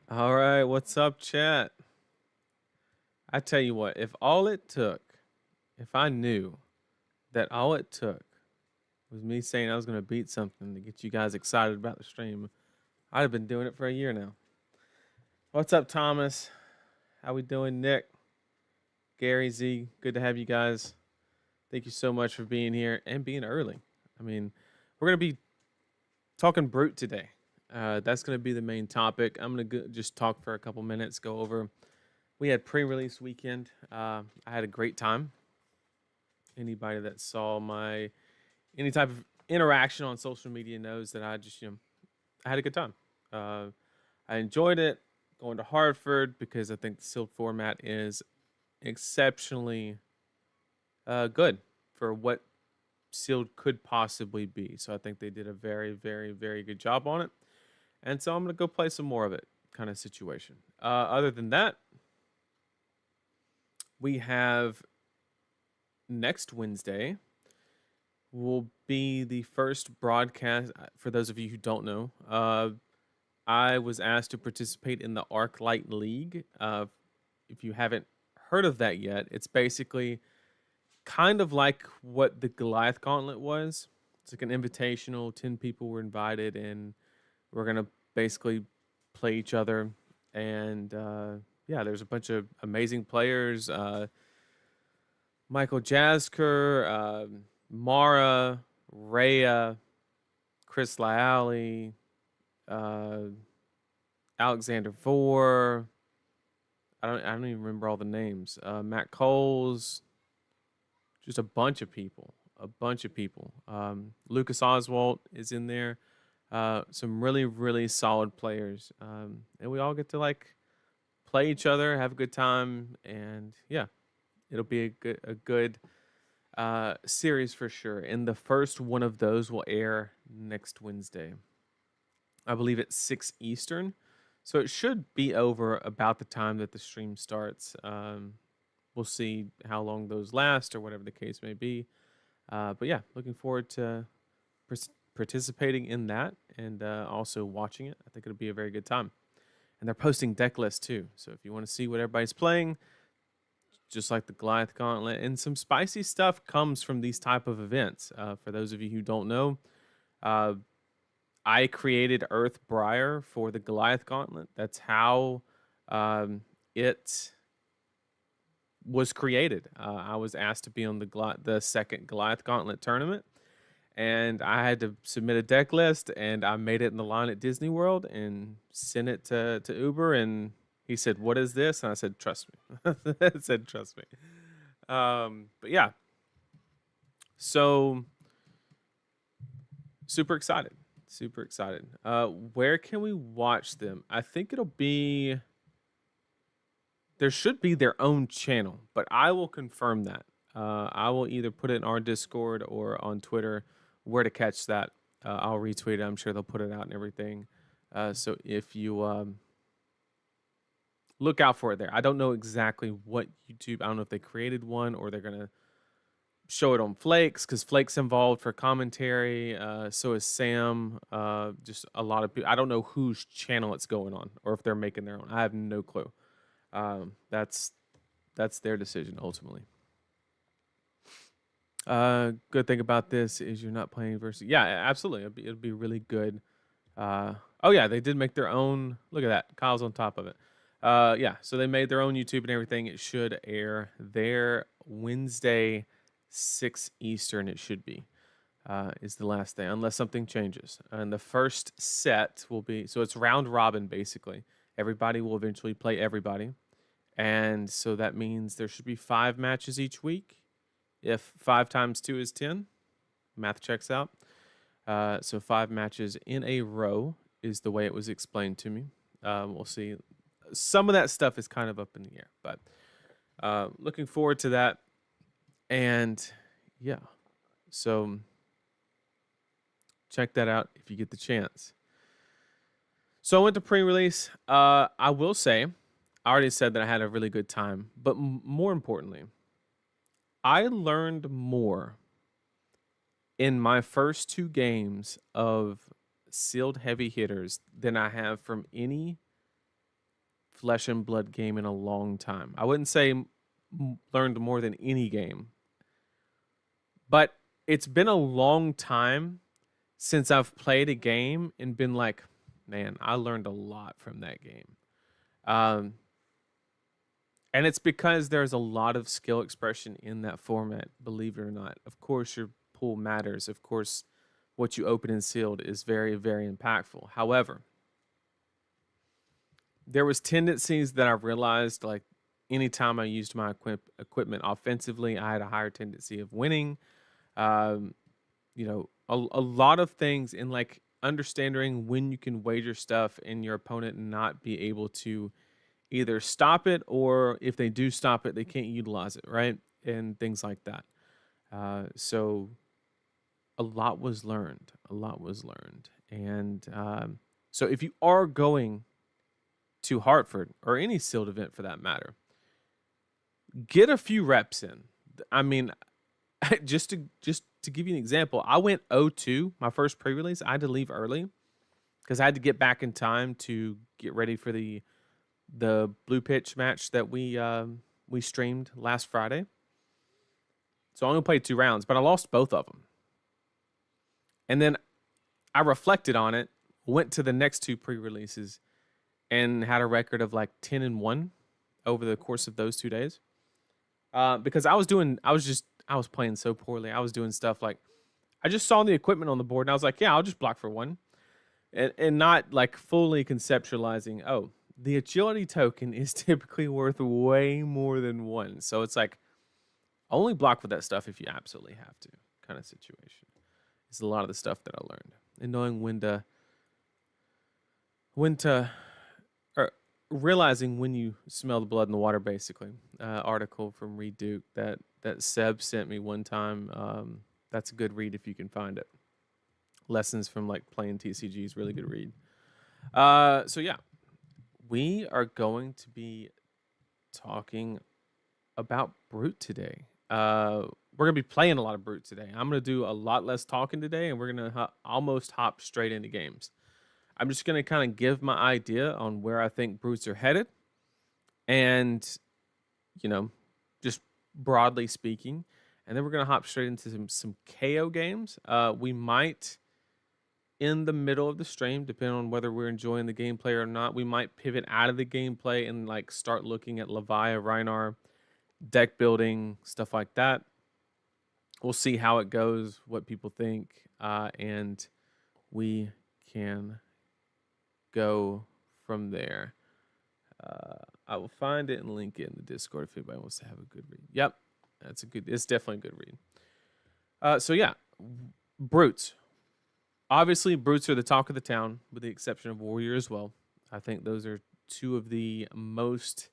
All right, what's up, chat? I tell you what, if I knew that all it took was me saying I was going to beat something to get you guys excited about the stream, I'd have been doing it for a year now. What's up, Thomas? How we doing, Nick? Gary Z, good to have you guys. Thank you so much for being here and being early. I mean, we're going to be talking Brute today. That's going to be the main topic. I'm going to just talk for a couple minutes, go over. We had pre-release weekend. I had a great time. Anybody that saw any type of interaction on social media knows that I had a good time. Uh, I enjoyed it going to Hartford because I think the sealed format is exceptionally good for what sealed could possibly be. So I think they did a very, very, very good job on it. And so I'm gonna go play some more of it, kind of situation. Other than that, we have next Wednesday will be the first broadcast. For those of you who don't know, I was asked to participate in the ArcLight League. If you haven't heard of that yet, it's basically kind of like what the Goliath Gauntlet was. It's like an invitational. 10 people were invited, and we're gonna basically play each other. And yeah, there's a bunch of amazing players. Michael Jasker, Mara, Rhea, Chris Lyali, uh, Alexander Vore. I don't even remember all the names. Matt Coles, just a bunch of people. A bunch of people. Lucas Oswald is in there. Some really, really solid players. And we all get to like play each other, have a good time, and yeah, it'll be a good series for sure. And the first one of those will air next Wednesday. I believe it's 6 Eastern. So it should be over about the time that the stream starts. We'll see how long those last or whatever the case may be. But yeah, looking forward to participating in that and also watching it. I think it'll be a very good time. And they're posting deck lists too. So if you want to see what everybody's playing, just like the Goliath Gauntlet, and some spicy stuff comes from these type of events. For those of you who don't know, I created Earth Briar for the Goliath Gauntlet. That's how it was created. I was asked to be on the second Goliath Gauntlet tournament, and I had to submit a deck list, and I made it in the line at Disney World and sent it to Uber, and he said, "What is this?" And I said, "Trust me." I said, "Trust me." But yeah, so super excited, super excited. Where can we watch them? I think it'll be. There should be their own channel, but I will confirm that. I will either put it in our Discord or on Twitter where to catch that. I'll retweet it. I'm sure they'll put it out and everything. So if you look out for it there. I don't know exactly what YouTube. I don't know if they created one or they're gonna show it on Flakes because Flakes involved for commentary. So is Sam. Just a lot of people. I don't know whose channel it's going on or if they're making their own. I have no clue. That's their decision ultimately. Good thing about this is you're not playing versus. Yeah, absolutely. It'll be really good. Oh yeah, they did make their own. Look at that. Kyle's on top of it. Yeah, so they made their own YouTube and everything. It should air there Wednesday, 6 Eastern. It should be. Is the last day, unless something changes. And the first set will be so it's round robin basically. Everybody will eventually play everybody. And so that means there should be 5 matches each week. If 5 times 2 is 10, math checks out. So 5 matches in a row is the way it was explained to me. We'll see. Some of that stuff is kind of up in the air, but looking forward to that. And yeah, so check that out if you get the chance. So I went to pre-release. I will say, I already said that I had a really good time, but more importantly, I learned more in my first 2 games of sealed heavy hitters than I have from any flesh and blood game in a long time. I wouldn't say learned more than any game, but it's been a long time since I've played a game and been like, man, I learned a lot from that game. Um, and it's because there's a lot of skill expression in that format, believe it or not. Of course, your pool matters. Of course, what you open and sealed is very, very impactful. However, there was tendencies that I realized, like anytime I used my equipment offensively, I had a higher tendency of winning. Um, a lot of things in like understanding when you can wager stuff and your opponent not be able to either stop it, or if they do stop it, they can't utilize it, right? And things like that. So a lot was learned. A lot was learned. And so if you are going to Hartford or any sealed event for that matter, get a few reps in. I mean, just to give you an example, I went 0-2 my first pre-release. I had to leave early because I had to get back in time to get ready for the blue pitch match that we streamed last Friday. So I only played 2 rounds, but I lost both of them. And then I reflected on it, went to the next 2 pre-releases, and had a record of like 10-1 over the course of those 2 days. Because I was playing so poorly. I was doing stuff like, I just saw the equipment on the board and I was like, yeah, I'll just block for 1. And not like fully conceptualizing, oh, the agility token is typically worth way more than 1. So it's like, only block with that stuff if you absolutely have to, kind of situation. It's a lot of the stuff that I learned. And knowing when to or realizing when you smell the blood in the water, basically. Article from Reed Duke that Seb sent me one time. That's a good read if you can find it. Lessons from like playing TCG is really good read. So yeah, we are going to be talking about Brute today. We're gonna be playing a lot of Brute today. I'm gonna do a lot less talking today, and we're gonna almost hop straight into games. I'm just gonna kind of give my idea on where I think Brutes are headed, and just broadly speaking, and then we're gonna hop straight into some KO games. We might, in the middle of the stream, depending on whether we're enjoying the gameplay or not, we might pivot out of the gameplay and like start looking at Leviah, Rhinar, deck building, stuff like that. We'll see how it goes, what people think, and we can go from there. I will find it and link it in the Discord if anybody wants to have a good read. Yep, it's definitely a good read. So yeah, Brutes. Obviously, Brutes are the talk of the town, with the exception of Warrior as well. I think those are 2 of the most,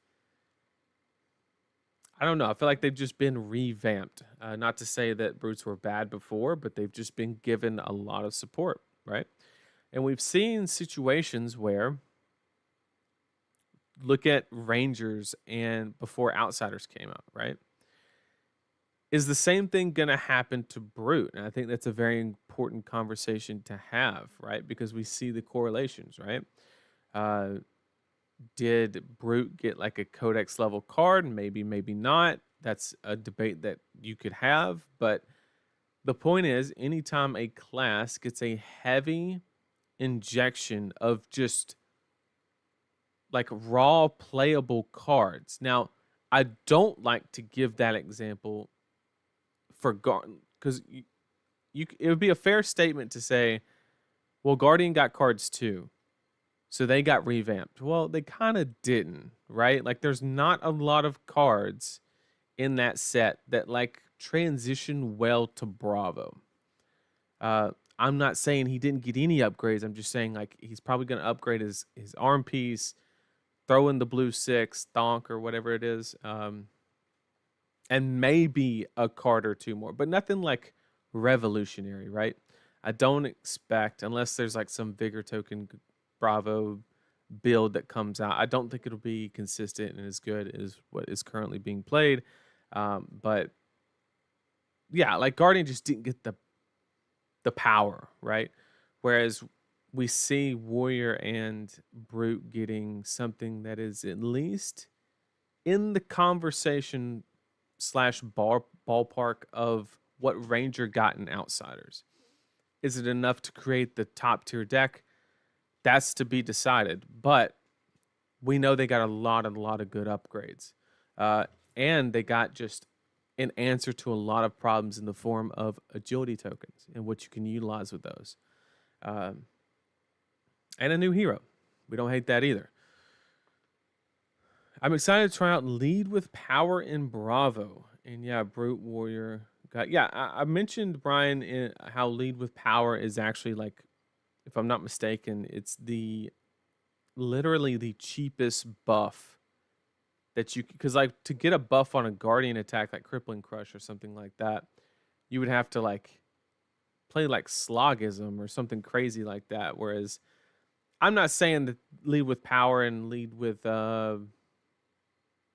I don't know, I feel like they've just been revamped. Not to say that Brutes were bad before, but they've just been given a lot of support, right? And we've seen situations where, look at Rangers and before Outsiders came out, right? Is the same thing going to happen to Brute? And I think that's a very important conversation to have, right? Because we see the correlations, right? Did Brute get like a Codex level card? Maybe, maybe not. That's a debate that you could have. But the point is, anytime a class gets a heavy injection of just like raw playable cards. Now, I don't like to give that example for Guardian, because it would be a fair statement to say, well, Guardian got cards too, so they got revamped. Well, they kind of didn't, right? Like, there's not a lot of cards in that set that like transition well to Bravo. I'm not saying he didn't get any upgrades. I'm just saying like he's probably going to upgrade his arm piece, throw in the blue 6, Thonk or whatever it is, and maybe a card or 2 more, but nothing like revolutionary, right? I don't expect, unless there's like some Vigor token Bravo build that comes out, I don't think it'll be consistent and as good as what is currently being played. But yeah, like Guardian just didn't get the power, right? Whereas we see Warrior and Brute getting something that is at least in the conversation slash ballpark of what Ranger got in Outsiders. Is it enough to create the top tier deck? That's to be decided. But we know they got a lot of good upgrades. And they got just an answer to a lot of problems in the form of agility tokens and what you can utilize with those. And a new hero. We don't hate that either. I'm excited to try out Lead with Power in Bravo. And yeah, Brute Warrior got, yeah, I mentioned, Brian, how Lead with Power is actually, like, if I'm not mistaken, it's literally the cheapest buff that you, because like to get a buff on a Guardian attack like Crippling Crush or something like that, you would have to like play like Slogism or something crazy like that. Whereas I'm not saying that Lead with Power and Lead with I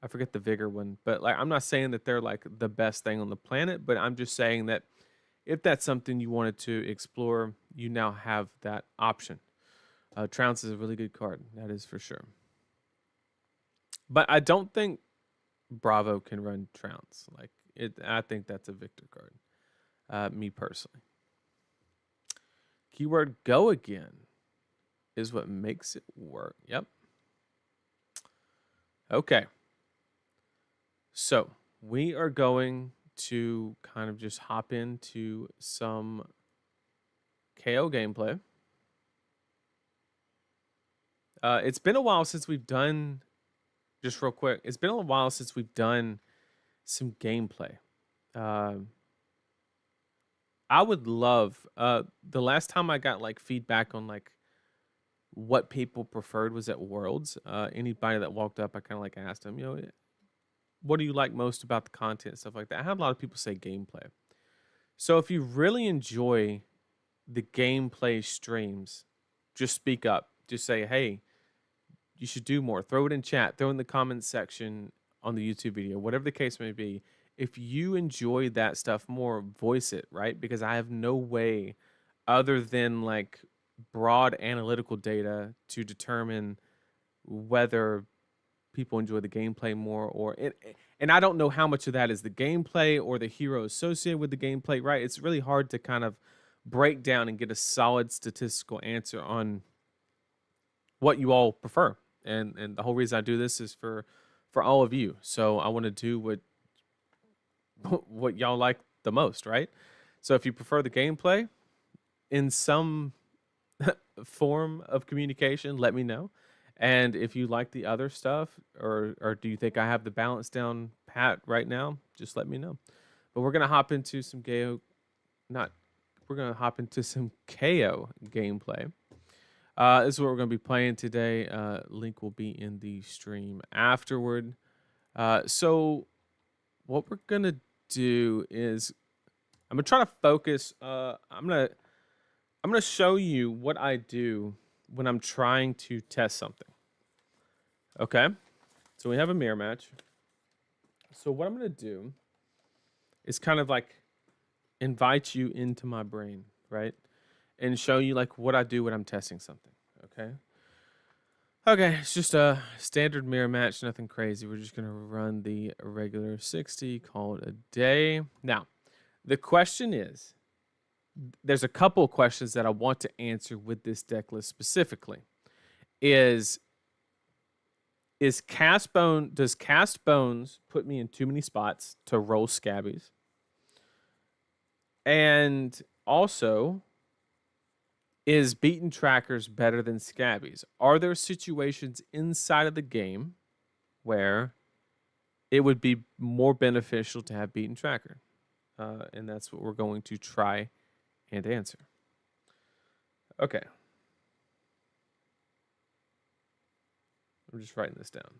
forget the Vigor one, but like I'm not saying that they're like the best thing on the planet, but I'm just saying that if that's something you wanted to explore, you now have that option. Trounce is a really good card, that is for sure. But I don't think Bravo can run Trounce. Like it, I think that's a Victor card. Me personally. Keyword go again is what makes it work. Yep. Okay. So we are going to kind of just hop into some KO gameplay. It's been a while since we've done, just real quick, it's been a while since we've done some gameplay. I would love, the last time I got like feedback on like what people preferred was at Worlds. Anybody that walked up, I kind of like asked them, you know, what do you like most about the content, stuff like that. I had a lot of people say gameplay. So if you really enjoy the gameplay streams, just speak up. Just say, hey, you should do more. Throw it in chat. Throw it in the comments section on the YouTube video, whatever the case may be. If you enjoy that stuff more, voice it, right? Because I have no way other than like broad analytical data to determine whether people enjoy the gameplay more or it. And I don't know how much of that is the gameplay or the hero associated with the gameplay, right? It's really hard to kind of break down and get a solid statistical answer on what you all prefer. And the whole reason I do this is for all of you. So I want to do what y'all like the most, right? So if you prefer the gameplay in some form of communication, let me know. And if you like the other stuff, or do you think I have the balance down pat right now, just let me know. But we're gonna hop into some we're gonna hop into some KO gameplay. This is what we're gonna be playing today. Link will be in the stream afterward. So what we're gonna do is I'm gonna try to focus. I'm gonna show you what I do when I'm trying to test something. Okay, so we have a mirror match. So what I'm gonna do is kind of like invite you into my brain, right? And show you like what I do when I'm testing something. Okay. Okay, it's just a standard mirror match, nothing crazy. We're just gonna run the regular 60, call it a day. Now, the question is, there's a couple of questions that I want to answer with this deck list specifically. Does Cast Bones put me in too many spots to roll Scabbies? And also, is Beaten Trackers better than Scabbies? Are there situations inside of the game where it would be more beneficial to have Beaten Tracker? And that's what we're going to try and answer. Okay. I'm just writing this down.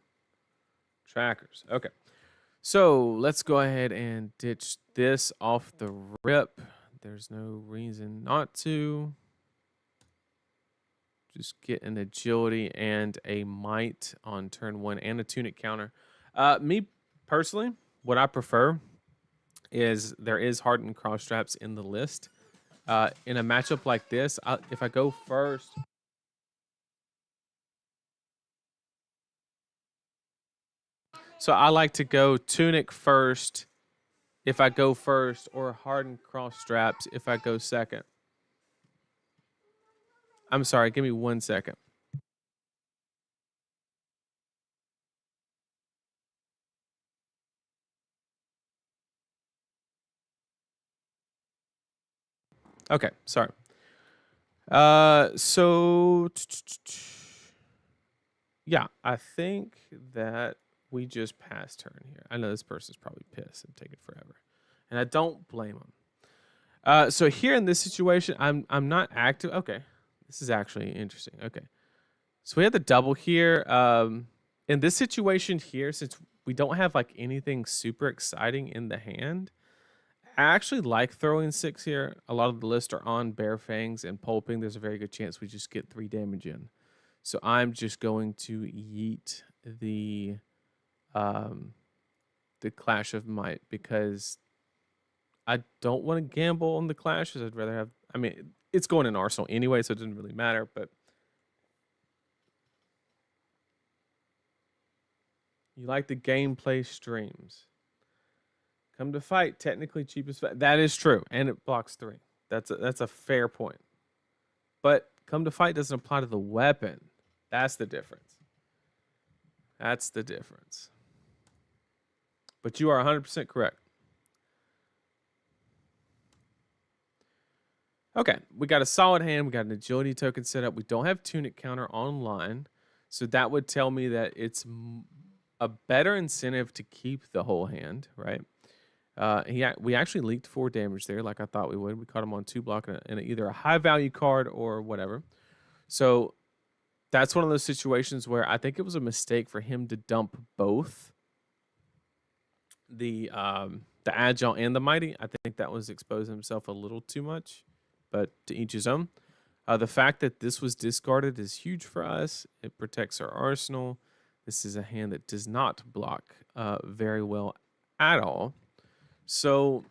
Trackers. Okay. So let's go ahead and ditch this off the rip. There's no reason not to. Just get an agility and a might on turn 1 and a tunic counter. Me personally, what I prefer is there is hardened cross straps in the list. In a matchup like this, if I go first, So I like to go tunic first if I go first, or hardened cross straps if I go second. I'm sorry, give me 1 second. Okay, sorry. So yeah, I think that we just passed turn here. I know this person's probably pissed and taking forever, and I don't blame them. So here in this situation, I'm not active. Okay, this is actually interesting. Okay, so we have the double here. In this situation here, since we don't have like anything super exciting in the hand, I actually like throwing 6 here. A lot of the lists are on Bare Fangs and Pulping. There's a very good chance we just get 3 damage in. So I'm just going to yeet um, the Clash of Might because I don't want to gamble on the clashes. I'd rather have. I mean, it's going in Arsenal anyway, so it doesn't really matter. But you like the gameplay streams. Come to fight, technically cheapest. That is true, and it blocks 3. That's a fair point. But come to fight doesn't apply to the weapon. That's the difference. That's the difference. But you are 100% correct. Okay, we got a solid hand. We got an agility token set up. We don't have tunic counter online. So that would tell me that it's a better incentive to keep the whole hand, right? We actually leaked 4 damage there, like I thought we would. We caught him on 2 block and either a high value card or whatever. So that's one of those situations where I think it was a mistake for him to dump both the agile and the mighty. I think that was exposing himself a little too much, but to each his own. The fact that this was discarded is huge for us. It protects our arsenal. This is a hand that does not block very well at all. So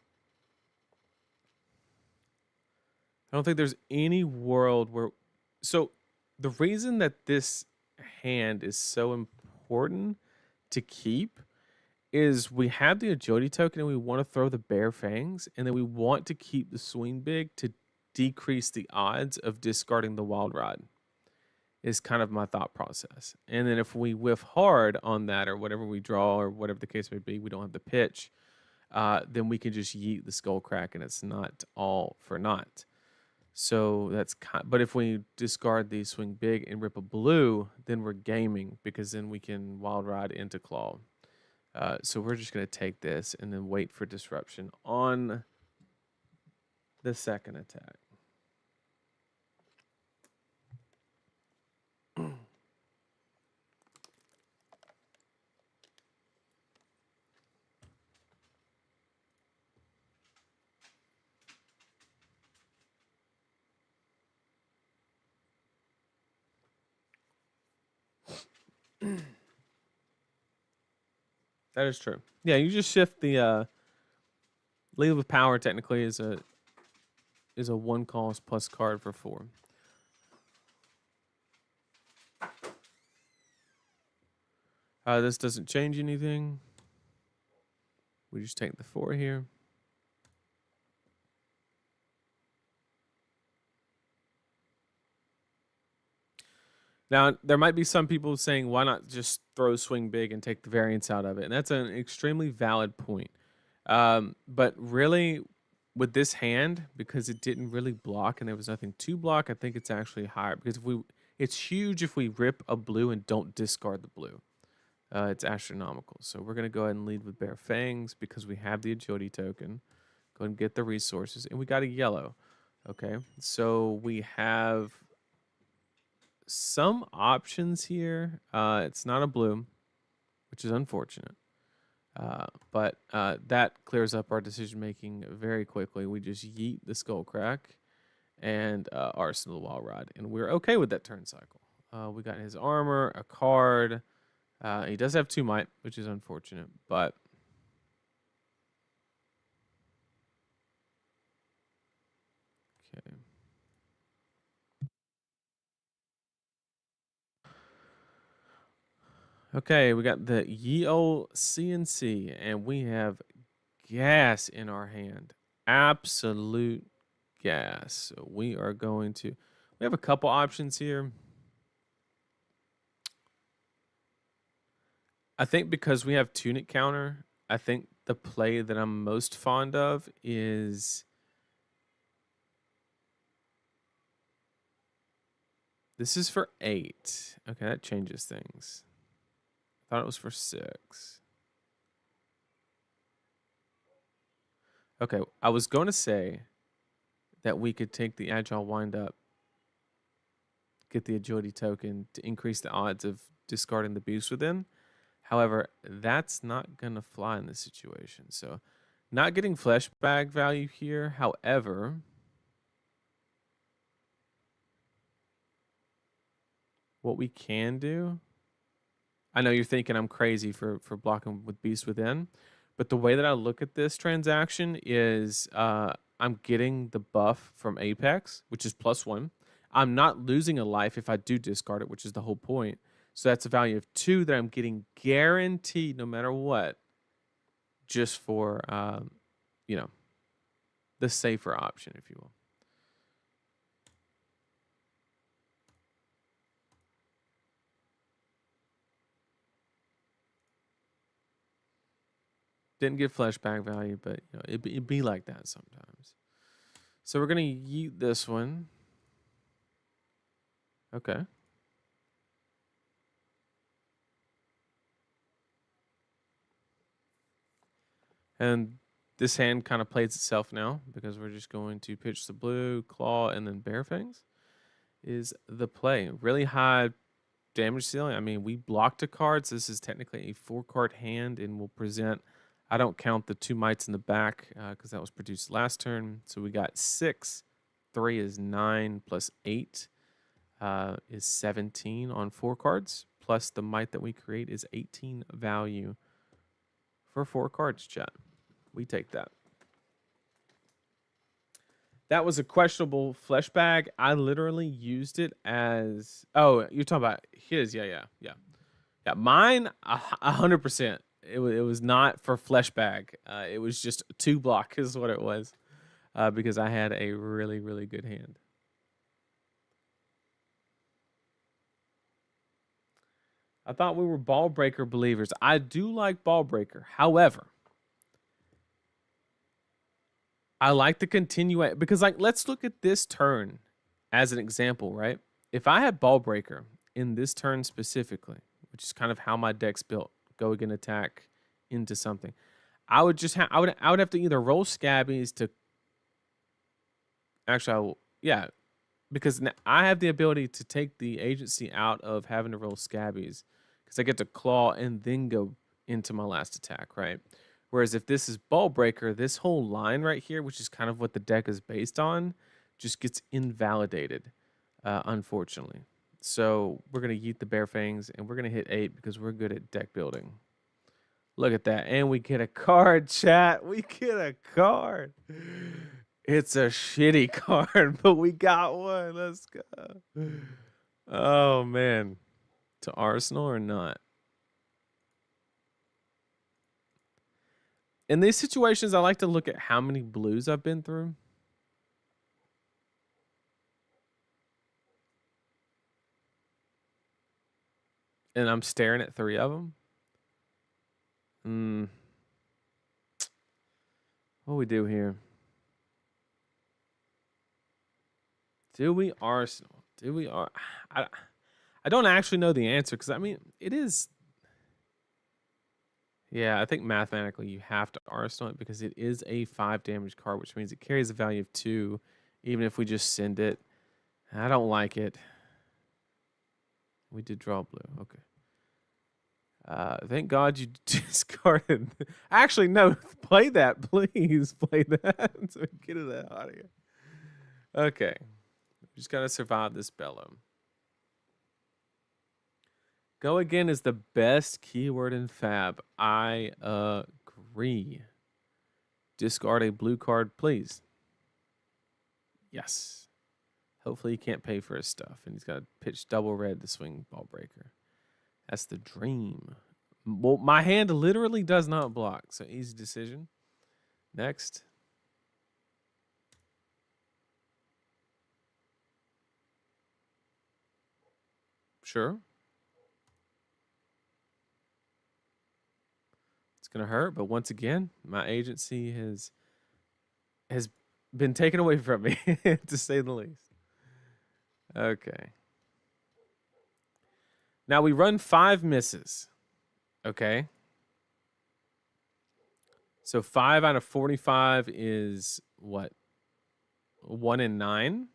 I don't think there's any world where. So the reason that this hand is so important to keep is we have the agility token and we want to throw the Bare Fangs, and then we want to keep the swing big to decrease the odds of discarding the wild rod. Is kind of my thought process. And then if we whiff hard on that or whatever we draw or whatever the case may be, we don't have the pitch, then we can just yeet the skull crack and it's not all for naught. So that's but if we discard the swing big and rip a blue, then we're gaming because then we can wild ride into claw. So we're just going to take this and then wait for disruption on the second attack. That is true. Yeah, you just shift the lead with power. Technically, is a 1 cost plus card for 4. This doesn't change anything. We just take the 4 here. Now, there might be some people saying, why not just throw swing big and take the variance out of it? And that's an extremely valid point. But really, with this hand, because it didn't really block and there was nothing to block, I think it's actually higher. Because it's huge if we rip a blue and don't discard the blue. It's astronomical. So we're going to go ahead and lead with Bare Fangs because we have the agility token. Go ahead and get the resources. And we got a yellow. Okay, so we have some options here. It's not a blue, which is unfortunate. But that clears up our decision making very quickly. We just yeet the skull crack and arsenal wall rod, and we're okay with that turn cycle. We got his armor, a card. He does have 2 might, which is unfortunate, but okay. Okay, we got the ye old CNC, and we have gas in our hand. Absolute gas. So we are going to. We have a couple options here. I think because we have tunic counter, I think the play that I'm most fond of is this is for 8. Okay, that changes things. I thought it was for 6. Okay, I was going to say that we could take the agile wind up, get the agility token to increase the odds of discarding the beast within. However, that's not going to fly in this situation. So, not getting flesh bag value here. However, what we can do, I know you're thinking I'm crazy for blocking with beast within, but the way that I look at this transaction is I'm getting the buff from Apex, which is +1. I'm not losing a life if I do discard it, which is the whole point. So that's a value of 2 that I'm getting guaranteed no matter what, just for you know, the safer option, if you will. Didn't get flashback value, but it'd be like that sometimes. So we're gonna yeet this one. Okay. And this hand kind of plays itself now because we're just going to pitch the blue, claw, and then bear fangs is the play. Really high damage ceiling. I mean, we blocked a card, so this is technically a 4-card hand, and we'll present. I don't count the 2 mites in the back because that was produced last turn. So we got 6. 3 is 9 plus 8 is 17 on 4 cards. Plus the mite that we create is 18 value for 4 cards, chat. We take that. That was a questionable flesh bag. I literally used it as. Oh, you're talking about his? Yeah. Mine, 100%. It was not for flesh bag. It was just 2 block is what it was, because I had a really really good hand. I thought we were ball breaker believers. I do like ball breaker. However, I like to continue because, like, let's look at this turn as an example, right? If I had ball breaker in this turn specifically, which is kind of how my deck's built, go again attack into something, I would just I would have to either roll scabbies to actually because I have the ability to take the agency out of having to roll scabbies because I get to claw and then go into my last attack, right? Whereas if this is ball breaker, this whole line right here, which is kind of what the deck is based on, just gets invalidated, unfortunately. So we're gonna yeet the bear fangs and we're gonna hit 8 because we're good at deck building. Look at that, and we get a card, chat. We get a card. It's a shitty card, but we got one. Let's go. Oh man, to Arsenal or not? In these situations, I like to look at how many blues I've been through. And I'm staring at 3 of them. What do we do here? Do we Arsenal? Do we I don't actually know the answer because I mean it is. Yeah, I think mathematically you have to Arsenal it because it is a 5 damage card, which means it carries a value of 2, even if we just send it. I don't like it. We did draw blue. Okay. Thank God you discarded. Actually, no. Play that, please. Play that so we get it out of here. Okay. We just gotta survive this bellow. Go again is the best keyword in Fab. I agree. Discard a blue card, please. Yes. Hopefully he can't pay for his stuff, and he's got to pitch double red to swing ball breaker. That's the dream. Well, my hand literally does not block, so easy decision. Next. Sure. It's gonna hurt, but once again, my agency has been taken away from me, to say the least. Okay. Now we run 5 misses. Okay. So 5 out of 45 is what? 1 in 9.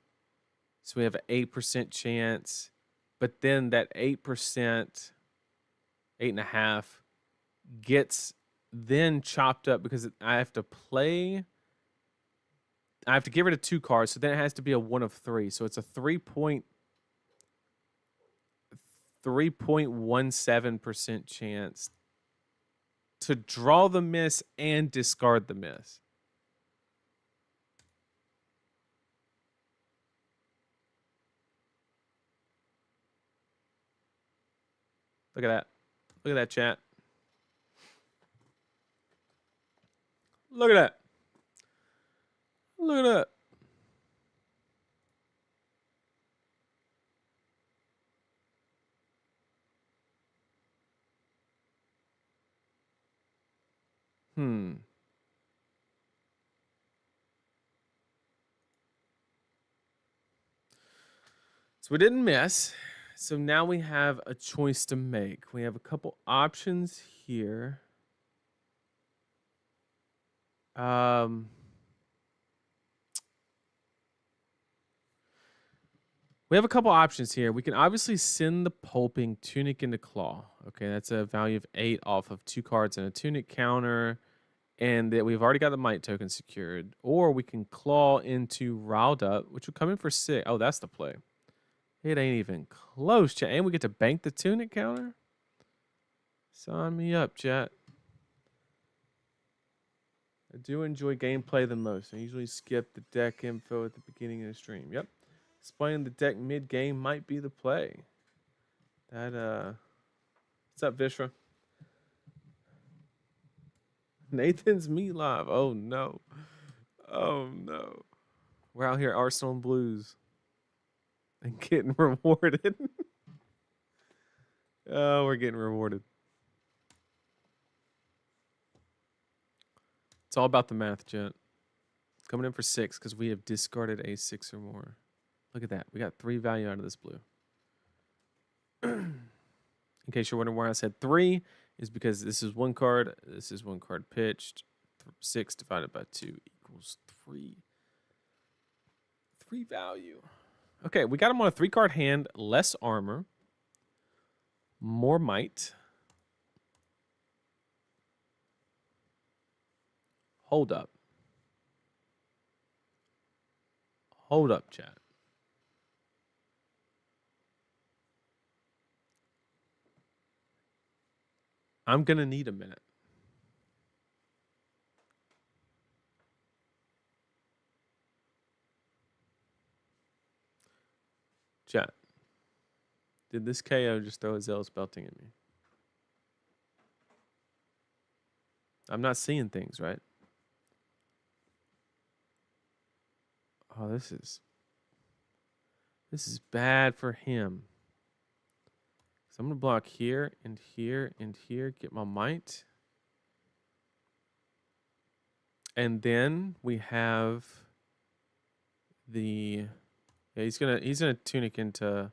So we have an 8% chance. But then that 8%, 8.5, gets then chopped up because I have to play. I have to get rid of 2 cards. So then it has to be a 1 of 3. So it's a 3.17% chance to draw the miss and discard the miss. Look at that. Look at that, chat. Look at that. Look at that. So we didn't miss. So now we have a choice to make. We have a couple options here. We have a couple options here. We can obviously send the pulping tunic into claw. Okay, that's a value of 8 off of 2 cards and a tunic counter. And that we've already got the might token secured. Or we can claw into riled up, which will come in for 6. Oh, that's the play. It ain't even close, chat. And we get to bank the tunic counter? Sign me up, chat. I do enjoy gameplay the most. I usually skip the deck info at the beginning of the stream. Yep. Explaining the deck mid-game might be the play. That, what's up, Vishra? Nathan's Meat Live. Oh, no. Oh, no. We're out here Arsenal and Blues. And getting rewarded. Oh, we're getting rewarded. It's all about the math, chat. Coming in for 6 because we have discarded a 6 or more. Look at that. We got 3 value out of this blue. In case you're wondering why I said 3, is because this is 1 card. This is 1 card pitched. 6 divided by 2 equals 3. 3 value. Okay, we got him on a 3-card hand. Less armor. More might. Hold up. Hold up, chat. I'm going to need a minute. Chat. Did this KO just throw a zealous belting at me? I'm not seeing things, right? Oh, this is bad for him. So I'm going to block here and here and here, get my might. And then we have the he's gonna tunic into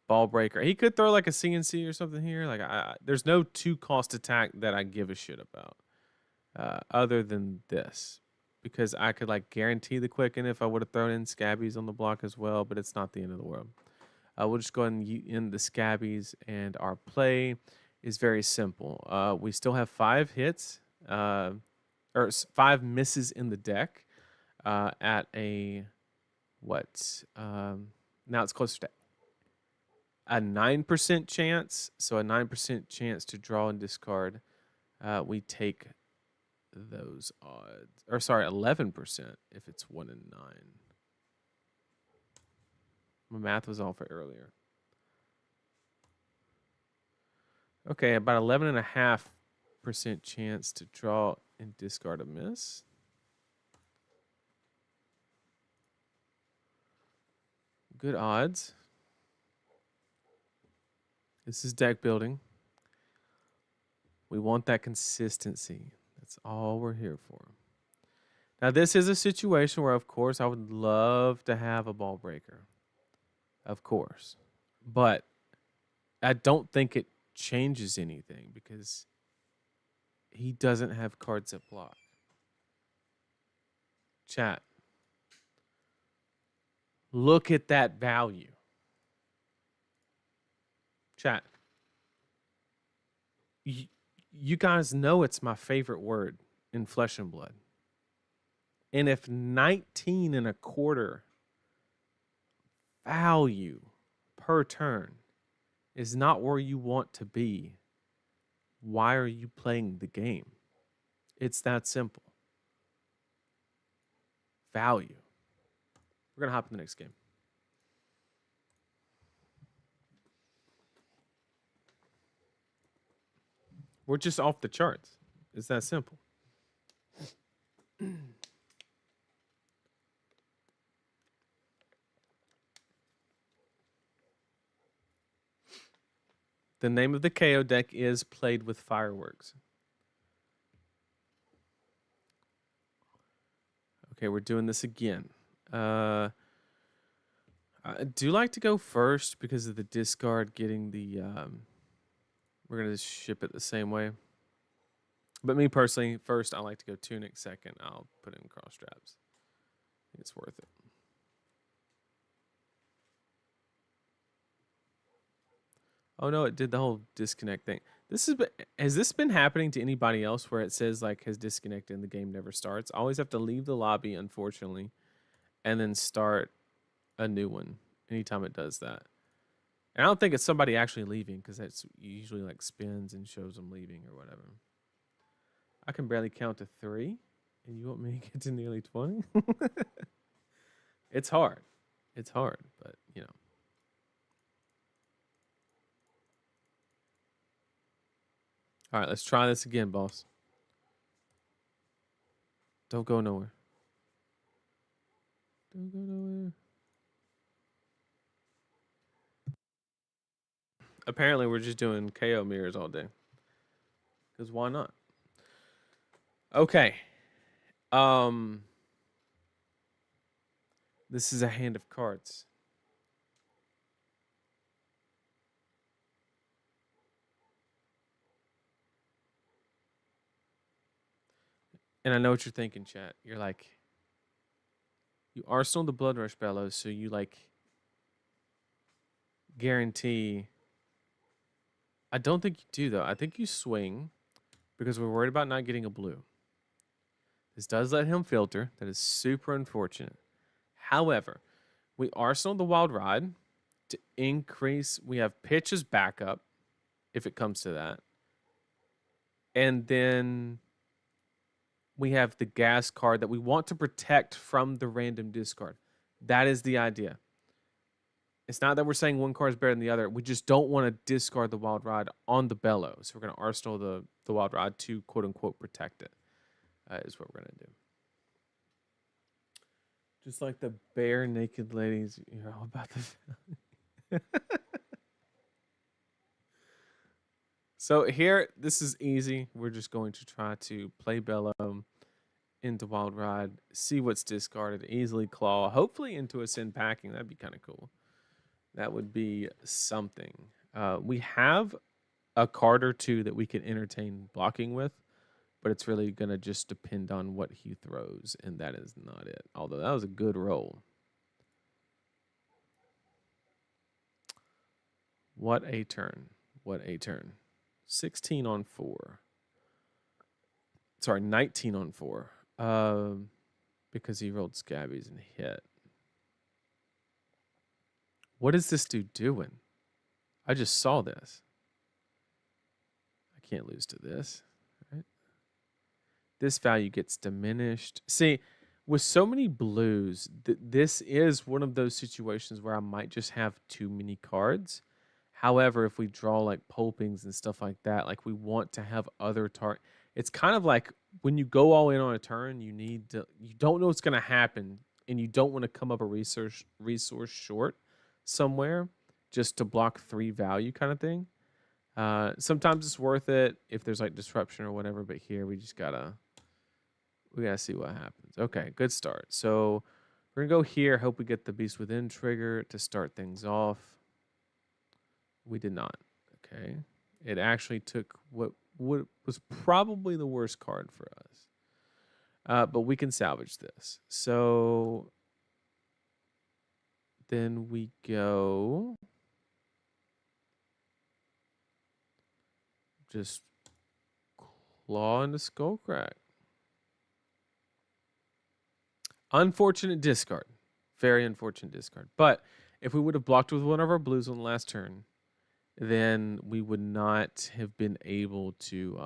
ball breaker. He could throw like a CNC or something here. Like there's no 2-cost attack that I give a shit about, other than this, because I could like guarantee the quicken if I would have thrown in Scabbies on the block as well. But it's not the end of the world. We'll just go ahead and in the Scabbies, and our play is very simple. We still have 5 hits, or 5 misses in the deck, at a what? Now it's closer to a 9% chance. So a 9% chance to draw and discard. We take those odds, or sorry, 11% if it's 1 in 9. My math was off earlier. Okay, about 11.5% chance to draw and discard a miss. Good odds. This is deck building. We want that consistency. That's all we're here for. Now, this is a situation where, of course, I would love to have a ball breaker. Of course. But I don't think it changes anything because he doesn't have cards that block. Chat. Look at that value. Chat. You guys know it's my favorite word in Flesh and Blood. And if 19.25 value per turn is not where you want to be, why are you playing the game? It's that simple. Value. We're going to hop in the next game. We're just off the charts. It's that simple. The name of the KO deck is Played with Fireworks. Okay, we're doing this again. I do like to go first because of the discard getting the... we're going to ship it the same way. But me personally, first, I like to go Tunic. Second, I'll put in Cross Straps. I think it's worth it. Oh no, it did the whole disconnect thing. Has this been happening to anybody else where it says like has disconnected and the game never starts? I always have to leave the lobby, unfortunately, and then start a new one anytime it does that. And I don't think it's somebody actually leaving because that's usually like spins and shows them leaving or whatever. I can barely count to 3, and you want me to get to nearly 20? It's hard. It's hard, but you know. All right, let's try this again, boss. Don't go nowhere. Don't go nowhere. Apparently, we're just doing KO mirrors all day. Because why not? Okay. This is a hand of cards. And I know what you're thinking, chat. You're like, you arsenal the Blood Rush Bellows, so you like guarantee. I don't think you do, though. I think you swing because we're worried about not getting a blue. This does let him filter. That is super unfortunate. However, we arsenal the Wild Ride to increase. We have pitch as backup if it comes to that. And then we have the gas card that we want to protect from the random discard. That is the idea. It's not that we're saying one card is better than the other. We just don't want to discard the Wild Ride on the Bellow. So we're going to arsenal the Wild Ride to quote unquote protect it. Is what we're going to do. Just like the bare naked ladies, you're all about the. So here, this is easy. We're just going to try to play Bellow into Wild Ride, see what's discarded, easily claw, hopefully into a Sin Packing. That'd be kind of cool. That would be something. We have a card or two that we can entertain blocking with, but it's really going to just depend on what he throws, and that is not it. Although that was a good roll. What a turn. What a turn. 16 on 4. Sorry, 19 on 4. Because he rolled Scabbies and hit. What is this dude doing? I just saw this. I can't lose to this. Right? This value gets diminished. See, with so many blues, this is one of those situations where I might just have too many cards. However, if we draw like pulpings and stuff like that, like we want to have other target. It's kind of like when you go all in on a turn, you don't know what's going to happen, and you don't want to come up a resource short somewhere just to block 3 value kind of thing. Sometimes it's worth it if there's like disruption or whatever, but here we gotta see what happens. Okay, good start. So we're gonna go here. Hope we get the Beast Within trigger to start things off. We did not. Okay, it actually took what was probably the worst card for us, but we can salvage this. So then we go just claw into Skullcrack. Unfortunate discard. Very unfortunate discard. But if we would have blocked with one of our blues on the last turn, then we would not have been able to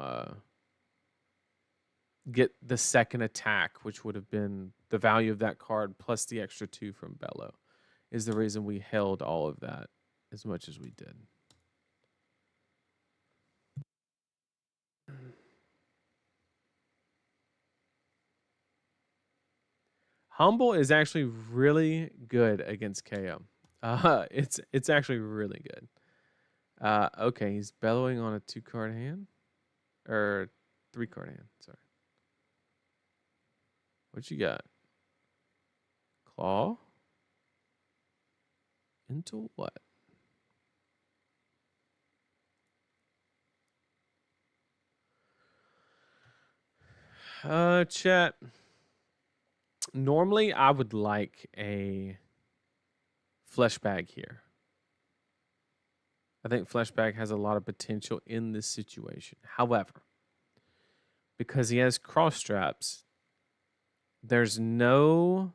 get the second attack, which would have been the value of that card plus the extra 2 from Bellow, is the reason we held all of that as much as we did. Humble is actually really good against KO. It's actually really good. Okay, he's bellowing on a 2-card hand. Or 3-card hand, sorry. What you got? Claw? Into what? Chat. Normally, I would like a fleshbag here. I think fleshbag has a lot of potential in this situation. However, because he has cross straps, there's no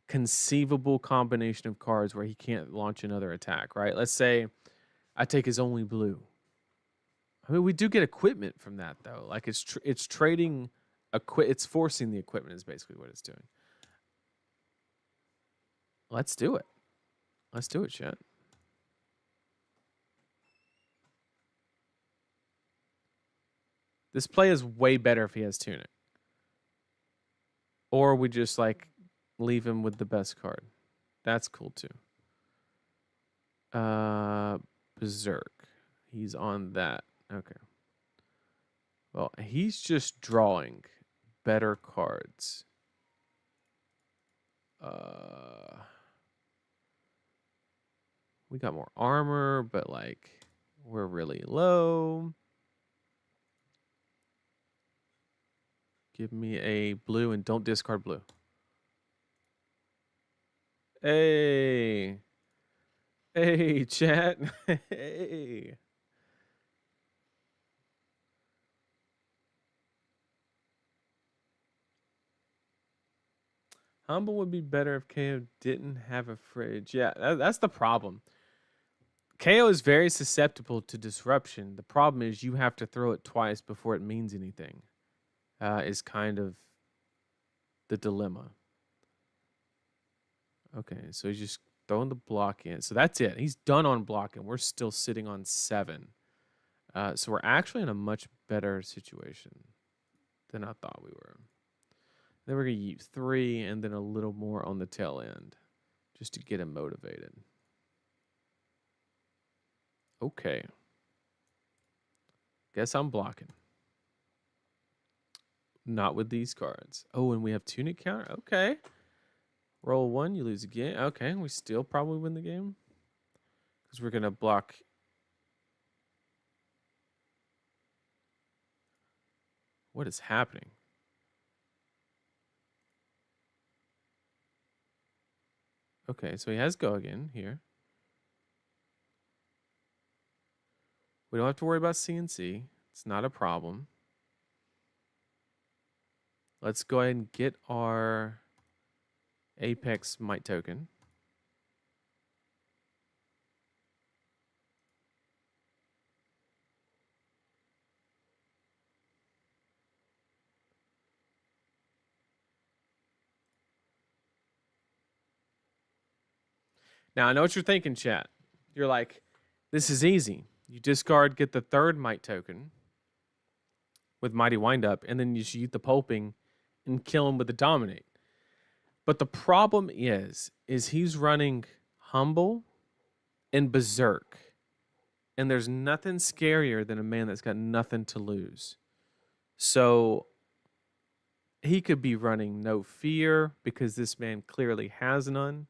conceivable combination of cards where he can't launch another attack, right? Let's say I take his only blue. I mean, we do get equipment from that though. Like it's trading it's forcing the equipment is basically what it's doing. Let's do it. Let's do it, chat. This play is way better if he has Tunic. Or we just like leave him with the best card. That's cool too. Berserk. He's on that. Okay. Well, he's just drawing better cards. We got more armor, but like we're really low. Give me a blue and don't discard blue. Hey. Hey, chat. Hey. Humble would be better if KO didn't have a fridge. Yeah, that's the problem. KO is very susceptible to disruption. The problem is you have to throw it twice before it means anything. Is kind of the dilemma. Okay, so he's just throwing the block in. So that's it. He's done on blocking. We're still sitting on 7. So we're actually in a much better situation than I thought we were. Then we're going to use 3 and then a little more on the tail end just to get him motivated. Okay. Guess I'm blocking. Not with these cards. Oh, and we have Tunic counter. Okay. Roll 1, you lose again. Okay, we still probably win the game. Because we're going to block. What is happening? Okay, so he has go again here. We don't have to worry about CNC. It's not a problem. Let's go ahead and get our Apex Might token. Now, I know what you're thinking, chat. You're like, This is easy. You discard, get the third might token with Mighty Windup, and then you shoot the pulping and kill him with the dominate. But the problem is he's running humble and berserk. And there's nothing scarier than a man that's got nothing to lose. So he could be running no fear because this man clearly has none.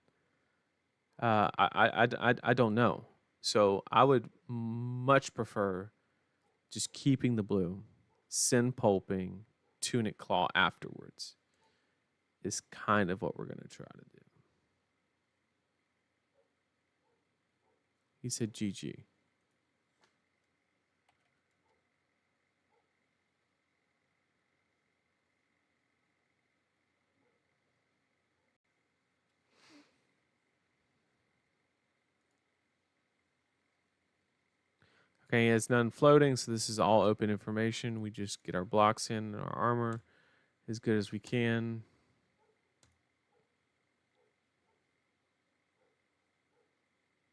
I don't know. So I would much prefer just keeping the blue, send pulping, tunic claw afterwards. Is kind of what we're gonna try to do. He said GG. Okay, he has none floating, so this is all open information. We just get our blocks in and our armor as good as we can.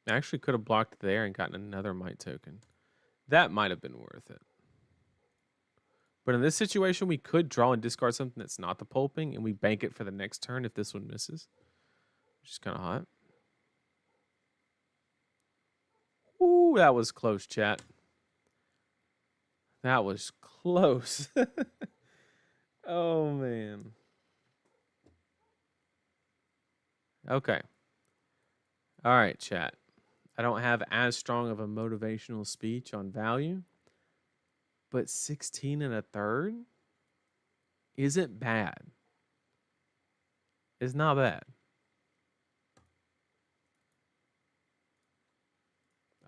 I actually could have blocked there and gotten another might token. That might have been worth it. But in this situation, we could draw and discard something that's not the pulping, and we bank it for the next turn if this one misses, which is kind of hot. Ooh, that was close, chat. That was close. Oh, man. Okay. All right, chat. I don't have as strong of a motivational speech on value, but 16 and a third isn't bad. It's not bad.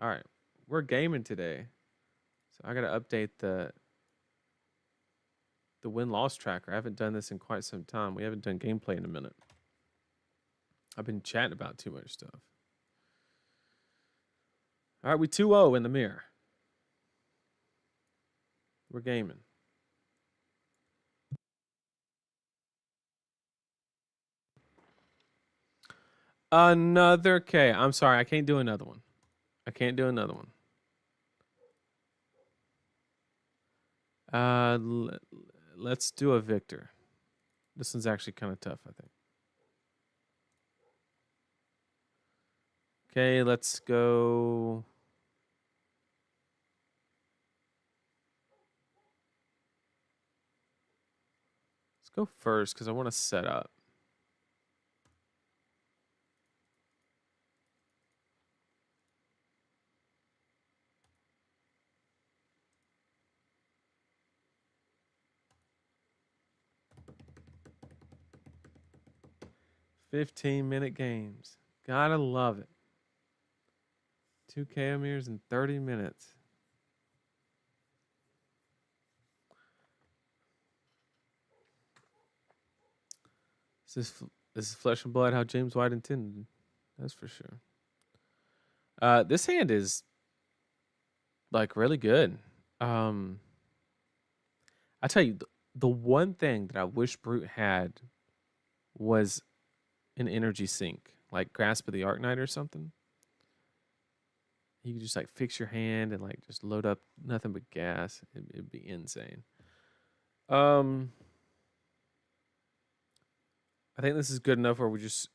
All right. We're gaming today. So I got to update the win-loss tracker. I haven't done this in quite some time. We haven't done gameplay in a minute. I've been chatting about too much stuff. All right, we 2-0 in the mirror. We're gaming. Another K. I'm sorry, I can't do another one. I can't do another one. Let's do a Victor. This one's actually kind of tough, I think. Okay, let's go. Let's go first because I want to set up. $15-minute games. Gotta love it. 2 Kaomirs in 30 minutes. This is flesh and blood how James White intended. That's for sure. This hand is like really good. I tell you, the one thing that I wish Brute had was an energy sink, like Grasp of the Arknight or something. You could just like fix your hand and like just load up nothing but gas. It'd be insane. I think this is good enough where we just.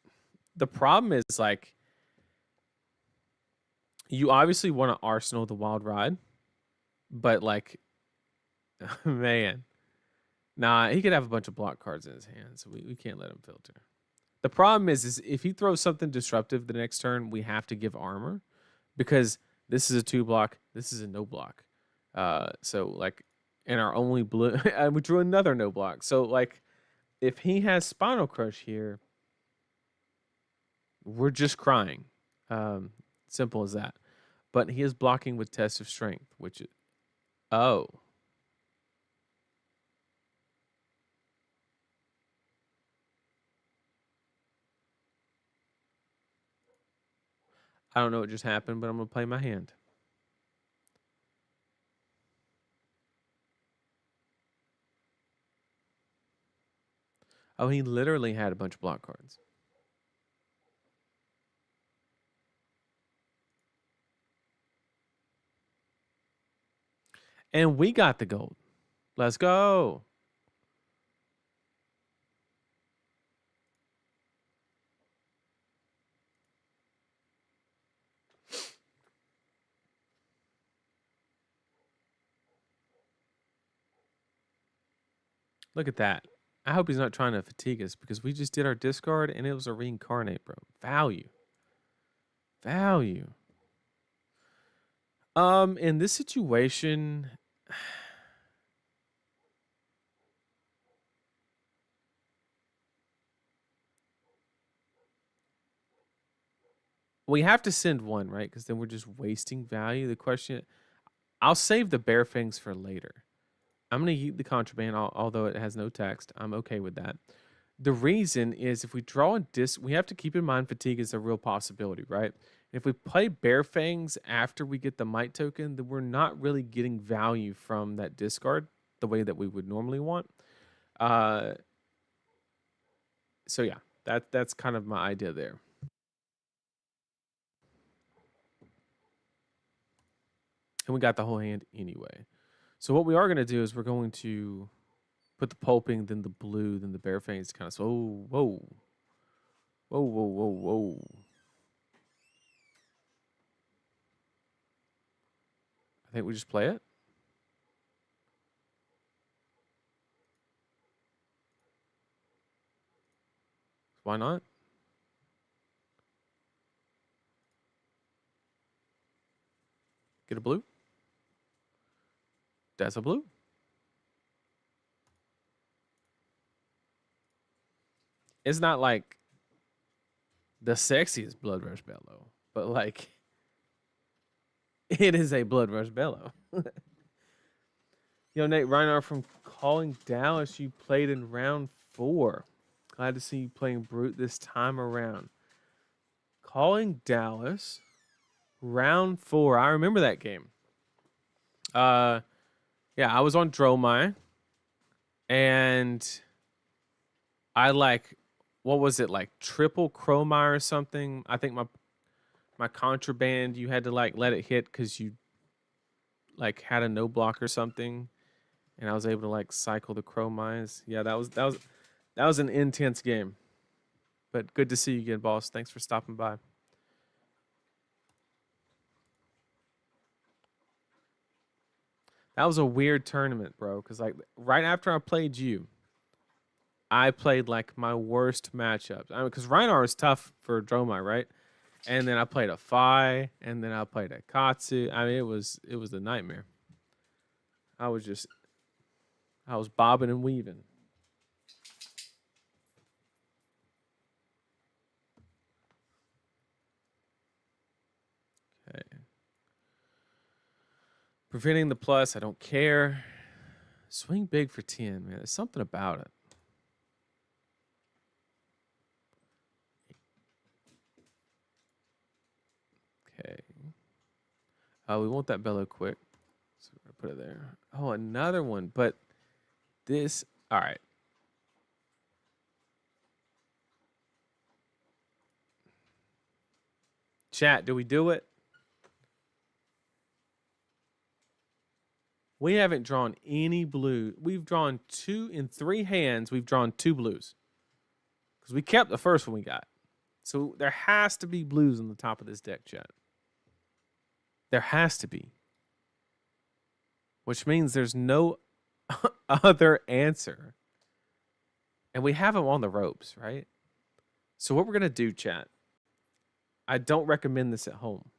The problem is like, you obviously want to arsenal the Wild Ride, but like, man, nah, he could have a bunch of block cards in his hand, so we can't let him filter. The problem is if he throws something disruptive the next turn, we have to give armor because this is a 2-block, this is a no block. So like, in our only blue, and we drew another no block. So like, if he has Spinal Crush here, we're just crying. Simple as that. But he is blocking with Test of Strength, which is, oh. I don't know what just happened, but I'm going to play my hand. Oh, he literally had a bunch of block cards. And we got the gold. Let's go. Look at that. I hope he's not trying to fatigue us because we just did our discard and it was a reincarnate, bro. Value. Value. In this situation, we have to send one, right? Because then we're just wasting value. The question, I'll save the bear fangs for later. I'm going to eat the contraband, although it has no text. I'm okay with that. The reason is if we draw a disc, we have to keep in mind fatigue is a real possibility, right? If we play bear fangs after we get the might token, then we're not really getting value from that discard the way that we would normally want. So yeah, that's kind of my idea there. And we got the whole hand anyway. So what we are going to do is we're going to put the pulping, then the blue, then the bear fangs kind of. So whoa. I think we just play it. Why not? Get a blue. That's a blue. It's not like the sexiest Blood Rush Bellow, but like it is a Blood Rush Bellow. Yo, Nate Reinar from Calling Dallas, you played in round 4. Glad to see you playing Brute this time around. Calling Dallas, round 4. I remember that game. Yeah, I was on Dromai, and I what was it, like triple Chromai or something? I think my contraband, you had to like let it hit because you like had a no block or something, and I was able to like cycle the Chromais. Yeah, that was an intense game. But good to see you again, boss. Thanks for stopping by. That was a weird tournament, bro. Because like right after I played you, I played like my worst matchups. I mean, because Reinar is tough for Dromai, right? And then I played a Phi, and then I played a Katsu. I mean, it was a nightmare. I was bobbing and weaving. Okay. Preventing the plus, I don't care. Swing big for 10, man. There's something about it. Okay. Oh, we want that bellow quick. So we're going to put it there. Oh, another one. But this, all right. Chat, do we do it? We haven't drawn any blue. We've drawn 2 in 3 hands. We've drawn 2 blues. Because we kept the first one we got. So there has to be blues on the top of this deck, chat. There has to be. Which means there's no other answer. And we have them on the ropes, right? So what we're going to do, chat, I don't recommend this at home.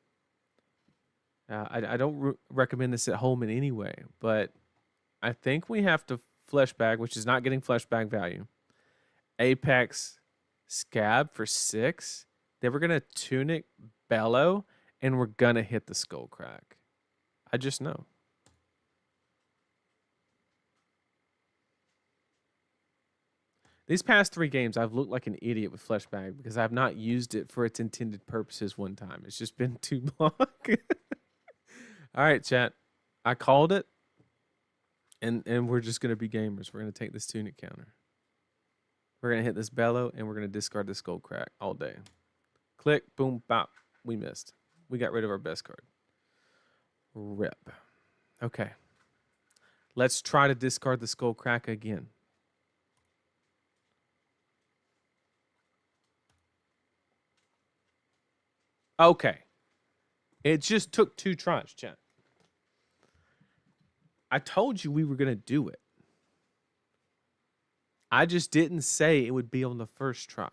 I don't recommend this at home in any way, but I think we have to flesh bag, which is not getting flesh bag value. Apex Scab for 6. Then we're going to Tunic Bellow, and we're going to hit the Skull Crack. I just know. These past 3 games, I've looked like an idiot with Flesh Bag because I've not used it for its intended purposes one time. It's just been too long. All right, chat. I called it, and we're just going to be gamers. We're going to take this Tunic counter. We're going to hit this Bellow, and we're going to discard the Skull Crack all day. Click, boom, bop. We missed. We got rid of our best card. Rip. Okay. Let's try to discard the Skull Crack again. Okay. It just took 2 tries, chat. I told you we were going to do it. I just didn't say it would be on the first try.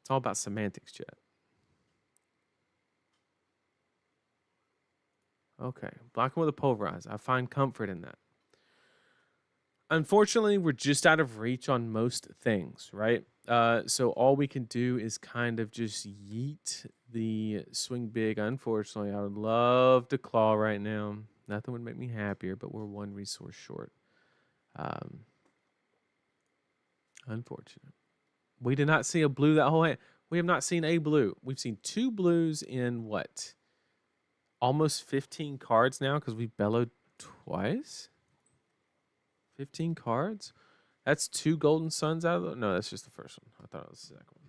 It's all about semantics, chat. Okay. Blocking with a pulverize. I find comfort in that. Unfortunately, we're just out of reach on most things, right? So all we can do is kind of just yeet the swing big. Unfortunately, I would love to claw right now. Nothing would make me happier, but we're 1 resource short. Unfortunate. We did not see a blue that whole hand. We have not seen a blue. We've seen 2 blues in what? Almost 15 cards now because we bellowed twice. 15 cards? That's 2 golden suns out of the... No, that's just the first one. I thought it was the second one.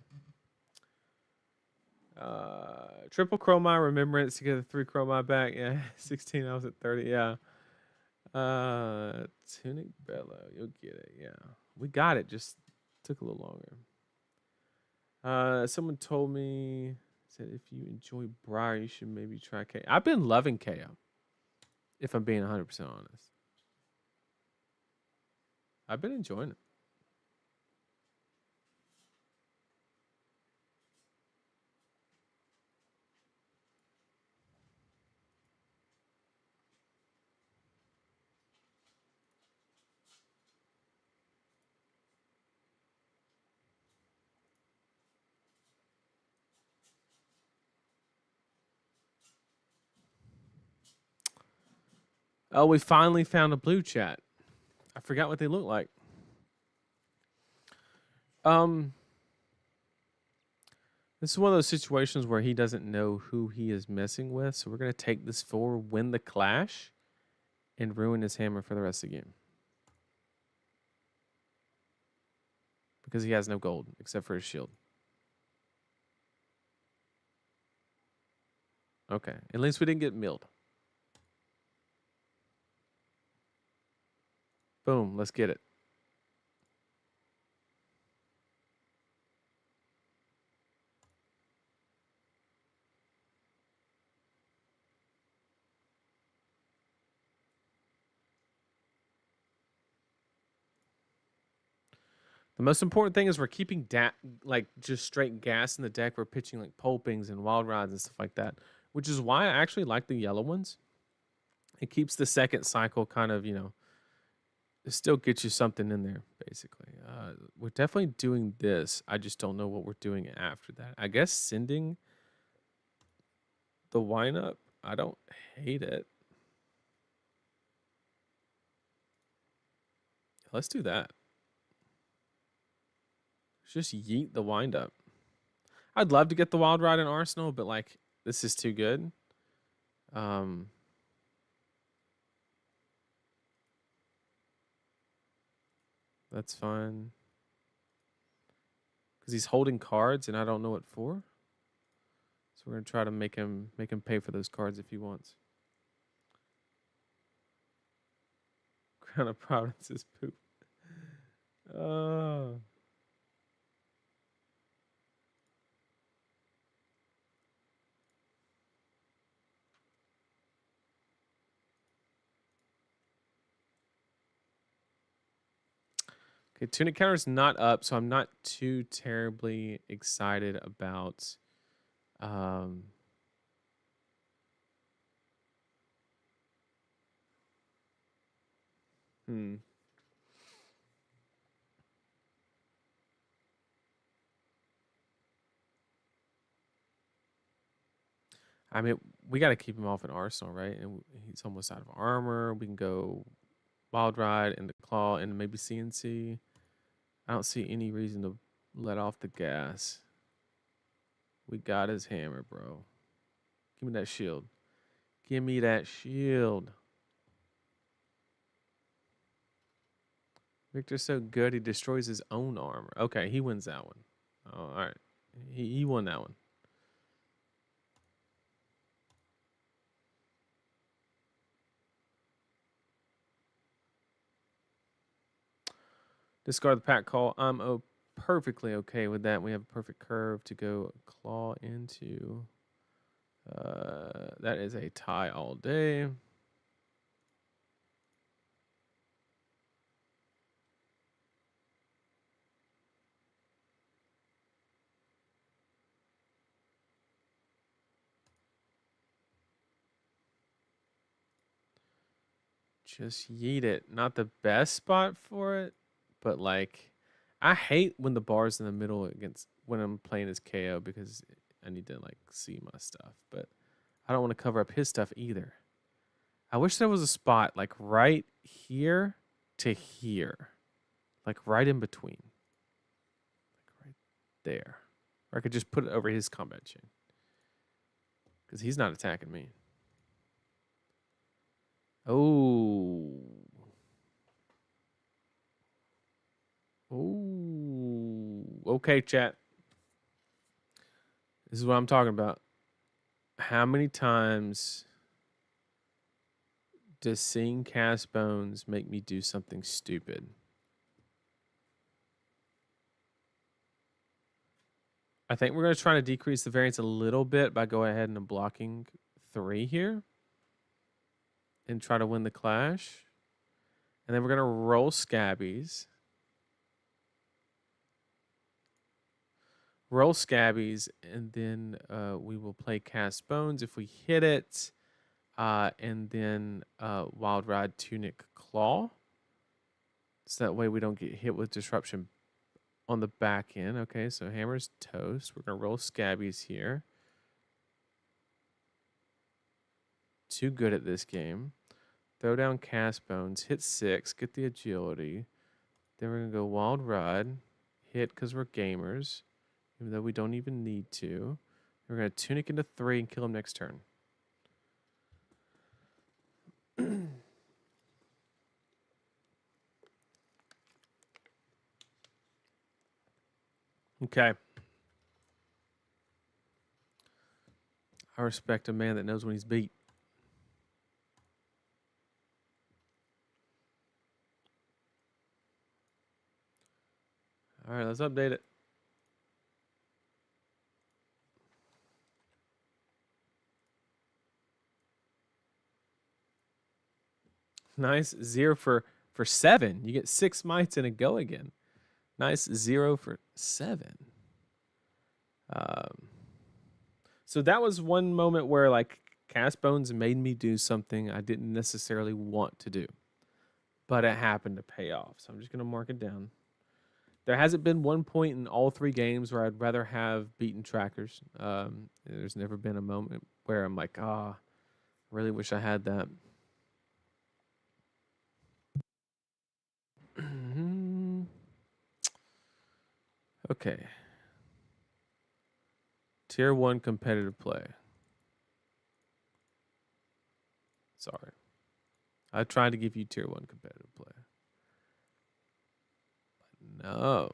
Triple Chromai Remembrance to get the 3 Chromai back. Yeah, 16. I was at 30. Yeah. Tunic Bellow. You'll get it. Yeah. We got it. Just took a little longer. Someone told me, said if you enjoy Briar, you should maybe try KO. I've been loving KO, if I'm being 100% honest. I've been enjoying it. Oh, we finally found a blue chat. I forgot what they look like. This is one of those situations where he doesn't know who he is messing with. So we're going to take this forward, win the clash, and ruin his hammer for the rest of the game. Because he has no gold except for his shield. Okay. At least we didn't get milled. Boom. Let's get it. The most important thing is we're keeping like just straight gas in the deck. We're pitching like pulpings and wild rides and stuff like that, which is why I actually like the yellow ones. It keeps the second cycle kind of, it still gets you something in there, basically. We're definitely doing this. I just don't know what we're doing after that. I guess sending the wind up. I don't hate it. Let's do that. Just yeet the wind up. I'd love to get the wild ride in Arsenal, but like this is too good. That's fine. Because he's holding cards and I don't know what for. So we're gonna try to make him pay for those cards if he wants. Crown of Providence is poop. Oh. Okay, tunic counter is not up, so I'm not too terribly excited about I mean, we got to keep him off an arsenal, right? And he's almost out of armor. We can go wild ride and the claw and maybe CNC. I don't see any reason to let off the gas. We got his hammer, bro. Give me that shield. Give me that shield. Victor's so good, he destroys his own armor. Okay, he wins that one. Oh, all right. He won that one. Discard the pack call. I'm perfectly okay with that. We have a perfect curve to go claw into. That is a tie all day. Just yeet it. Not the best spot for it, but like, I hate when the bar's in the middle against when I'm playing as KO because I need to like see my stuff, but I don't want to cover up his stuff either. I wish there was a spot like right here to here, like right in between, like right there, or I could just put it over his combat chain because he's not attacking me. Oh. Oh. Okay, chat. This is what I'm talking about. How many times does seeing cast bones make me do something stupid? I think we're going to try to decrease the variance a little bit by going ahead and blocking 3 here and try to win the clash. And then we're going to roll scabbies. Roll scabbies, and then we will play cast bones if we hit it. And then wild ride tunic claw. So that way we don't get hit with disruption on the back end. Okay, so hammer's toast. We're going to roll scabbies here. Too good at this game. Throw down cast bones. Hit 6. Get the agility. Then we're going to go wild ride. Hit because we're gamers. Even though we don't even need to. We're going to tunic into 3 and kill him next turn. Okay. I respect a man that knows when he's beat. All right, let's update it. Nice 0 for 7. You get 6 mites and a go again. Nice 0 for 7. So that was one moment where like cast bones made me do something I didn't necessarily want to do, but it happened to pay off. So I'm just gonna mark it down. There hasn't been one point in all 3 games where I'd rather have beaten trackers. There's never been a moment where I'm like, I really wish I had that. Okay. Tier 1 competitive play. Sorry. I tried to give you tier 1 competitive play. But no.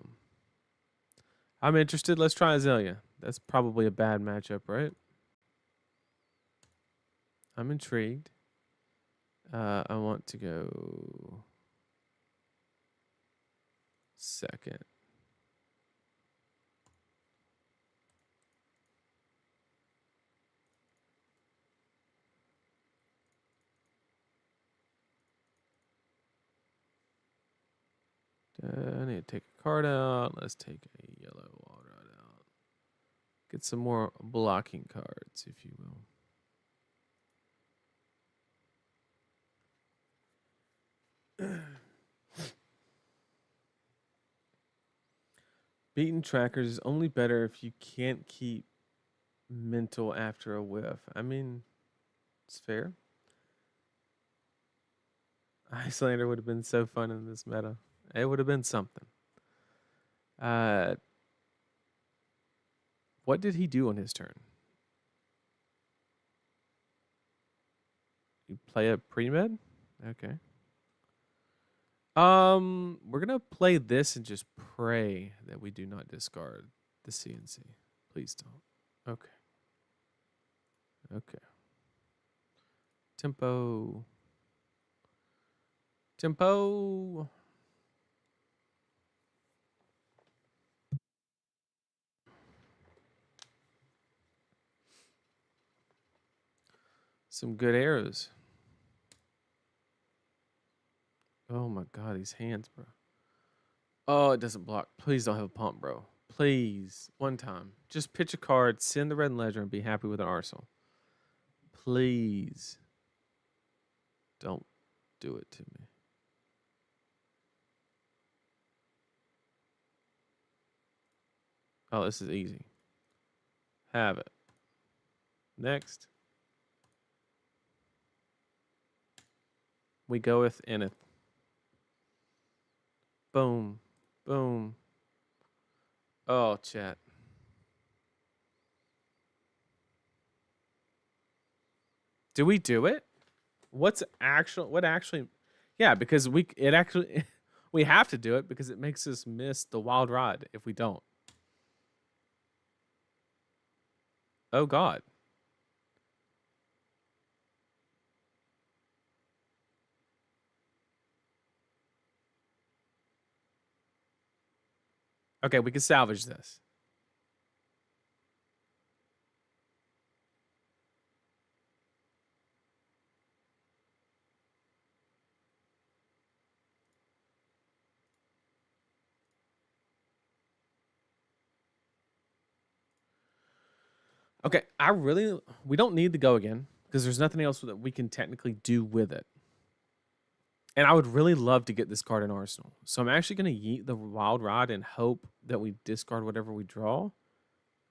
I'm interested. Let's try Aelia. That's probably a bad matchup, right? I'm intrigued. I want to go second. I need to take a card out. Let's take a yellow water out. Get some more blocking cards, if you will. Beaten trackers is only better if you can't keep mental after a whiff. I mean, it's fair. Icelander would have been so fun in this meta. It would have been something. What did he do on his turn? You play a pre-med? Okay. We're gonna play this and just pray that we do not discard the CNC. Please don't. Okay. Okay. Tempo. Tempo. Some good arrows. Oh my god, these hands, bro. Oh, it doesn't block. Please don't have a pump, bro. Please. One time. Just pitch a card, send the red ledger, and be happy with an arsenal. Please. Don't do it to me. Oh, this is easy. Have it. Next. We go with Enith. Boom. Boom. Oh, chat. Do we do it? What actually? Yeah, because we have to do it because it makes us miss the wild rod if we don't. Oh god. Okay, we can salvage this. Okay, we don't need to go again because there's nothing else that we can technically do with it. And I would really love to get this card in Arsenal. So I'm actually going to yeet the Wild Rod and hope that we discard whatever we draw.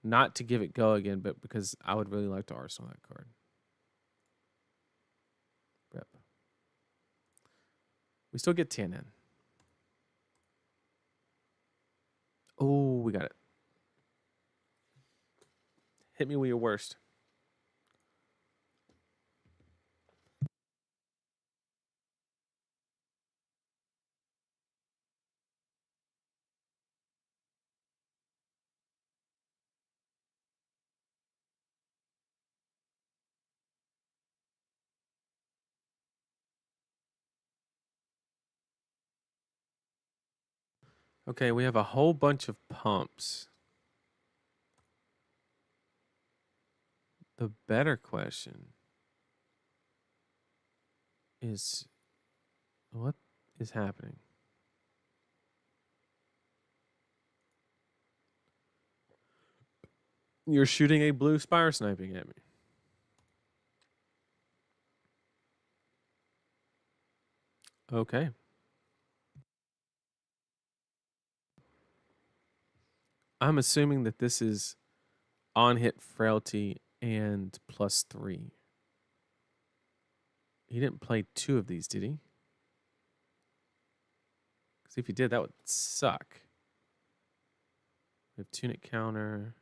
Not to give it go again, but because I would really like to Arsenal that card. Rip. We still get 10 in. Oh, we got it. Hit me with your worst. Okay, we have a whole bunch of pumps. The better question is what is happening? You're shooting a blue spire sniping at me. Okay. I'm assuming that this is on hit frailty and +3. He didn't play 2 of these, did he? Because if he did, that would suck. We have tunic counter.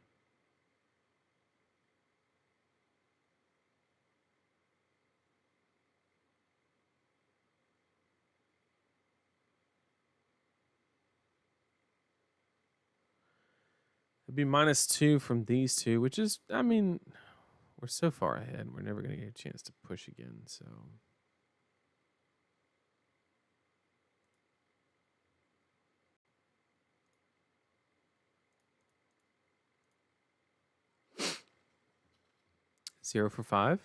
It'd be -2 from these two, which is, I mean, we're so far ahead. We're never going to get a chance to push again, so. Zero for 5.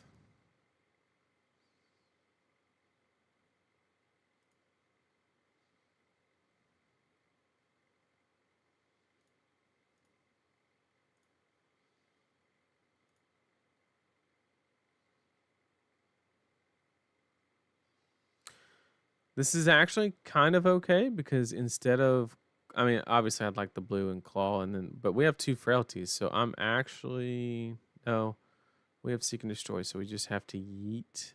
This is actually kind of okay because instead of, I mean, obviously I'd like the blue and claw, and then, but we have 2 frailties, so I'm actually, no, we have seek and destroy, so we just have to yeet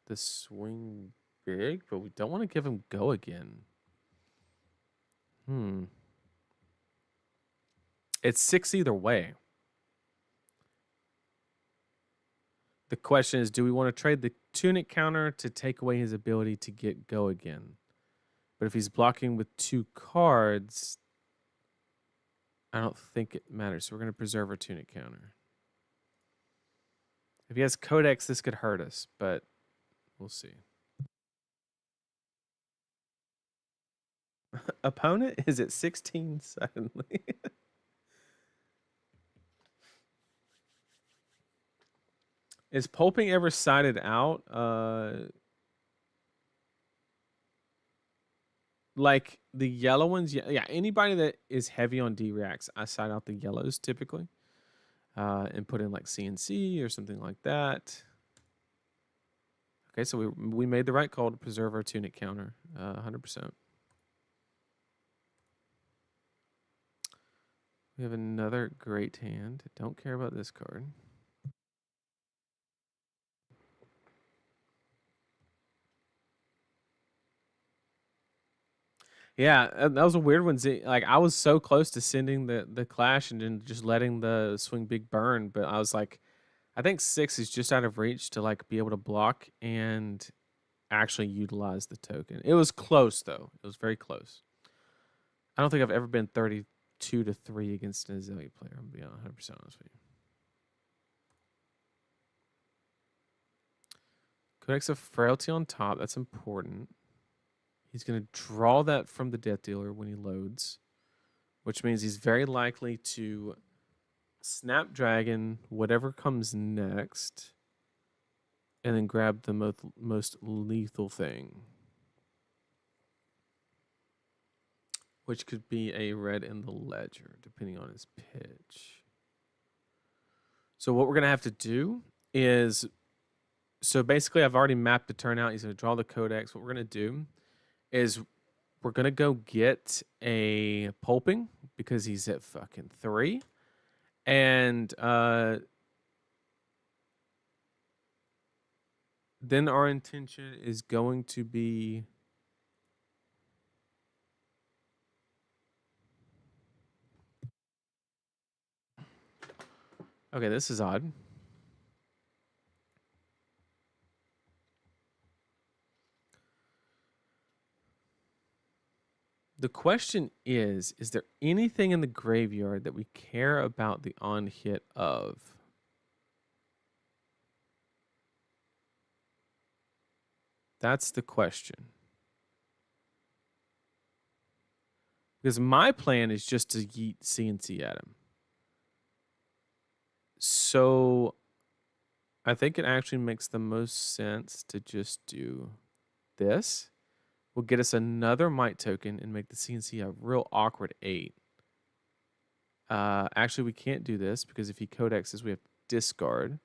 the swing big, but we don't want to give him go again. It's 6 either way. The question is, do we want to trade the tunic counter to take away his ability to get go again? But if he's blocking with 2 cards, I don't think it matters. So we're going to preserve our tunic counter. If he has Codex, this could hurt us, but we'll see. Opponent is at 16 suddenly. Is pulping ever sided out? Like the yellow ones, yeah. Anybody that is heavy on D reacts, I side out the yellows typically, and put in like CNC or something like that. Okay, so we made the right call to preserve our tunic counter, 100%. We have another great hand. Don't care about this card. Yeah, that was a weird one. Like I was so close to sending the clash and then just letting the swing big burn, but I was like, I think 6 is just out of reach to like be able to block and actually utilize the token. It was close though. It was very close. I don't think I've ever been 32-3 against an Aelia player. I'm being 100% honest with you. Codex of Frailty on top. That's important. He's going to draw that from the Death Dealer when he loads, which means he's very likely to Snapdragon whatever comes next and then grab the most lethal thing, which could be a red in the ledger, depending on his pitch. So what we're going to have to do is, so basically I've already mapped the turnout. He's going to draw the codex. What we're going to do is we're going to go get a pulping because he's at fucking 3. And then our intention is going to be okay, this is odd. The question is there anything in the graveyard that we care about the on hit of? That's the question. Because my plan is just to yeet CNC at him. So I think it actually makes the most sense to just do this. We'll get us another might token and make the CNC a real awkward 8. Actually, we can't do this because if he codexes, we have to discard. And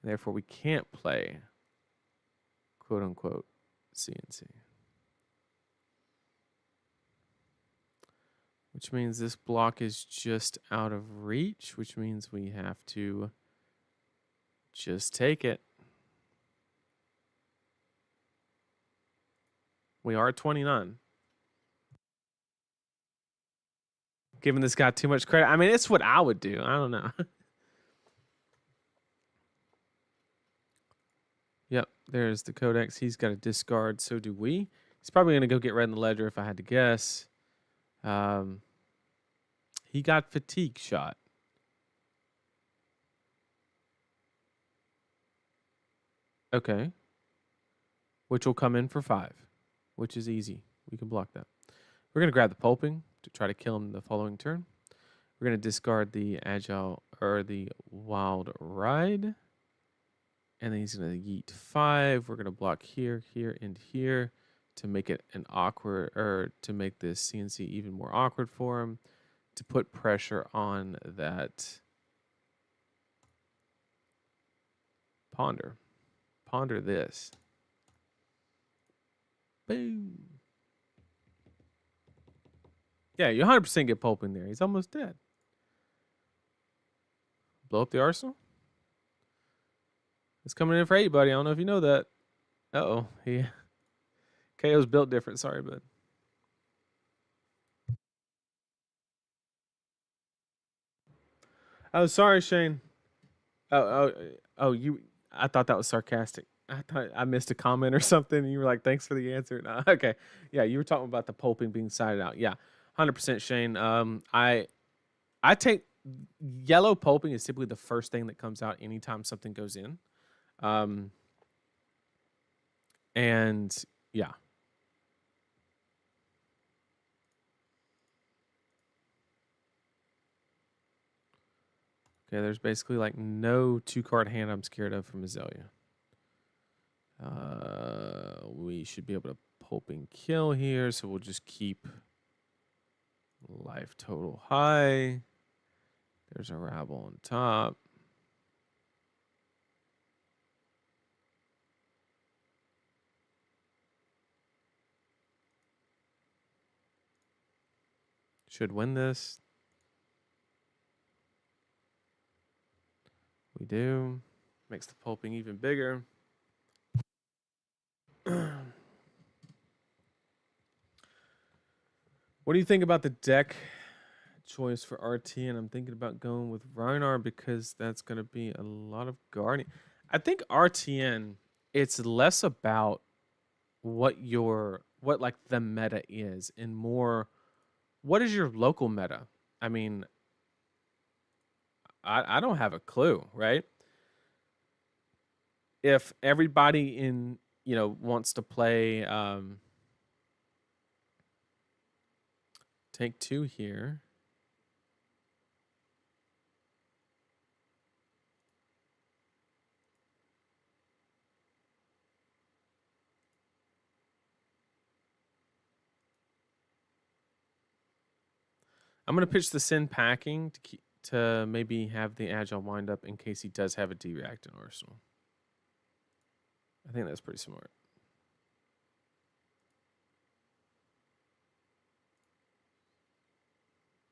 therefore, we can't play quote unquote CNC. Which means this block is just out of reach, which means we have to just take it. We are 29. Giving this guy too much credit. I mean, it's what I would do. I don't know. Yep, there's the codex. He's got a discard. So do we. He's probably going to go get red in the ledger if I had to guess. He got fatigue shot. Okay. Which will come in for 5, which is easy. We can block that. We're going to grab the pulping to try to kill him the following turn. We're going to discard the agile or the wild ride. And then he's going to yeet 5. We're going to block here, here, and here to make it an awkward, or to make this CNC even more awkward for him, to put pressure on that ponder. Ponder this. Boom. Yeah, you 100% get pulping there. He's almost dead. Blow up the arsenal. It's coming in for 8, buddy. I don't know if you know that. Uh-oh. He KO's built different. Sorry, bud. Oh, sorry, Shane. Oh, you. I thought that was sarcastic. I thought I missed a comment or something, and you were like, "Thanks for the answer." No, okay, yeah, you were talking about the pulping being sided out. Yeah, 100%, Shane. I take yellow pulping is typically the first thing that comes out anytime something goes in, and yeah. Okay, there's basically like no 2-card hand I'm scared of from Aelia. We should be able to pulp and kill here, so we'll just keep life total high. There's a rabble on top. Should win this. We do. Makes the pulping even bigger. What do you think about the deck choice for RT? And I'm thinking about going with Rhinar because that's going to be a lot of guarding. I think RTN, it's less about what like the meta is and more what is your local meta. I mean, I don't have a clue, right? If everybody in wants to play take 2 here. I'm gonna pitch the Sin packing to maybe have the Agile wind up in case he does have a D-React in Arsenal. I think that's pretty smart.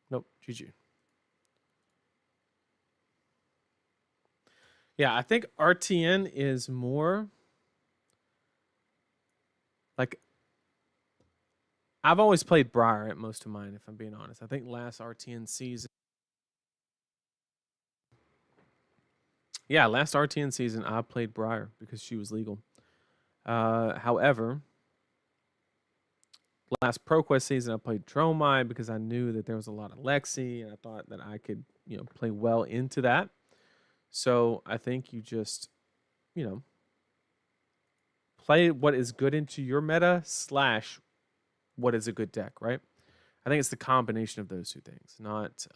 Nope, GG. Yeah, I think RTN is more like I've always played Briar at most of mine, if I'm being honest. I think last RTN season. Yeah, last RTN season I played Briar because she was legal. However, last ProQuest season I played Dromai because I knew that there was a lot of Lexi and I thought that I could, play well into that. So I think you just, play what is good into your meta / what is a good deck, right? I think it's the combination of those two things, not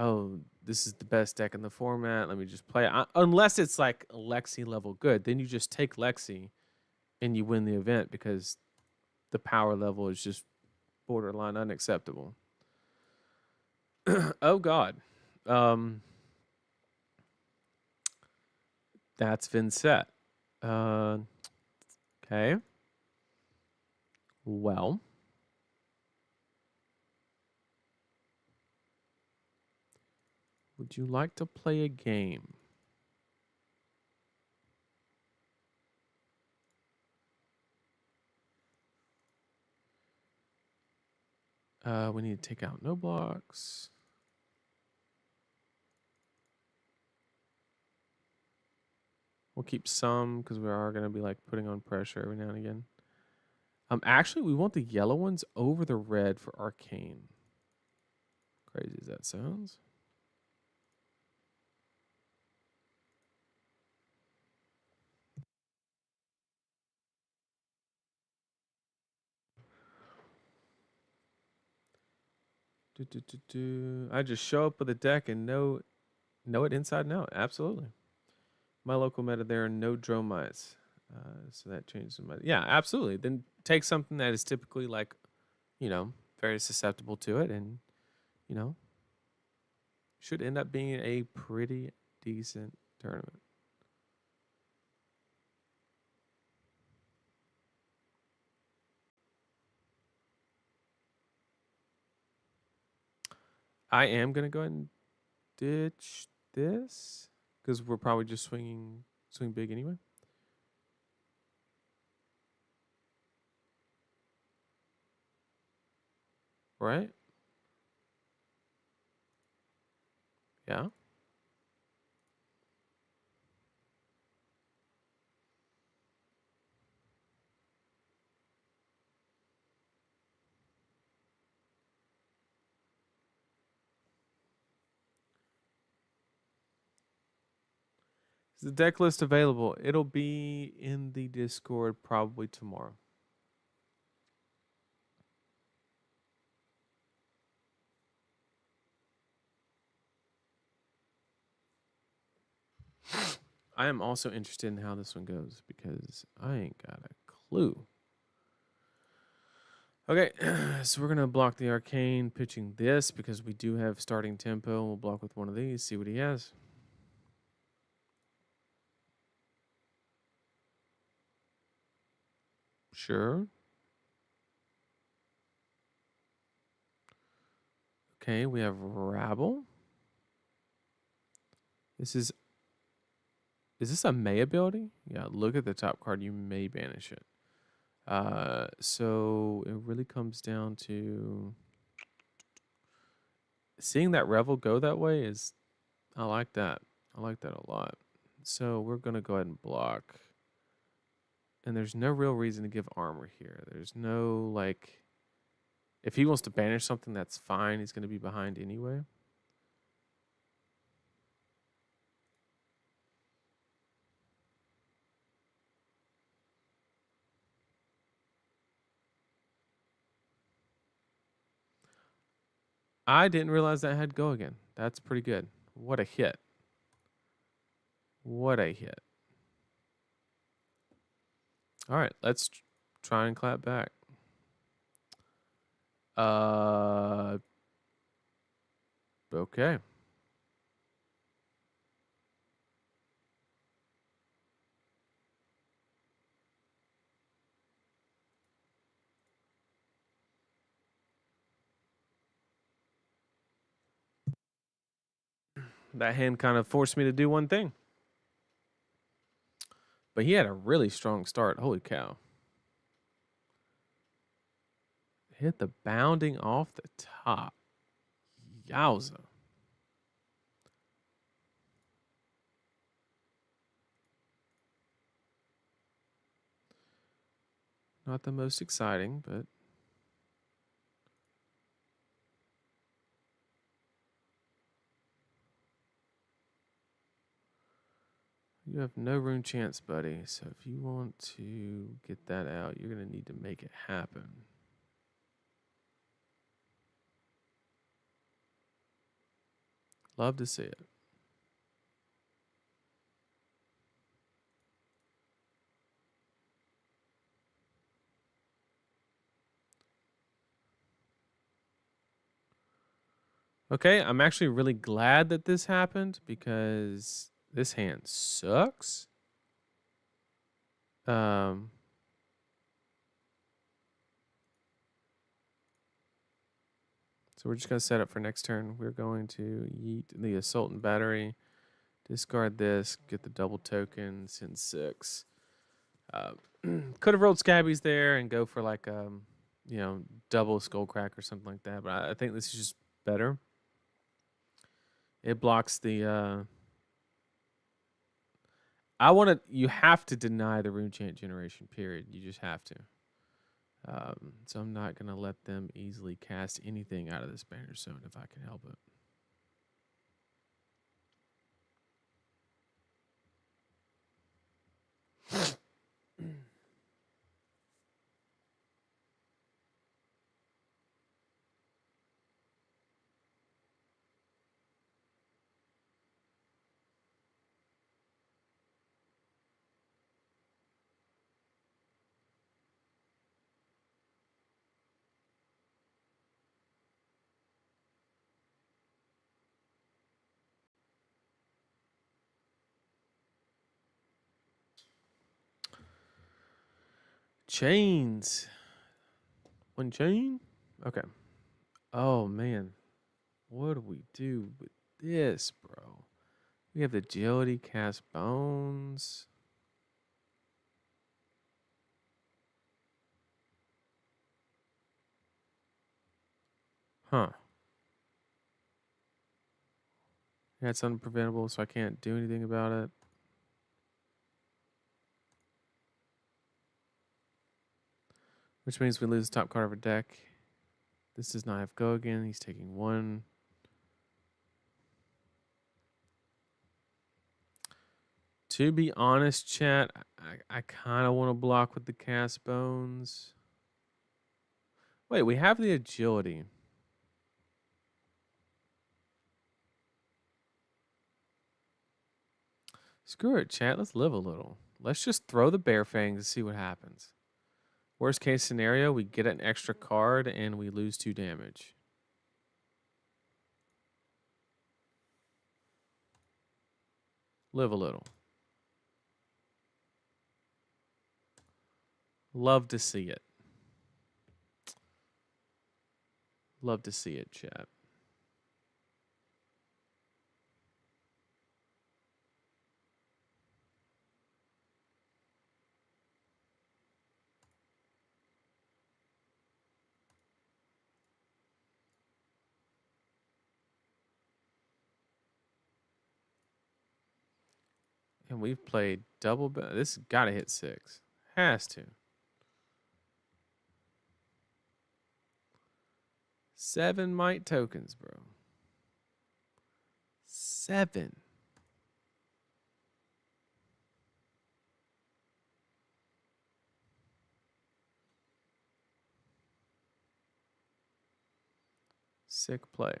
oh, this is the best deck in the format. Let me just play it. Unless it's like Lexi level good, then you just take Lexi and you win the event because the power level is just borderline unacceptable. Oh God. That's been set. Okay. Well. Would you like to play a game? We need to take out no blocks. We'll keep some because we are going to be like putting on pressure every now and again. Actually, we want the yellow ones over the red for Arcane. Crazy as that sounds. I just show up with a deck and know it inside and out. Absolutely. My local meta, there are no Dromais. So that changes my... Yeah, absolutely. Then take something that is typically like, very susceptible to it and, should end up being a pretty decent tournament. I am going to go ahead and ditch this because we're probably just swing big anyway. Right? Yeah. Is the deck list available? It'll be in the Discord probably tomorrow. I am also interested in how this one goes because I ain't got a clue. Okay, so we're going to block the arcane pitching this because we do have starting tempo. We'll block with one of these, see what he has. Sure. Okay, we have Rabble. Is this a May ability? Yeah, look at the top card. You may banish it. So it really comes down to seeing that Revel go that way is, I like that. I like that a lot. So we're going to go ahead and block. And there's no real reason to give armor here. There's no, like, if he wants to banish something, that's fine. He's going to be behind anyway. I didn't realize that had go again. That's pretty good. What a hit. What a hit. All right, let's try and clap back. Okay. That hand kind of forced me to do one thing. But he had a really strong start. Holy cow. Hit the bounding off the top. Yowza. Not the most exciting, but you have no rune chance, buddy. So if you want to get that out, you're going to need to make it happen. Love to see it. Okay, I'm actually really glad that this happened because this hand sucks. So we're just going to set up for next turn. We're going to yeet the Assault and Battery, discard this, get the double token, send 6. Could have rolled Scabbies there and go for like, double Skullcrack or something like that. But I think this is just better. It blocks the... you have to deny the rune chant generation, period. You just have to. So I'm not going to let them easily cast anything out of this banner zone if I can help it. Chains. One chain? Okay. Oh, man. What do we do with this, bro? We have the agility, cast bones. Huh. Yeah, it's unpreventable, so I can't do anything about it. Which means we lose the top card of our deck. This does not have go again. He's taking 1. To be honest, chat, I kind of want to block with the cast bones. Wait, we have the agility. Screw it, chat. Let's live a little. Let's just throw the bear fangs and see what happens. Worst case scenario, we get an extra card and we lose 2 damage. Live a little. Love to see it. Love to see it, chat. And we've played double. This has got to hit 6. Has to. 7 might tokens, bro. 7. Sick play.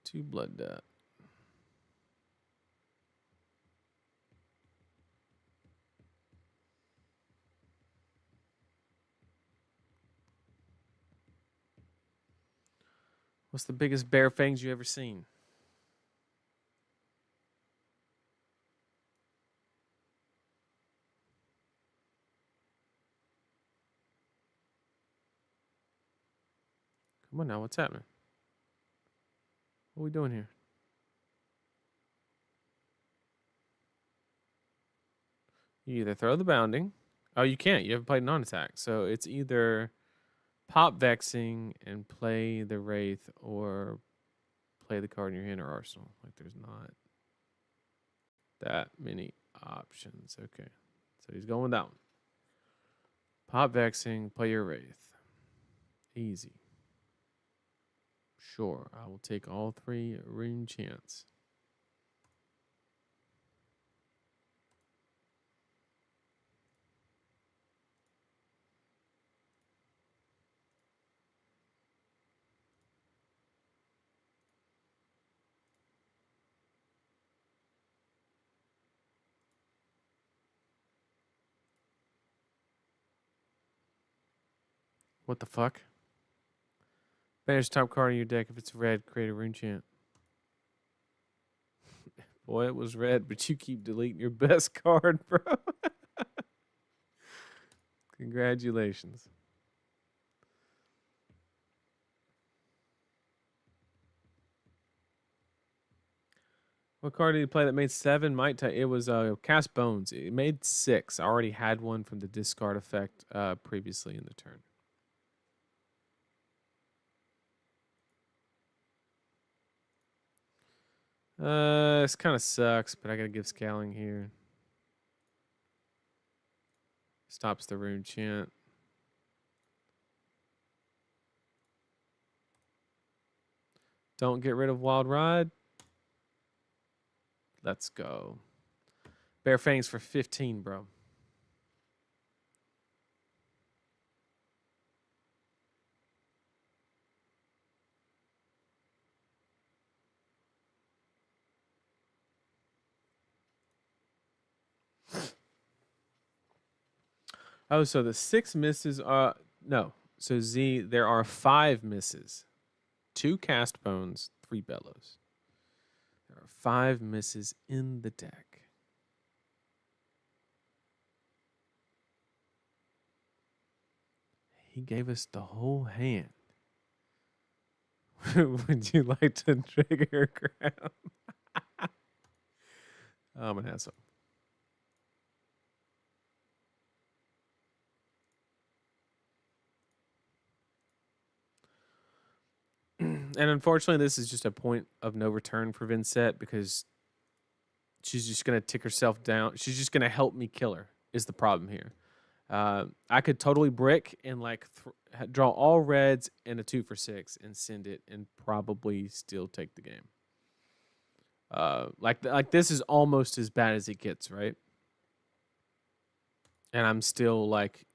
2 blood dot. What's the biggest bear fangs you ever seen? Come on now, what's happening? What are we doing here? You either throw the bounding. Oh, you can't. You haven't played non-attack. So it's either pop vexing and play the wraith or play the card in your hand or arsenal. Like there's not that many options. Okay. So he's going with that one. Pop vexing, play your wraith. Easy. Sure, I will take all 3 rune chance. What the fuck? Banish top card in your deck. If it's red, create a rune chant. Boy, it was red, but you keep deleting your best card, bro. Congratulations. What card did he play that made 7 might it was Cast Bones. It made 6. I already had one from the discard effect previously in the turn. This kind of sucks, but I gotta give scaling here. Stops the rune chant. Don't get rid of Wild Ride. Let's go. Bear Fangs for 15, bro. Oh, so the 6 misses are no. So Z, there are 5 misses. 2 Cast Bones, 3 Bellows. There are 5 misses in the deck. He gave us the whole hand. Would you like to trigger ground? I'm an asshole. And unfortunately, this is just a point of no return for Vincent because she's just going to tick herself down. She's just going to help me kill her is the problem here. I could totally brick and like draw all reds and a 2 for 6 and send it and probably still take the game. Like this is almost as bad as it gets, right? And I'm still like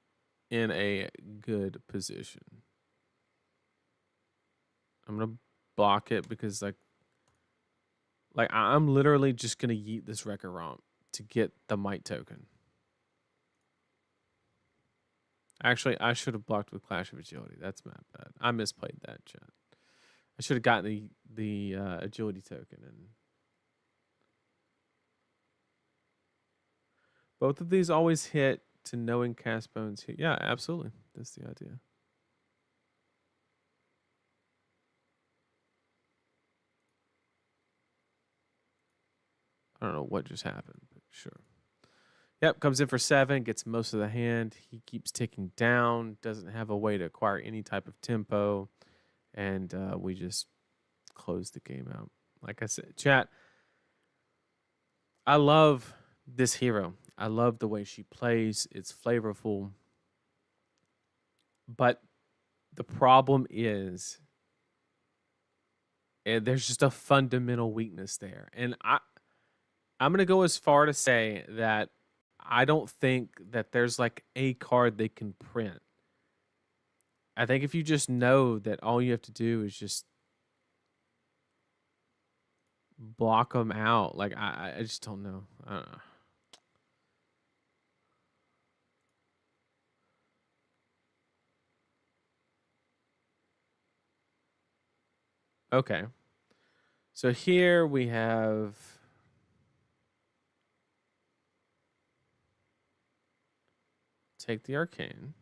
in a good position. I'm gonna block it because like I'm literally just gonna yeet this Wrecker Romp to get the Might token. Actually, I should have blocked with Clash of Agility. That's my bad. I misplayed that, chat. I should have gotten the agility token. And both of these always hit to knowing cast bones hit. Yeah, absolutely. That's the idea. I don't know what just happened, but sure. Yep, comes in for 7, gets most of the hand. He keeps ticking down, doesn't have a way to acquire any type of tempo, and we just close the game out. Like I said, chat, I love this hero. I love the way she plays. It's flavorful. But the problem is there's just a fundamental weakness there. And I'm going to go as far to say that I don't think that there's like a card they can print. I think if you just know that all you have to do is just block them out, like I just don't know. I don't know. Okay. So here we have take the arcane.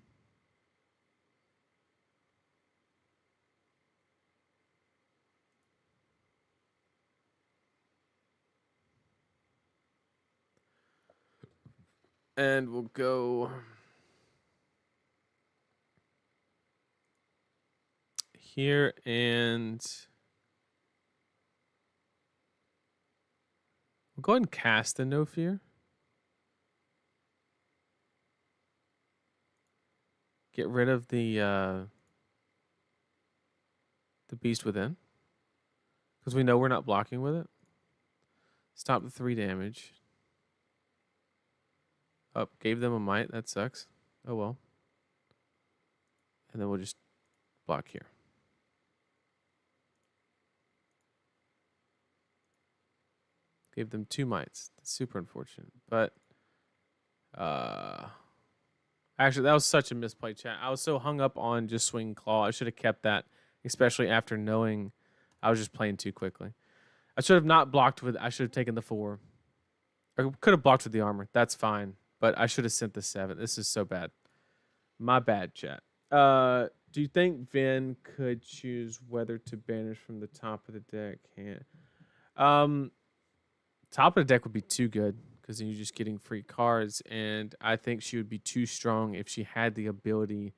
And we'll go here and we'll go ahead and cast the No Fear. Get rid of the Beast Within. Because we know we're not blocking with it. Stop the 3 damage. Up, gave them a might. That sucks. Oh well. And then we'll just block here. Gave them 2 mites. That's super unfortunate. But actually that was such a misplay, chat. I was so hung up on just swing claw. I should have kept that, especially after knowing I was just playing too quickly. I should have not blocked with I should have taken the 4. I could have blocked with the armor. That's fine. But I should have sent the 7. This is so bad. My bad, chat. Do you think Vin could choose whether to banish from the top of the deck? Top of the deck would be too good because then you're just getting free cards, and I think she would be too strong if she had the ability,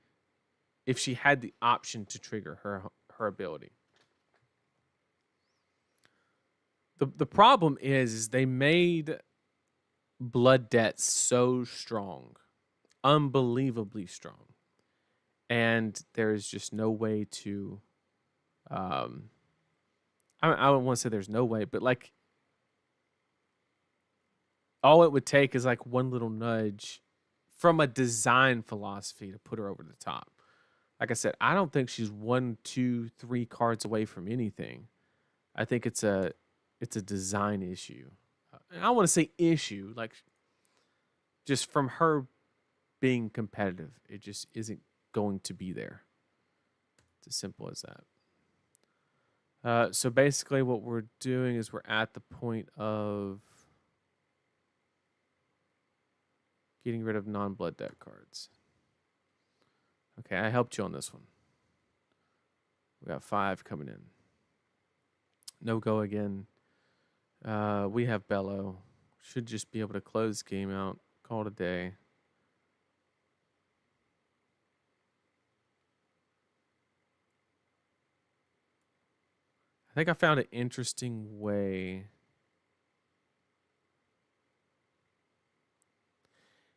if she had the option to trigger her ability. The problem is they made Blood Debt so strong, unbelievably strong, and there is just no way to I don't want to say there's no way, but like all it would take is like one little nudge from a design philosophy to put her over the top. Like I said, I don't think she's 1, 2, 3 cards away from anything. I think it's a design issue. I don't want to say issue, like just from her being competitive, it just isn't going to be there. It's as simple as that. So basically what we're doing is we're at the point of getting rid of non-blood debt cards. Okay, I helped you on this one. We got 5 coming in. No go again. We have Bellow. Should just be able to close game out. Call it a day. I think I found an interesting way.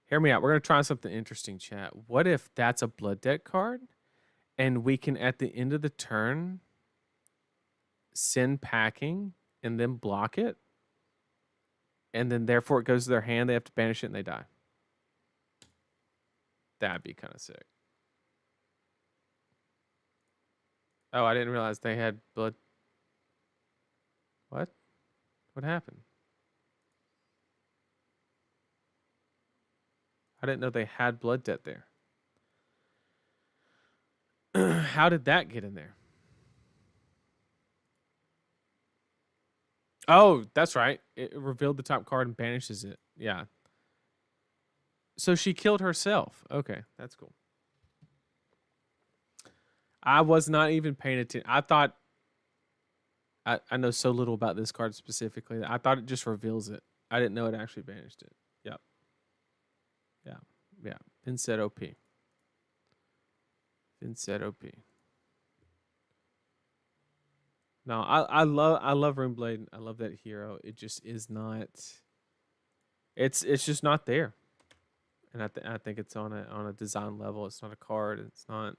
Hear me out. We're going to try something interesting, chat. What if that's a blood debt card and we can, at the end of the turn, send packing and then block it? And then therefore it goes to their hand. They have to banish it and they die. That'd be kind of sick. Oh, I didn't realize they had blood. What? What happened? I didn't know they had blood debt there. How did that get in there? Oh, that's right. It revealed the top card and banishes it. Yeah. So she killed herself. Okay, that's cool. I was not even paying attention. I thought I know so little about this card specifically. I thought it just reveals it. I didn't know it actually banished it. Yep. Yeah. Yeah. Pinset OP. Pinset OP. No, I love Runeblade. I love that hero. It just is not. It's just not there, and I think it's on a design level. It's not a card. It's not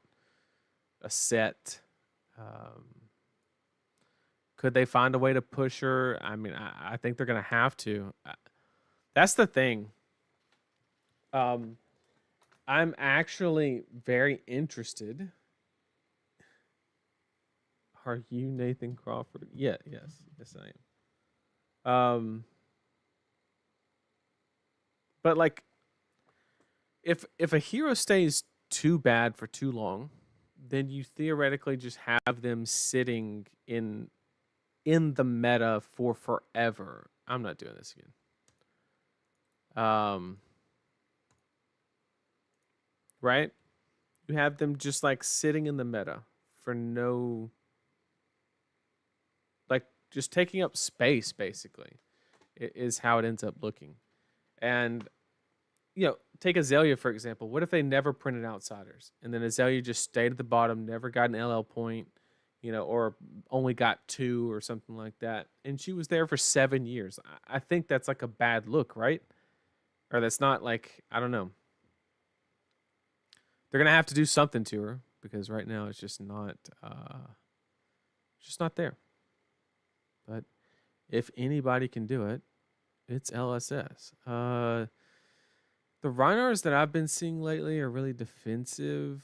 a set. Um, could they find a way to push her? I mean, I think they're gonna have to. That's the thing. Um, I'm actually very interested. Are you Nathan Crawford? Yeah, yes, I am. But like, if a hero stays too bad for too long, then you theoretically just have them sitting in the meta for forever. I'm not doing this again. Right? You have them just like sitting in the meta for no, like, just taking up space basically is how it ends up looking. And take Azelia for example. What if they never printed outsiders and then Azelia just stayed at the bottom, never got an LL point, or only got 2 or something like that, and she was there for 7 years? I think that's like a bad look, right? Or that's not, like, I don't know. They're gonna have to do something to her because right now it's just not there. But if anybody can do it, it's LSS. The Reinhards that I've been seeing lately are really defensive.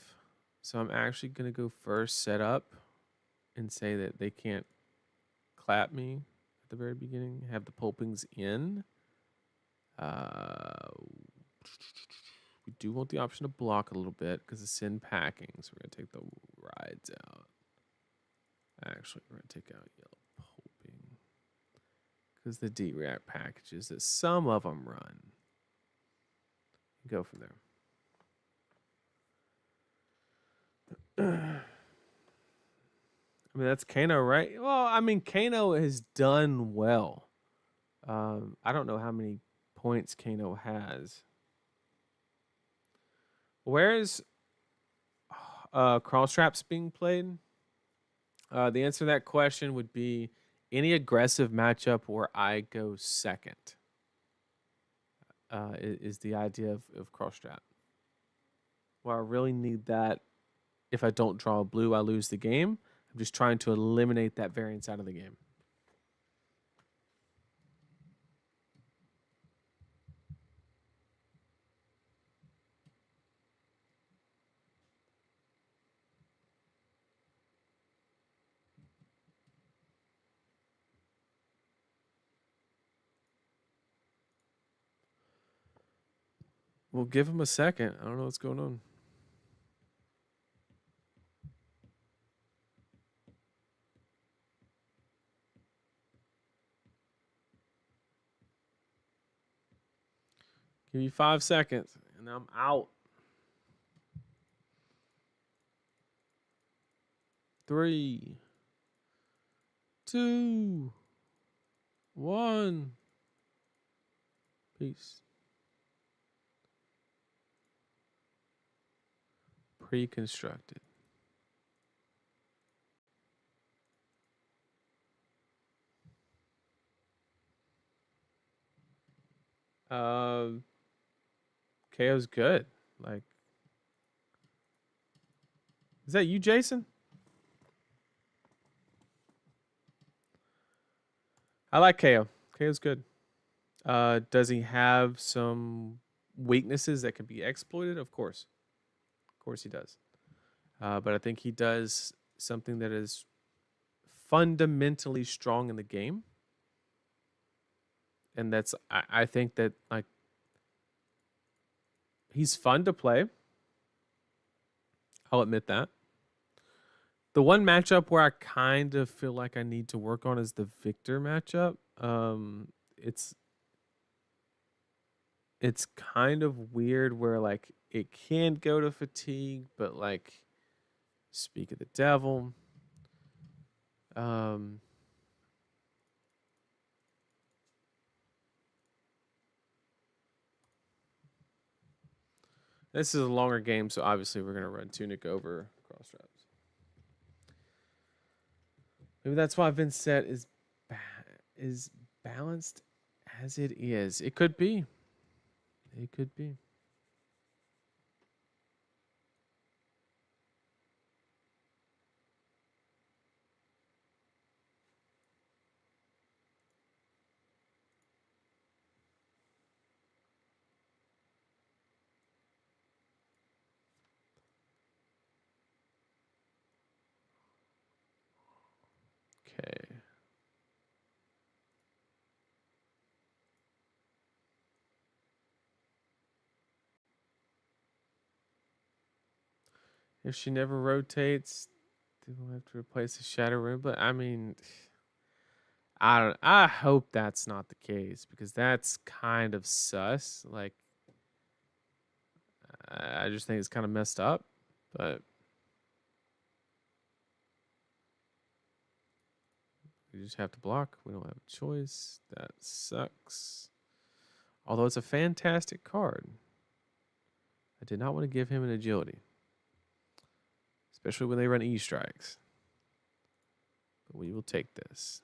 So I'm actually going to go first set up and say that they can't clap me at the very beginning. Have the pulpings in. We do want the option to block a little bit because it's in packing. So we're going to take the rides out. Actually, we're going to take out yellow pulping because the D-React packages that some of them run. Go from there. I mean, that's Kano, right? Well, I mean, Kano has done well. I don't know how many points Kano has. Where's cross traps being played? The answer to that question would be any aggressive matchup where I go second. Is the idea of cross trap. Well, I really need that. If I don't draw a blue, I lose the game. I'm just trying to eliminate that variance out of the game. We'll give him a second. I don't know what's going on. Give you 5 seconds, and I'm out. 3, 2, 1. Peace. Pre-constructed. KO's good. Like, is that you, Jason? I like KO. KO's good. Does he have some weaknesses that can be exploited? Of course. Of course he does. But I think he does something that is fundamentally strong in the game. And that's I think that like he's fun to play. I'll admit that. The one matchup where I kind of feel like I need to work on is the Victor matchup. It's kind of weird where like it can go to fatigue, but like speak of the devil. This is a longer game, so obviously we're gonna run Tunic over cross traps. Maybe that's why Vincent is balanced as it is. It could be. It could be. Okay. If she never rotates, then we'll have to replace the shadow room. But I mean, I hope that's not the case because that's kind of sus. Like, I just think it's kind of messed up. But we just have to block. We don't have a choice. That sucks. Although it's a fantastic card. I did not want to give him an agility. Especially when they run E strikes. But we will take this.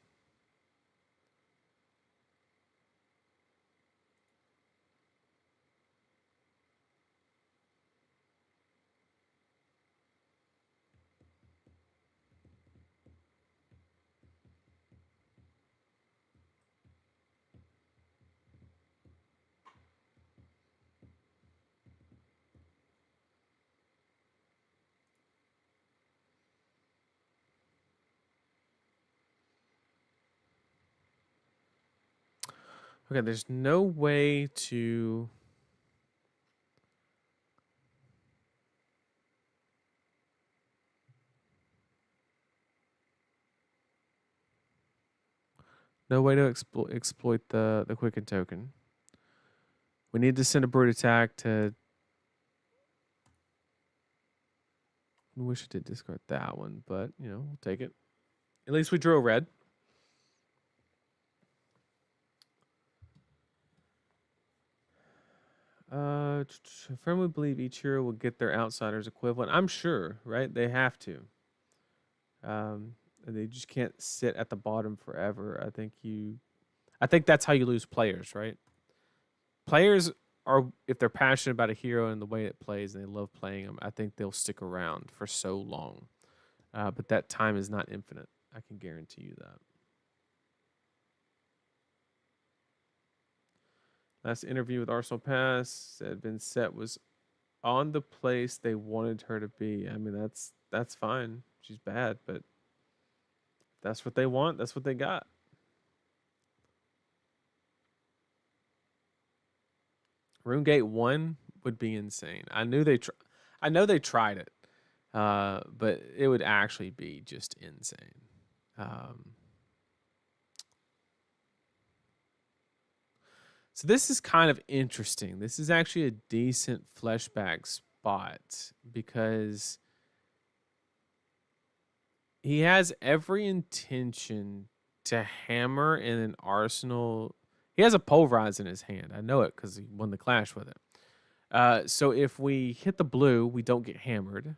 Okay, there's no way to... No way to exploit the quicken token. We need to send a brute attack to... I wish I did discard that one, but, you know, we'll take it. At least we drew a red. Firmly believe each hero will get their outsider's equivalent. I'm sure, right? They have to. They just can't sit at the bottom forever. I think that's how you lose players, right? Players are, if they're passionate about a hero and the way it plays and they love playing them, I think they'll stick around for so long. But that time is not infinite. I can guarantee you that. Last interview with Arsenal Pass said Vincent was on the place they wanted her to be. I mean, that's fine. She's bad, but if that's what they want, that's what they got. RuneGate 1 would be insane. I know they tried it. But it would actually be just insane. So this is kind of interesting. This is actually a decent fleshback spot because he has every intention to hammer in an arsenal. He has a pulverize in his hand. I know it because he won the clash with it. So if we hit the blue, we don't get hammered.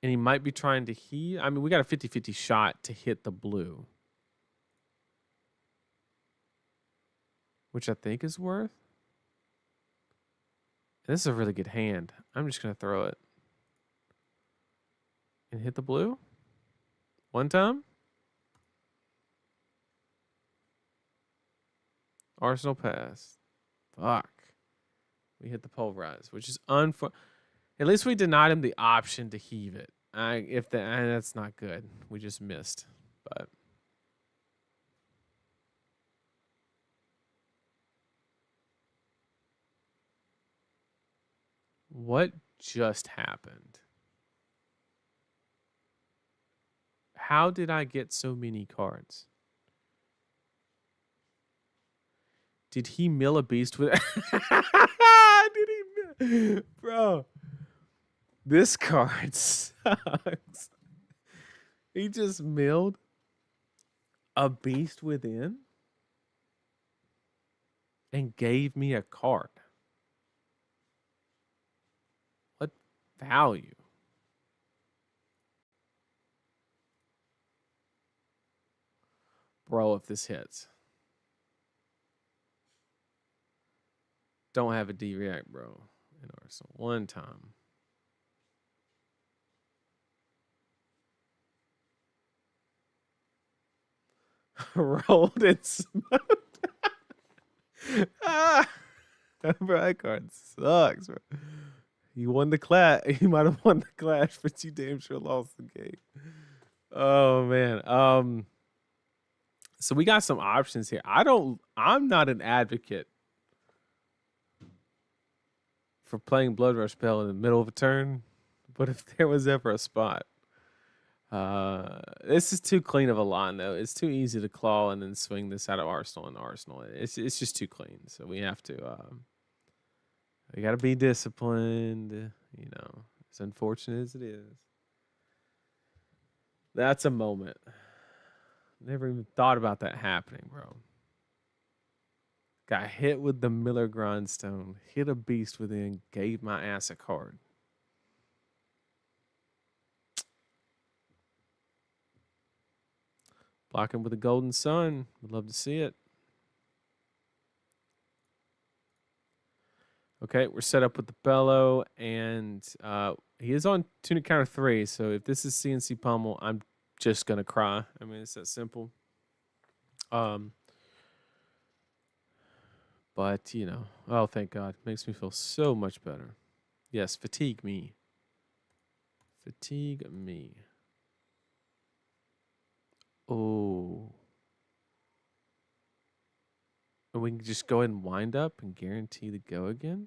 And he might be trying to heal. I mean, we got a 50-50 shot to hit the blue. Which I think is worth. And this is a really good hand. I'm just going to throw it. And hit the blue. One time. Arsenal pass. Fuck. We hit the pulverize, which is at least we denied him the option to heave it. That's not good. We just missed. But What just happened? How did I get so many cards? Did he mill a beast with Did he Bro, this card sucks. He just milled a beast within and gave me a card. What value? Bro, if this hits. Don't have a D-React, bro. In Arsenal. One time. Rolled and smoked. Bro, that card sucks, bro. You won the clash. You might have won the clash, but you damn sure lost the game. Oh man. So we got some options here. I'm not an advocate for playing Blood Rush Spell in the middle of a turn, but if there was ever a spot. This is too clean of a line though. It's too easy to claw and then swing this out of Arsenal and Arsenal. It's just too clean. So we have to we gotta be disciplined, you know, as unfortunate as it is. That's a moment. Never even thought about that happening, bro. Got hit with the Miller Grindstone, hit a beast within, gave my ass a card. Blocking with a Golden Sun. Would love to see it. Okay, we're set up with the Bellow, and he is on Tunic counter 3, so if this is CNC Pummel, I'm just going to cry. I mean, it's that simple. But, you know, oh, thank God. Makes me feel so much better. Yes, fatigue me. Fatigue me. Oh. And we can just go ahead and wind up and guarantee the go again?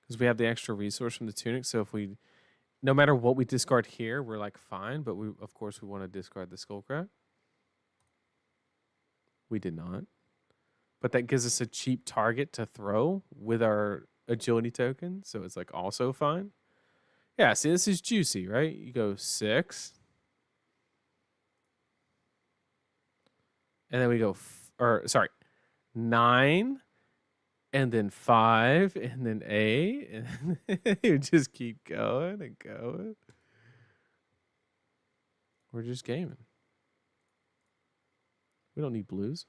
Because we have the extra resource from the Tunic, so if we, no matter what we discard here, we're like fine, but we, of course, we want to discard the Skullcrack. We did not. But that gives us a cheap target to throw with our agility token, so it's like also fine. Yeah, see, this is juicy, right? You go 6. And then we go, 9. And then 5. And then 8. And you just keep going and going. We're just gaming. We don't need blues.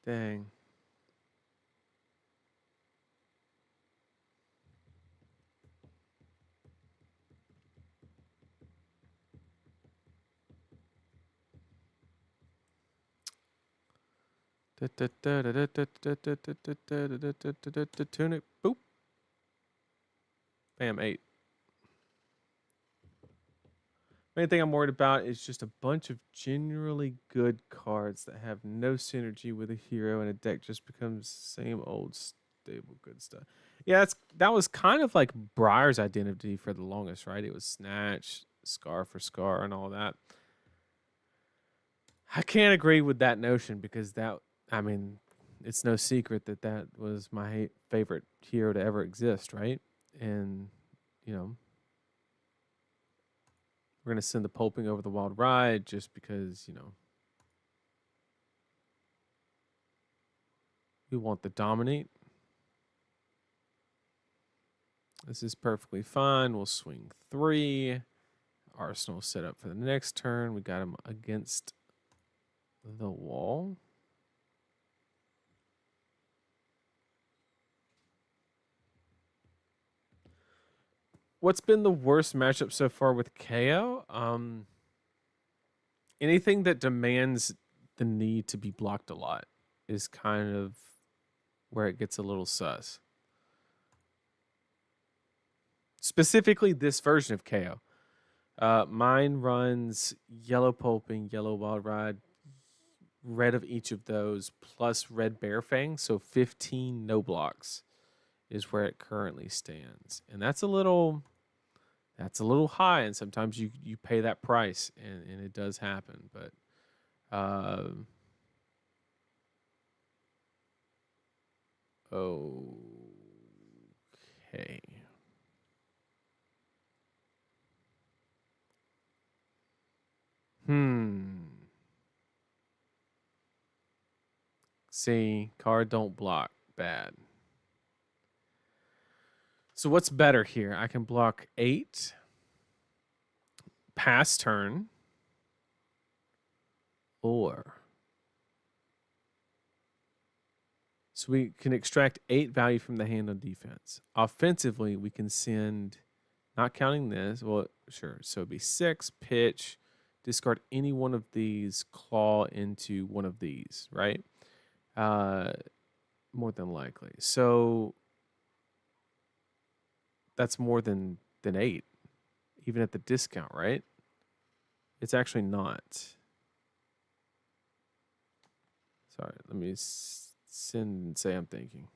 Dang. Tunic. Boop. Bam, 8. Main thing I'm worried about is just a bunch of generally good cards that have no synergy with a hero, and a deck just becomes same old stable good stuff. Yeah, that was kind of like Briar's identity for the longest, right? It was Snatch, Scar for Scar, and all that. I can't agree with that notion because I mean, it's no secret that was my favorite hero to ever exist, right? And, you know, we're going to send the Pulping over the Wild Ride just because, you know, we want the Dominate. This is perfectly fine. We'll swing 3. Arsenal set up for the next turn. We got him against the wall. What's been the worst matchup so far with KO? Anything that demands the need to be blocked a lot is kind of where it gets a little sus. Specifically this version of KO. Mine runs yellow pulping, yellow wild ride, red of each of those, plus red bear fang. So 15 no blocks is where it currently stands, and that's a little high. And sometimes you pay that price, and it does happen. But okay. See, card don't block. Bad. So what's better here? I can block 8, pass turn, or so we can extract 8 value from the hand on defense. Offensively, we can send, not counting this, well, sure. So it'd be 6, pitch, discard any one of these, claw into one of these, right? More than likely. So that's more than 8, even at the discount, right? It's actually not. Sorry, let me send and say I'm thinking.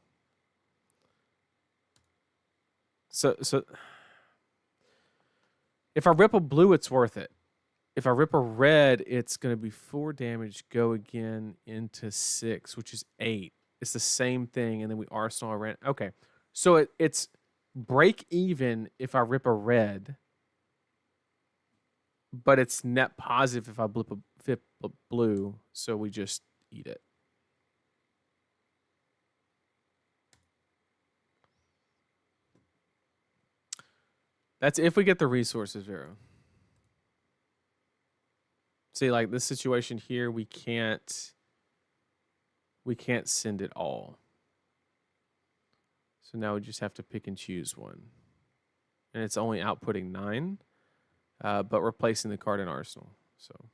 So if I rip a blue, it's worth it. If I rip a red, it's going to be 4 damage, go again into 6, which is 8. It's the same thing, and then we arsenal our red. Okay, so it's break even if I rip a red, but it's net positive if I flip a blue, so we just eat it. That's if we get the resources, Vero. See, like this situation here, we can't send it all. So now we just have to pick and choose one. And it's only outputting 9, but replacing the card in arsenal. So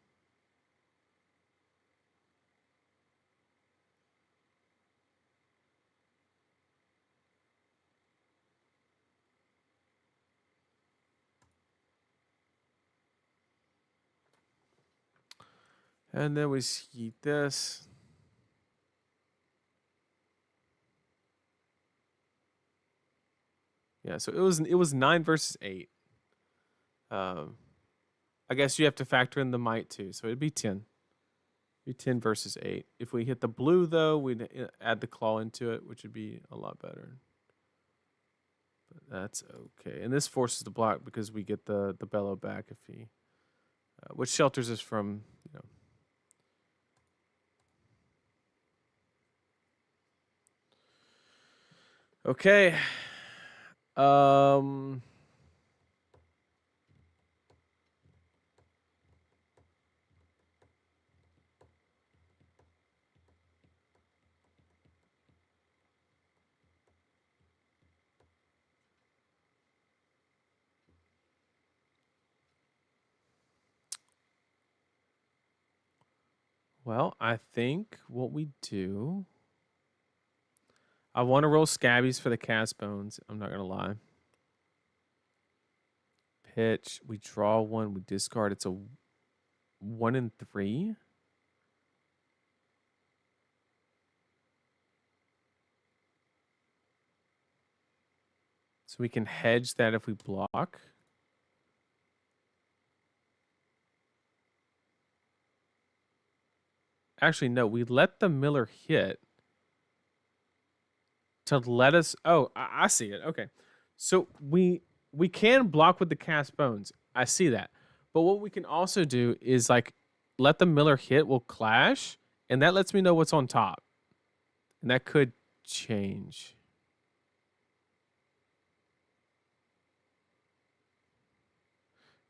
and then we eat this. Yeah, so it was 9 versus 8. I guess you have to factor in the might too, so it'd be 10. It'd be 10 versus 8. If we hit the blue though, we'd add the claw into it, which would be a lot better. But that's okay. And this forces the block because we get the bellow back if he, which shelters us from, you know. Okay. Well, I think what we do, I want to roll scabbies for the cast bones. I'm not gonna lie. Pitch. We draw 1. We discard. It's a 1 in 3. So we can hedge that if we block. Actually, no. We let the Miller hit to let us. Oh, I see it. Okay, so we can block with the cast bones. I see that. But what we can also do is like let the Miller hit. Will clash, and that lets me know what's on top, and that could change.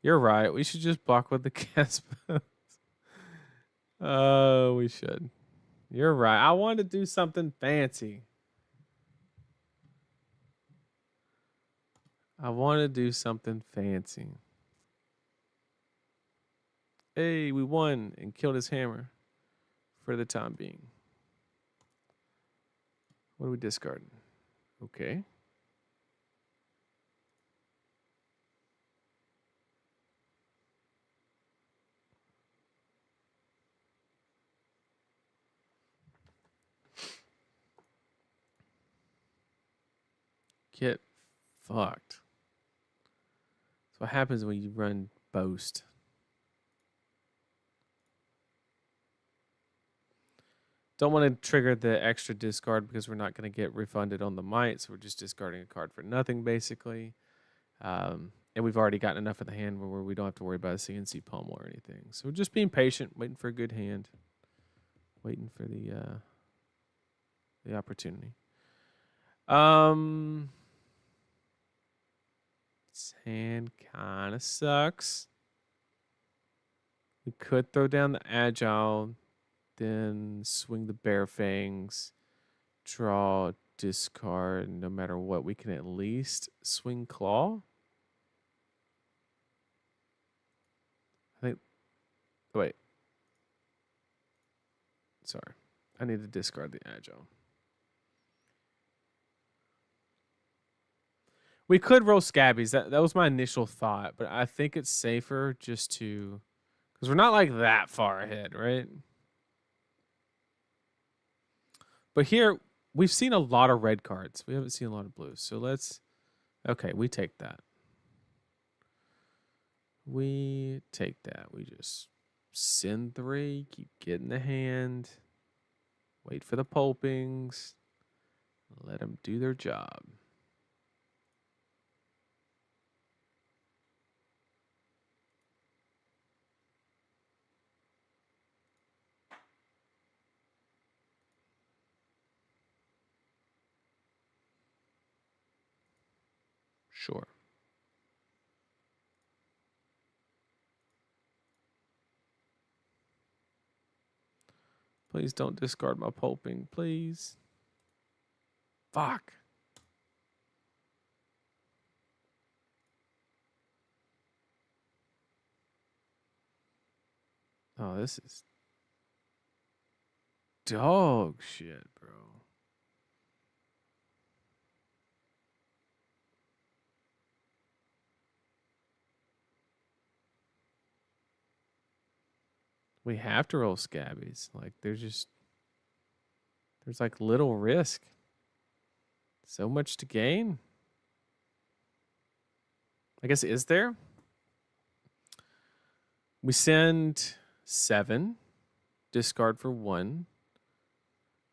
You're right. We should just block with the cast bones. Oh, we should. You're right. I wanted to do something fancy. I want to do something fancy. Hey, we won and killed his hammer for the time being. What are we discarding? Okay. Get fucked. That's what happens when you run Boast. Don't want to trigger the extra discard because we're not going to get refunded on the might, so we're just discarding a card for nothing, basically. And we've already gotten enough in the hand where we don't have to worry about a CNC pummel or anything. So we're just being patient, waiting for a good hand, waiting for the opportunity. This hand kind of sucks. We could throw down the Agile, then swing the Bare Fangs, draw, discard. No matter what, we can at least swing Claw. I think. Wait. Sorry. I need to discard the Agile. We could roll Scabbies. That was my initial thought, but I think it's safer just to... Because we're not like that far ahead, right? But here, we've seen a lot of red cards. We haven't seen a lot of blues. So let's... Okay, we take that. We take that. We just send 3, keep getting the hand, wait for the pulpings, let them do their job. Sure. Please don't discard my pulping, please. Fuck. Oh, this is dog shit, bro. We have to roll Scabbies. Like, there's like little risk. So much to gain. I guess, is there? We send 7, discard for 1.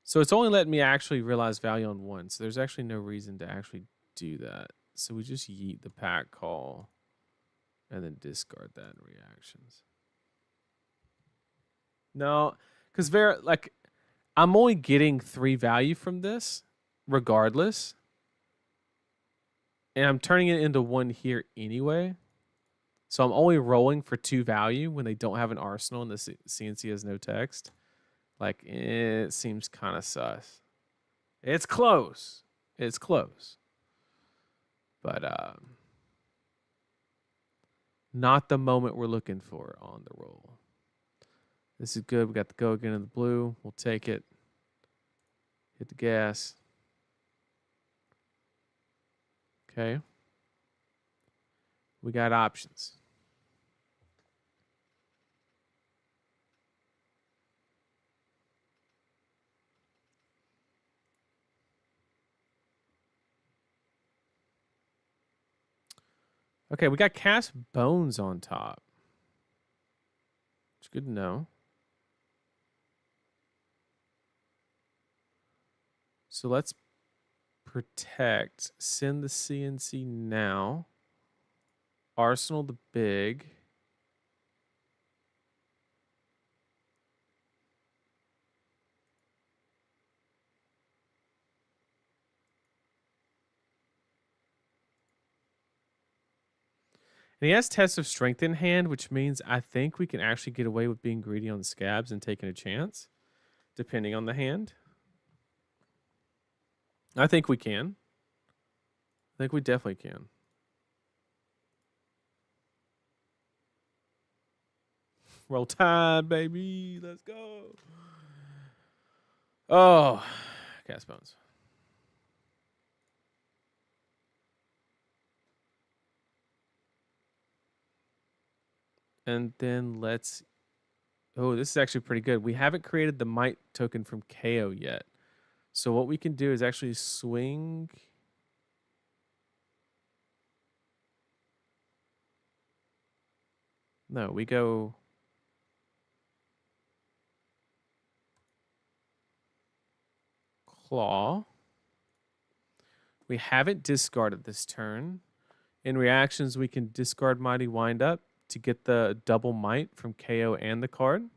So it's only letting me actually realize value on 1. So there's actually no reason to actually do that. So we just yeet the pack call and then discard that in reactions. No, because like I'm only getting 3 value from this regardless. And I'm turning it into 1 here anyway. So I'm only rolling for 2 value when they don't have an arsenal and the CNC has no text. Like, it seems kind of sus. It's close. It's close. But not the moment we're looking for on the roll. This is good. We got the go again in the blue. We'll take it. Hit the gas. Okay. We got options. Okay, we got cast bones on top. It's good to know. So let's protect. Send the CNC now. Arsenal the big. And he has Test of Strength in hand, which means I think we can actually get away with being greedy on the scabs and taking a chance, depending on the hand. I think we can. I think we definitely can. Roll Tide, baby. Let's go. Oh, cast bones. And then let's... Oh, this is actually pretty good. We haven't created the might token from KO yet. So what we can do is actually swing No, we go claw. We haven't discarded this turn. In reactions, we can discard Mighty Windup to get the double might from KO and the card.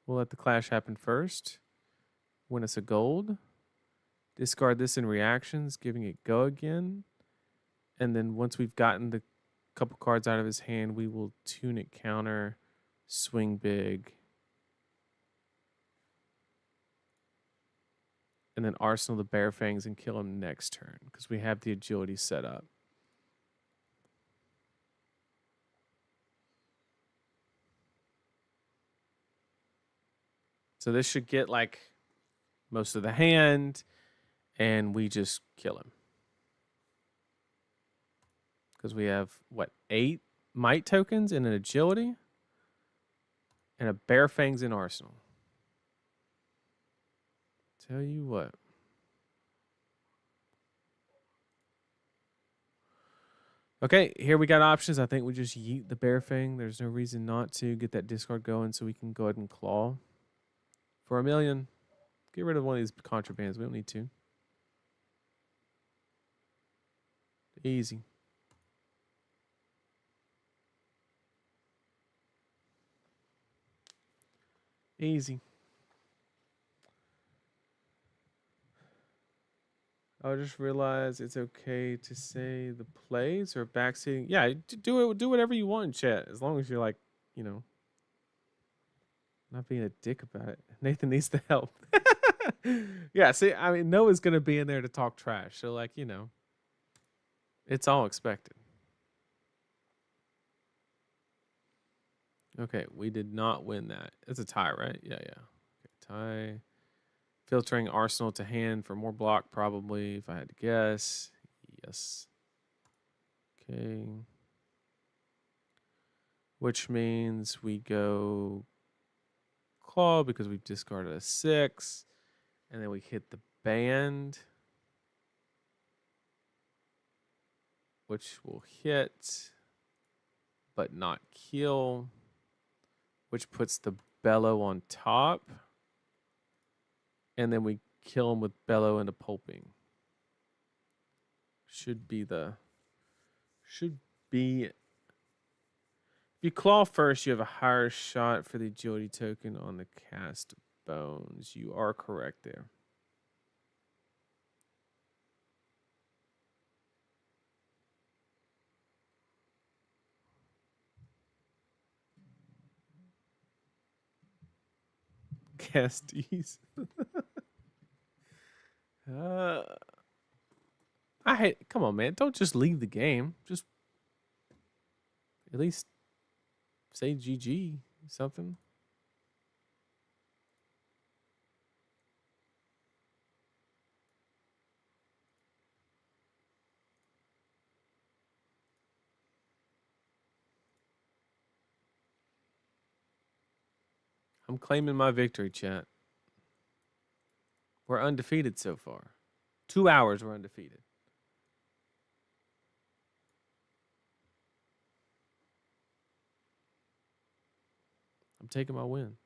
We'll let the clash happen first. Win us a gold. Discard this in reactions, giving it go again. And then once we've gotten the couple cards out of his hand, we will tune it counter, swing big. And then arsenal the Bear Fangs and kill him next turn because we have the agility set up. So this should get like most of the hand, and we just kill him. Because we have, what, 8 might tokens and an agility? And a Bear Fangs in arsenal. Tell you what. Okay, here we got options. I think we just yeet the Bear Fang. There's no reason not to get that discard going so we can go ahead and claw. For $1 million, get rid of one of these contrabands. We don't need to. Easy. Easy. I just realized it's okay to say the plays or backseating. Yeah, do whatever you want in chat, as long as you're like, you know, not being a dick about it. Nathan needs the help. Yeah, see, I mean, Noah's gonna be in there to talk trash, so like, you know, it's all expected. Okay, we did not win that. It's a tie, right? Yeah. Okay, tie. Filtering arsenal to hand for more block, probably, if I had to guess. Yes. Okay. Which means we go claw because we've discarded a 6. And then we hit the band, which will hit, but not kill, which puts the bellow on top. And then we kill him with bellow into pulping. Should be. If you claw first, you have a higher shot for the agility token on the cast bones. You are correct there. Casties. I hate. Come on, man! Don't just leave the game. Just at least say GG something. I'm claiming my victory, chat. We're undefeated so far. 2 hours we're undefeated. I'm taking my win.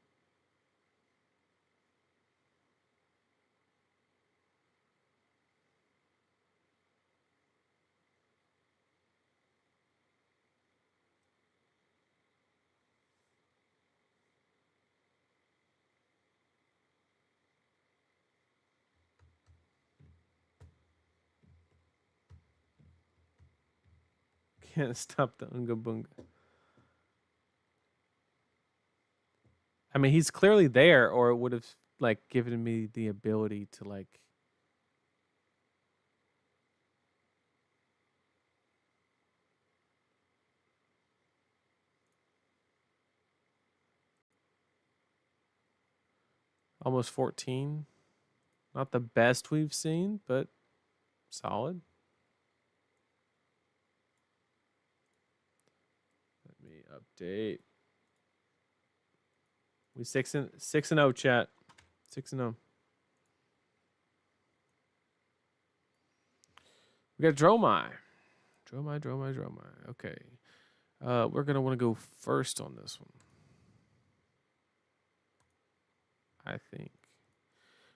Can't stop the Unga Bunga. I mean, he's clearly there, or it would have like given me the ability to like. Almost 14. Not the best we've seen, but solid. Let me update. We 6-0 chat. 6-0. We got Dromai. Dromai. Okay. We're gonna want to go first on this one. I think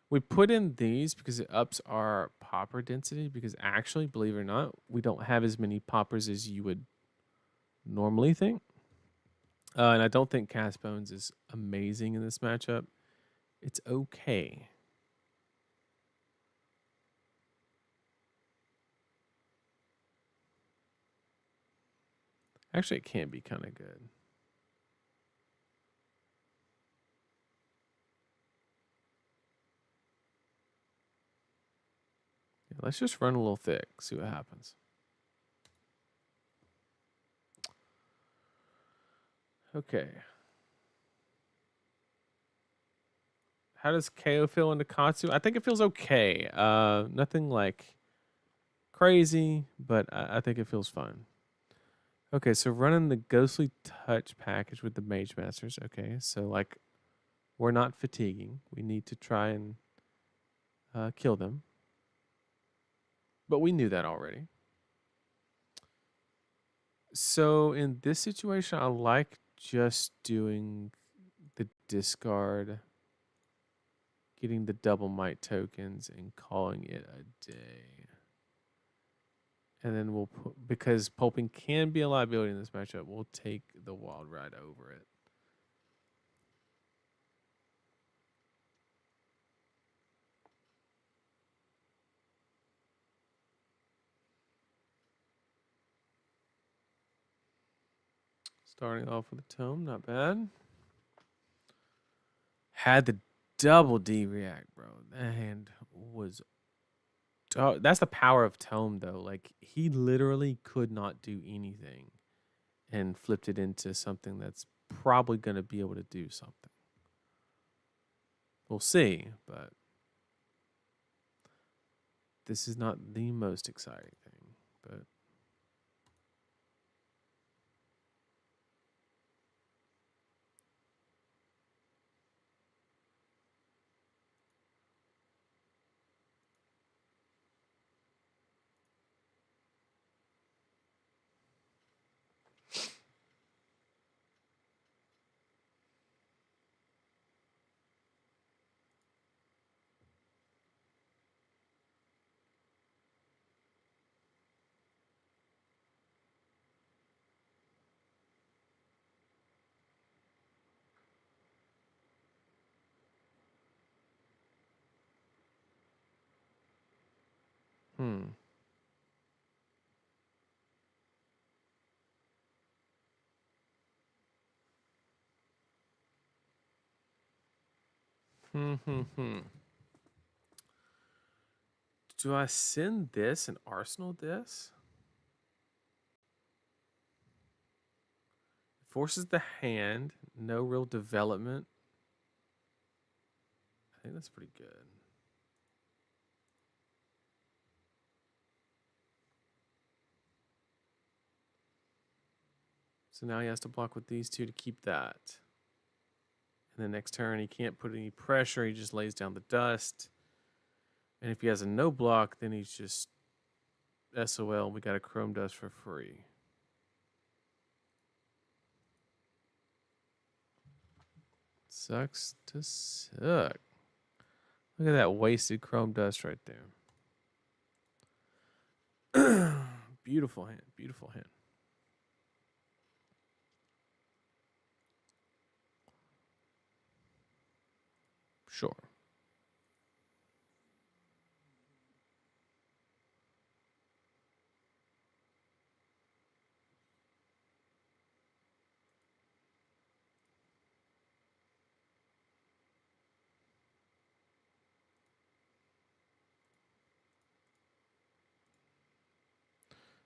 we put in these because it ups our popper density. Because actually, believe it or not, we don't have as many poppers as you would normally think. And I don't think Cast Bones is amazing in this matchup. It's okay. Actually, it can be kind of good. Yeah, let's just run a little thick, see what happens. Okay. How does KO feel into Katsu? I think it feels okay. Nothing like crazy, but I think it feels fine. Okay, so running the Ghostly Touch package with the Mage Masters. Okay, so like we're not fatiguing. We need to try and kill them. But we knew that already. So in this situation, I like just doing the discard, getting the double might tokens, and calling it a day. And then we'll put, because pulping can be a liability in this matchup, we'll take the wild ride over it. Starting off with a tome, not bad. Had the double D react, bro. That hand was. That's the power of tome, though. Like he literally could not do anything, and flipped it into something that's probably going to be able to do something. We'll see, but this is not the most exciting thing. But hmm. Hmm. Do I send this and arsenal this? Forces the hand, no real development. I think that's pretty good. So now he has to block with these two to keep that. And the next turn, he can't put any pressure. He just lays down the dust. And if he has a no block, then he's just SOL. We got a Chrome Dust for free. Sucks to suck. Look at that wasted Chrome Dust right there. Beautiful hand. Beautiful hand. Sure.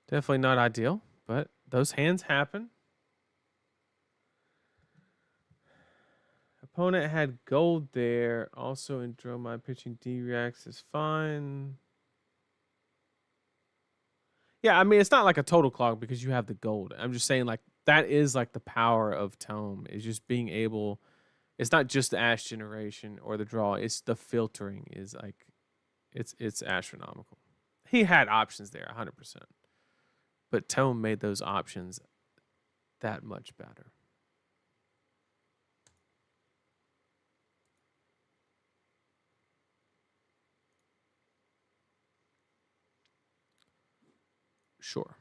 Definitely not ideal, but those hands happen. Opponent had gold there. Also in Dromai, pitching D-Reacts is fine. Yeah, I mean, it's not like a total clog because you have the gold. I'm just saying, like, that is like the power of Tome, is just being able. It's not just the Ash generation or the draw, it's the filtering is like, it's astronomical. He had options there, 100%. But Tome made those options that much better. Sure.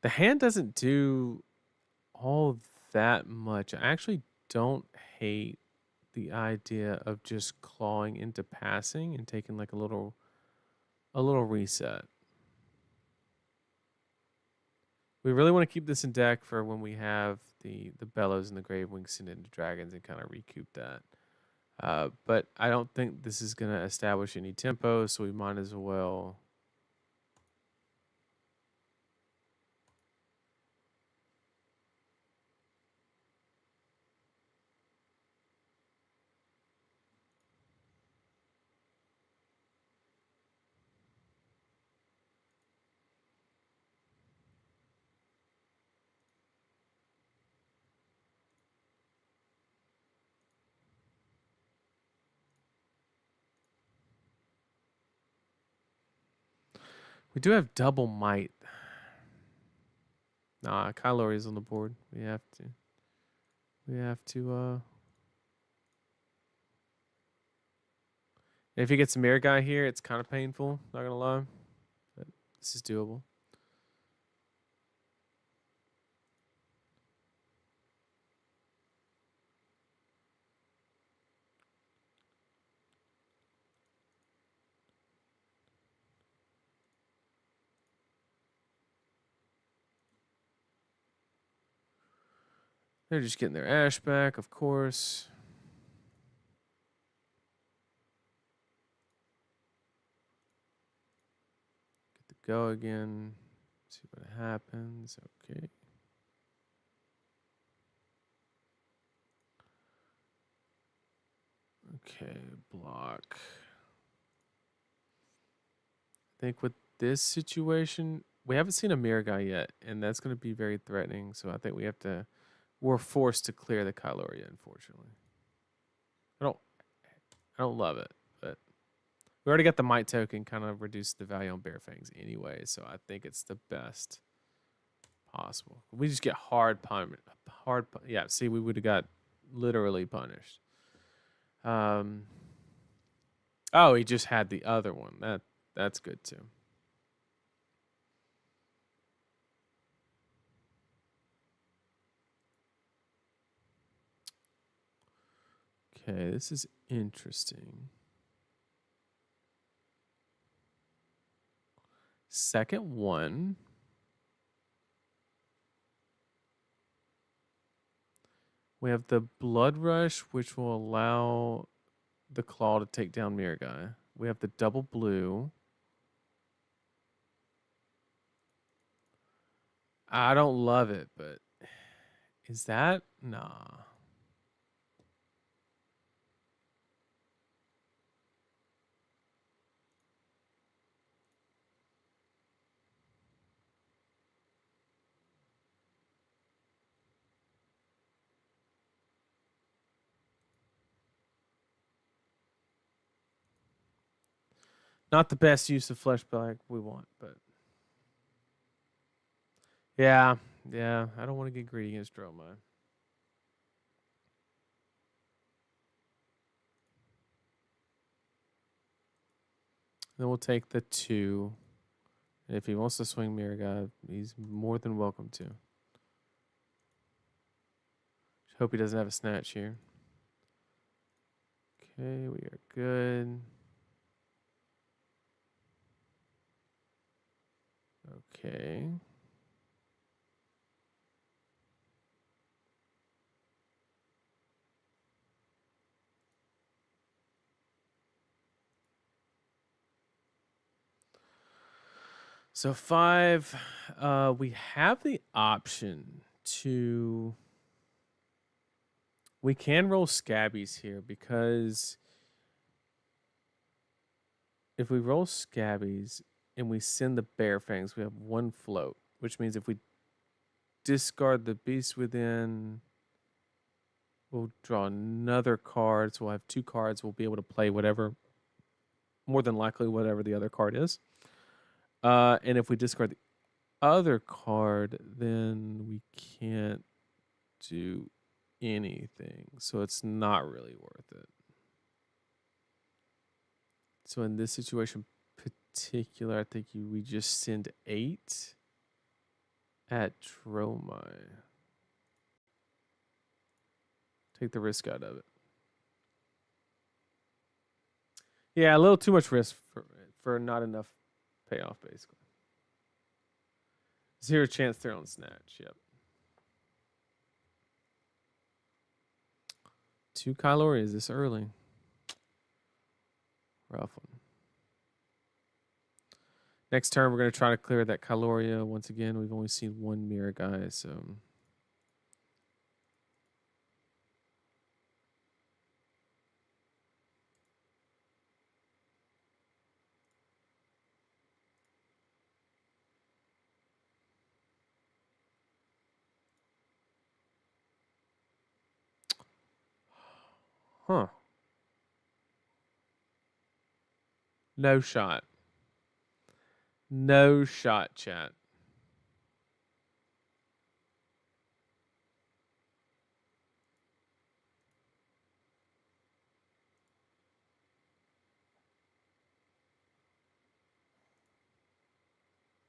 The hand doesn't do all that much. I actually don't hate the idea of just clawing into passing and taking like a little reset. We really want to keep this in deck for when we have the bellows and the grave wings sent into dragons and kind of recoup that. But I don't think this is gonna establish any tempo, so we might as well. We do have double might. Nah, Kylori is on the board. We have to. We have to. If he gets a mirror guy here, it's kind of painful. Not gonna lie, but this is doable. They're just getting their ash back, of course. Get the go again. See what happens. Okay. Okay, block. I think with this situation, we haven't seen a mirror guy yet, and that's going to be very threatening. So I think we have to. We're forced to clear the Kyloria, unfortunately. I don't love it, but we already got the might token, kind of reduced the value on Bear Fangs anyway. So I think it's the best possible. We just get hard punishment. Yeah. See, we would have got literally punished. Oh, he just had the other one. That's good too. Okay, this is interesting. Second one. We have the Blood Rush, which will allow the Claw to take down Mirror Guy. We have the double blue. I don't love it, but is that? Nah. Not the best use of Fleshback we want, but yeah, I don't want to get greedy against Dromai. Then we'll take the 2. And if he wants to swing Mirror Guy, he's more than welcome to. Hope he doesn't have a snatch here. Okay, we are good. Okay. So 5, we have the option to... We can roll scabbies here because if we roll scabbies and we send the bear fangs, we have 1 float, which means if we discard the beast within, we'll draw another card. So we'll have 2 cards. We'll be able to play whatever, more than likely, whatever the other card is. And if we discard the other card, then we can't do anything. So it's not really worth it. So in this situation particular, I think we just send 8 at Dromai. Take the risk out of it. Yeah, a little too much risk for not enough payoff, basically. 0 chance they're on snatch. Yep. 2 Kylori is this early. Rough one. Next turn, we're going to try to clear that Kyloria. Once again, we've only seen 1 mirror guy, so... Huh. No shot. No shot, chat.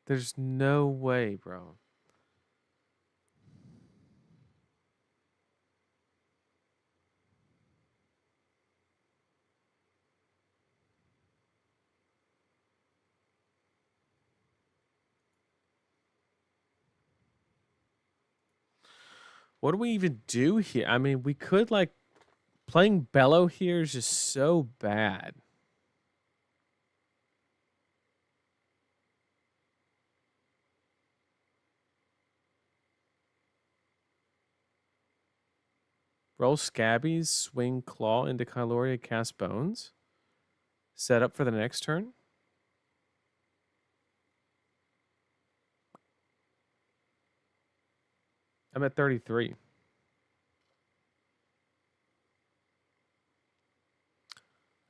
There's no way, bro. What do we even do here? I mean, we could, like, playing Bellow here is just so bad. Roll Scabbies, swing Claw into Kyloria, cast Bones. Set up for the next turn. I'm at 33.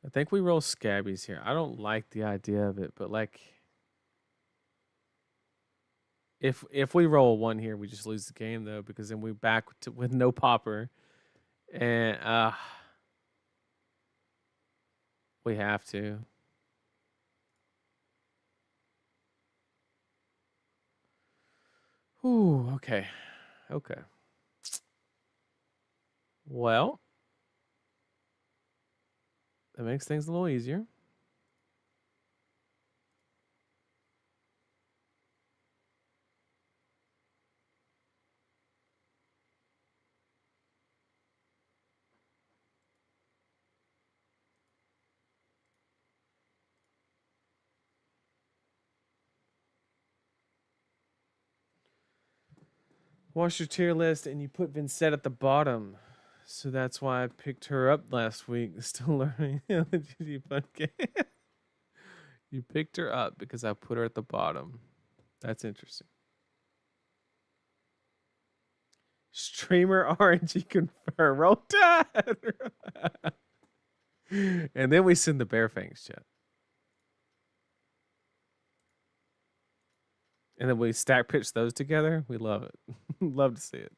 I think we roll Scabbies here. I don't like the idea of it, but like, if we roll a 1 here, we just lose the game though, because then we're back with no popper, and we have to. Ooh, okay, okay. Well, that makes things a little easier. Watch your tier list, and you put Vincent at the bottom. So that's why I picked her up last week. Still learning the GG Fun game. You picked her up because I put her at the bottom. That's interesting. Streamer RNG confirm. Roll Tide. And then we send the Bear Fangs chat. And then we stack pitch those together. We love it. Love to see it.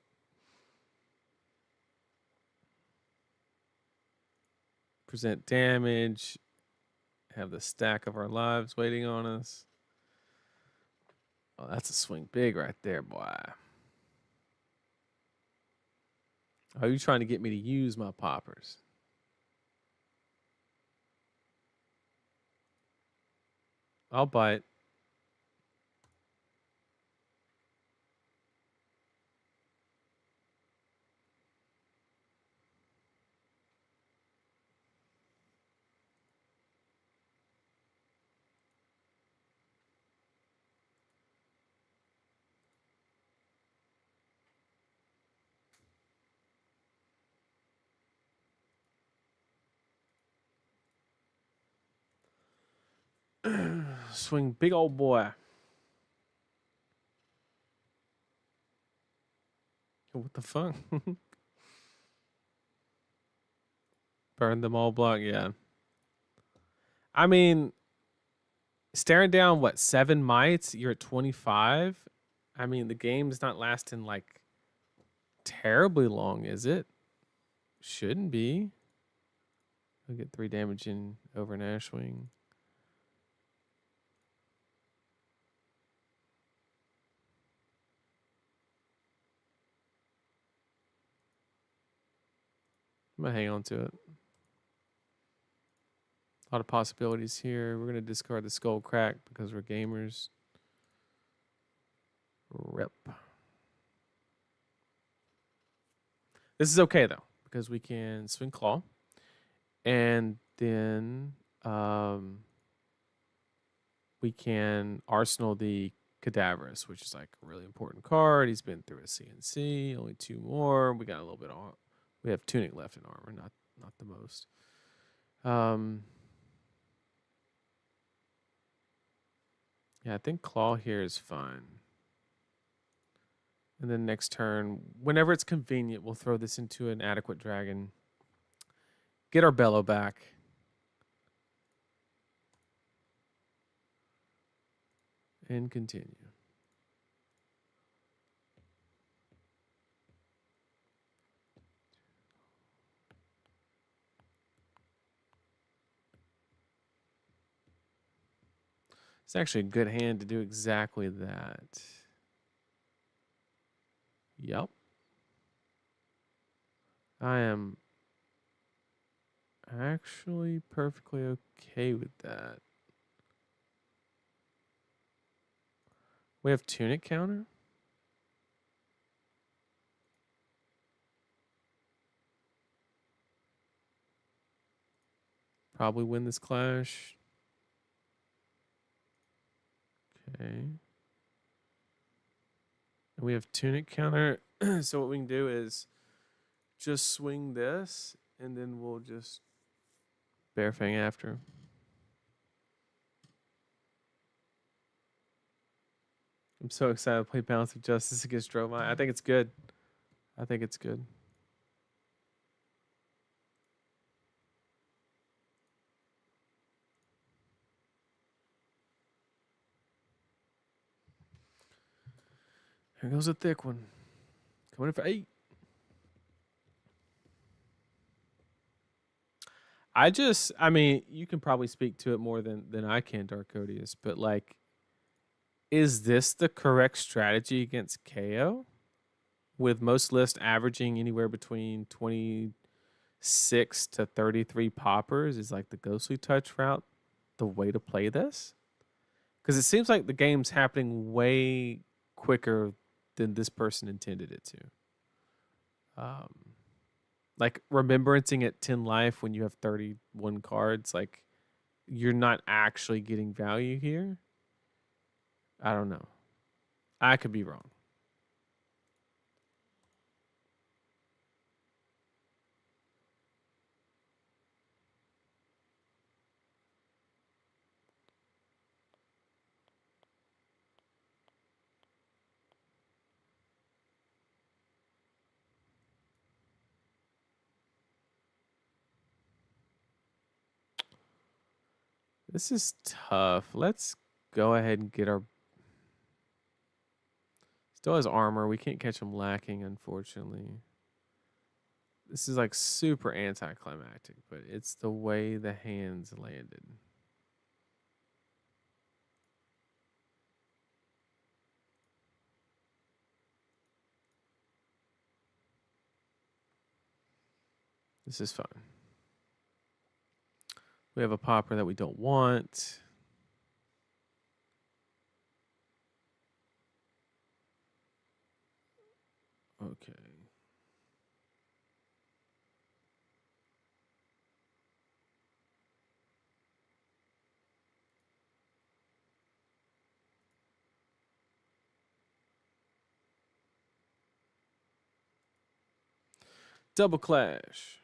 Present damage. Have the stack of our lives waiting on us. Oh, that's a swing big right there, boy. Are you trying to get me to use my poppers? I'll bite. Swing big old boy. What the fuck? Burn them all block, yeah. I mean, staring down what, 7 mites? You're at 25. I mean, the game's not lasting like terribly long, is it? Shouldn't be. I'll get 3 damage in over an Ashwing. I'm gonna hang on to it. A lot of possibilities here. We're gonna discard the Skull Crack because we're gamers. Rip. This is okay though, because we can swing Claw. And then we can arsenal the Cadaverous, which is like a really important card. He's been through a CNC, only 2 more. We got a little bit on. We have Tunic left in armor, not the most. Yeah, I think Claw here is fine. And then next turn, whenever it's convenient, we'll throw this into an adequate dragon. Get our Bellow back. And continue. It's actually a good hand to do exactly that. Yep. I am actually perfectly okay with that. We have Tunic counter. Probably win this clash. Okay. And we have Tunic counter. So what we can do is just swing this, and then we'll just Bear Fang after. I'm so excited to play Balance of Justice against Dromai. I think it's good. I think it's good. Here goes a thick one. Coming in for 8. I mean, you can probably speak to it more than I can, Darkodius, but like, is this the correct strategy against KO? With most lists averaging anywhere between 26 to 33 poppers, is like the Ghostly Touch route the way to play this? Because it seems like the game's happening way quicker than this person intended it to. Like remembrancing at 10 life when you have 31 cards, like you're not actually getting value here. I don't know. I could be wrong. This is tough. Let's go ahead and get our. Still has armor. We can't catch him lacking, unfortunately. This is like super anticlimactic, but it's the way the hands landed. This is fine. We have a popper that we don't want. Okay. Double clash.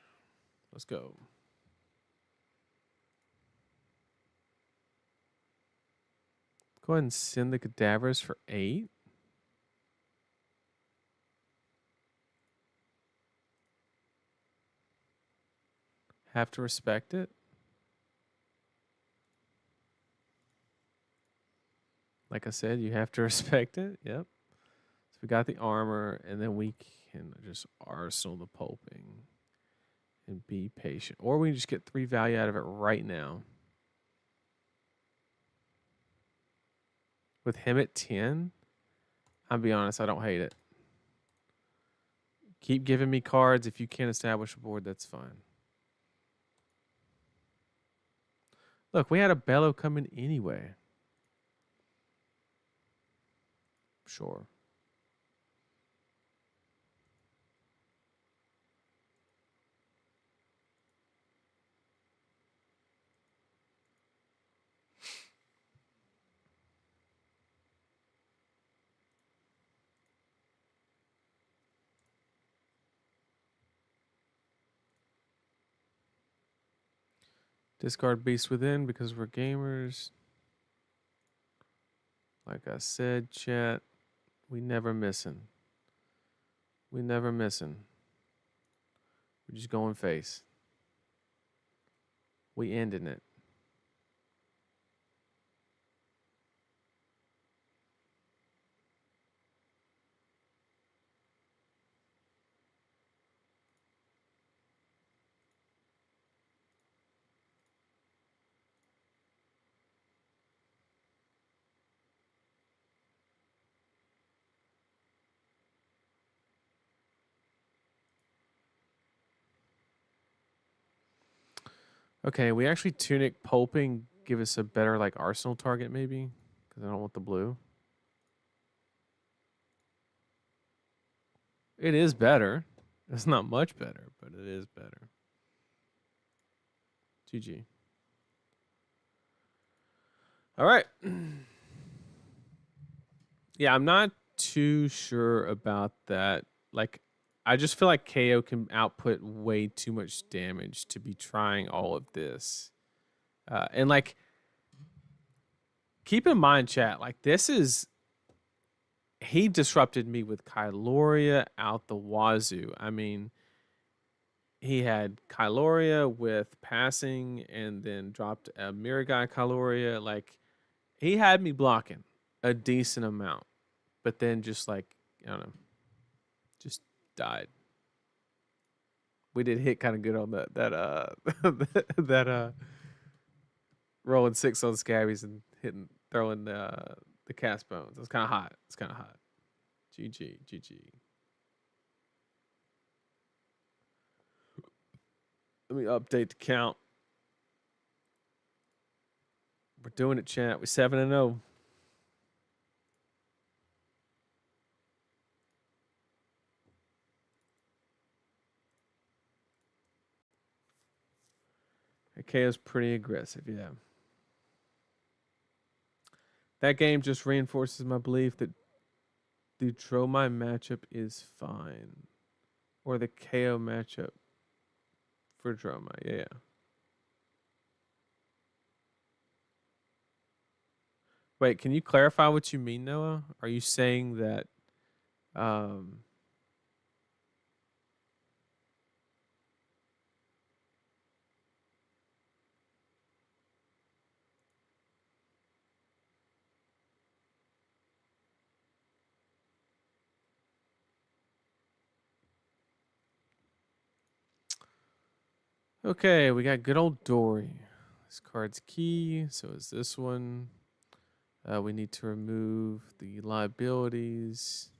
Let's go. Go ahead and send the cadavers for 8. Have to respect it. Like I said, you have to respect it. Yep. So we got the armor, and then we can just arsenal the pulping and be patient. Or we can just get 3 value out of it right now. With him at 10, I'll be honest, I don't hate it. Keep giving me cards. If you can't establish a board, that's fine. Look, we had a bellow coming anyway. Sure. Discard Beast Within because we're gamers. Like I said, chat, we never missing. We never missing. We're just going face. We ending it. Okay, we actually Tunic Pulping give us a better like arsenal target maybe because I don't want the blue. It is better. It's not much better, but it is better. GG. All right. Yeah, I'm not too sure about that. Like, I just feel like KO can output way too much damage to be trying all of this. And like, keep in mind, chat, like this is he disrupted me with Kyloria out the wazoo. I mean, he had Kyloria with passing and then dropped a Miragai Kyloria. Like, he had me blocking a decent amount, but then just like, I don't know, just died. We did hit kind of good on that rolling 6 on Scabbies and throwing the cast bones. It's kind of hot. It's kind of hot. GG, GG. Let me update the count. We're doing it, chat. We're 7-0. KO's pretty aggressive, yeah. That game just reinforces my belief that the Dromai matchup is fine. Or the KO matchup for Dromai, yeah. Wait, can you clarify what you mean, Noah? Are you saying that okay, we got good old Dory. This card's key, so is this one. We need to remove the liabilities.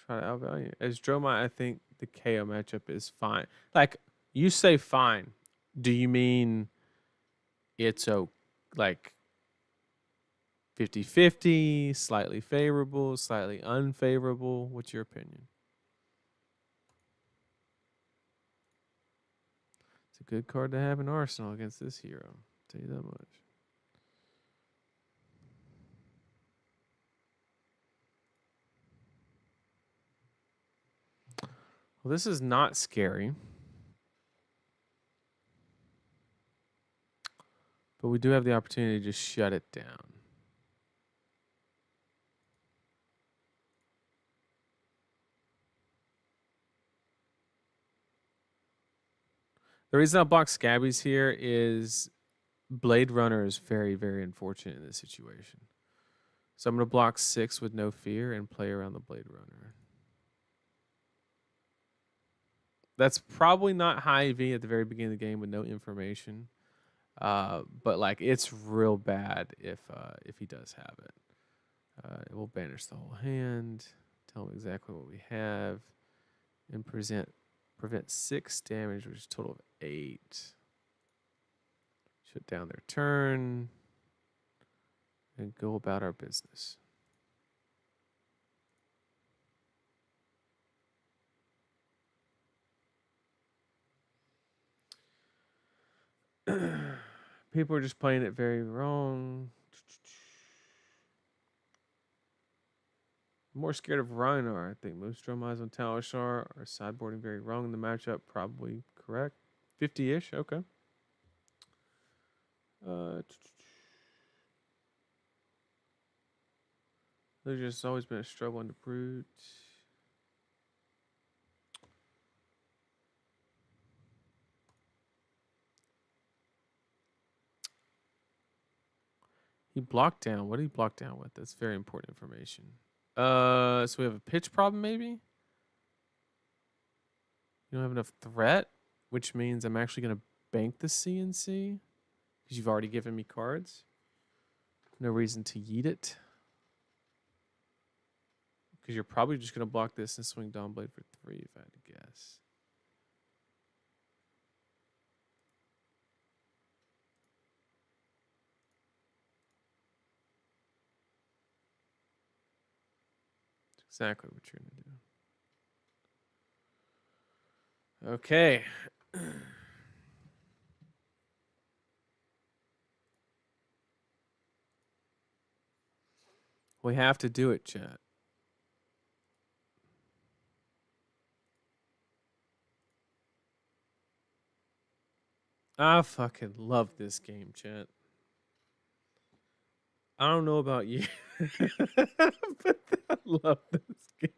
try to outvalue. As Dromai, I think the KO matchup is fine. Like, you say fine. Do you mean it's like 50-50, slightly favorable, slightly unfavorable? What's your opinion? It's a good card to have in Arsenal against this hero. I'll tell you that much. Well, this is not scary. But we do have the opportunity to just shut it down. The reason I block Scabbies here is Blade Runner is very, very unfortunate in this situation. So I'm going to block 6 with no fear and play around the Blade Runner. That's probably not high EV at the very beginning of the game with no information. But like it's real bad if he does have it. It will banish the whole hand, tell him exactly what we have, and prevent 6 damage, which is a total of 8. Shut down their turn and go about our business. People are just playing it very wrong. I'm more scared of Rhinar. I think most Dromais on Talishar are sideboarding very wrong in the matchup. Probably correct. 50-ish. Okay. There's just always been a struggle in the brute. He blocked down. What did he block down with? That's very important information. So we have a pitch problem, maybe? You don't have enough threat, which means I'm actually going to bank the CNC because you've already given me cards. No reason to yeet it. Because you're probably just going to block this and swing Dawnblade for 3 if I had to guess. That's exactly what you're going to do. Okay. We have to do it, chat. I fucking love this game, chat. I don't know about you, but I love this game.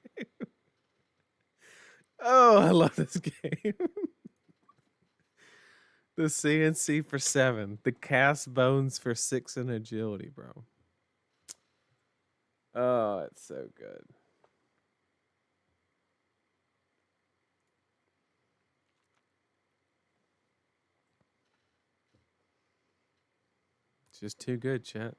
Oh, I love this game. The CNC for 7. The cast bones for 6 in agility, bro. Oh, it's so good. It's just too good, chat.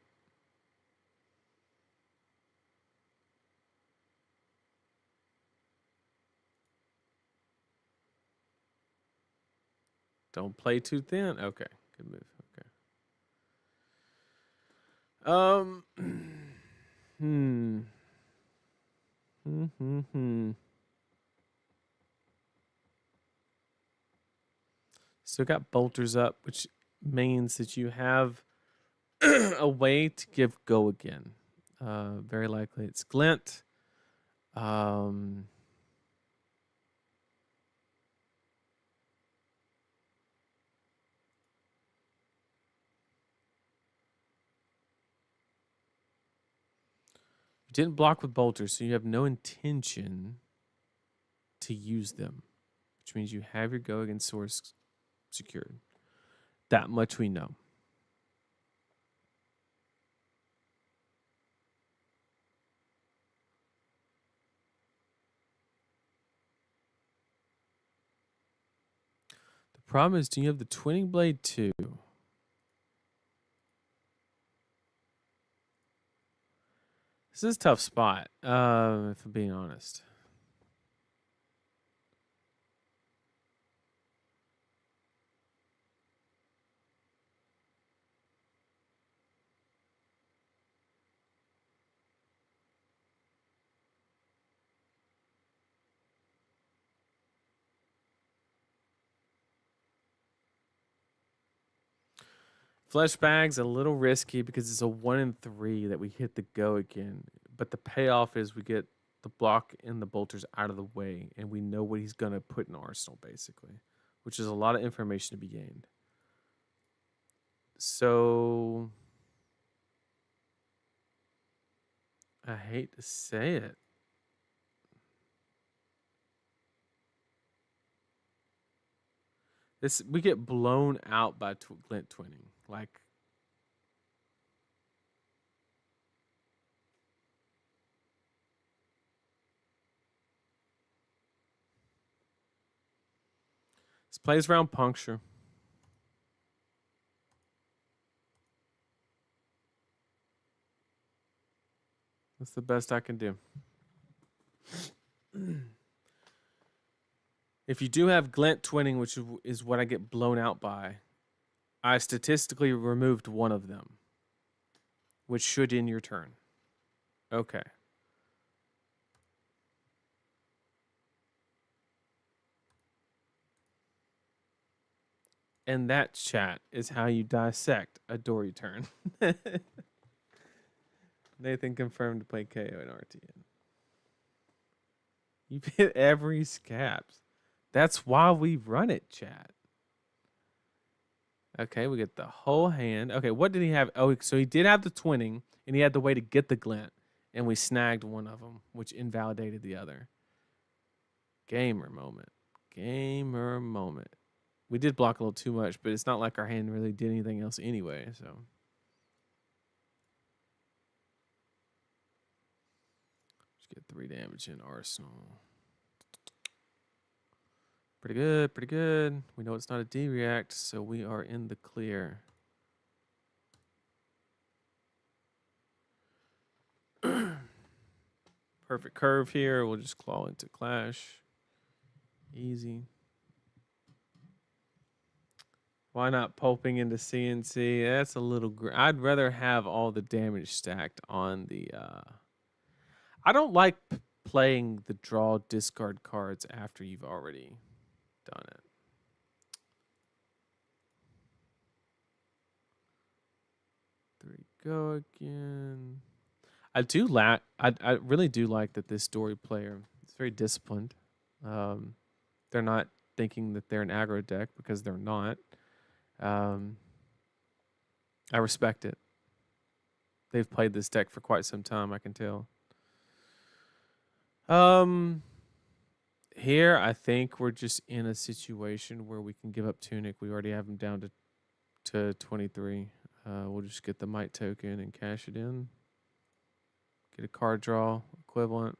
Don't play too thin. Okay, good move. Okay. Still got bolters up, which means that you have a way to give go again. Very likely it's Glint. You didn't block with bolters, so you have no intention to use them, which means you have your go against source secured. That much we know. The problem is, do you have the Twinning Blade too? This is a tough spot, if I'm being honest. Flesh bag's a little risky because it's a 1 in 3 that we hit the go again. But the payoff is we get the block and the bolters out of the way, and we know what he's gonna put in arsenal, basically, which is a lot of information to be gained. So I hate to say it. We get blown out by glint twinning. Like, this plays around puncture. That's the best I can do. If you do have glint twinning, which is what I get blown out by, I statistically removed one of them, which should end your turn. Okay. And that, chat, is how you dissect a Dory turn. Nathan confirmed to play KO and RTN. You hit every scabs. That's why we run it, chat. Okay, we get the whole hand. Okay, what did he have? Oh, so he did have the twinning, and he had the way to get the glint, and we snagged one of them, which invalidated the other. Gamer moment. Gamer moment. We did block a little too much, but it's not like our hand really did anything else anyway, so. Just get 3 damage in arsenal. Pretty good, pretty good. We know it's not a D-react, so we are in the clear. Perfect curve here. We'll just claw into clash. Easy. Why not pulping into CNC? That's a little... I'd rather have all the damage stacked on the... I don't like playing the draw discard cards after you've already done it. There we go again. I really do like that this Dory player is very disciplined. They're not thinking that they're an aggro deck because they're not. I respect it. They've played this deck for quite some time, I can tell. Here, I think we're just in a situation where we can give up Tunic. We already have him down to 23. We'll just get the Might token and cash it in. Get a card draw equivalent.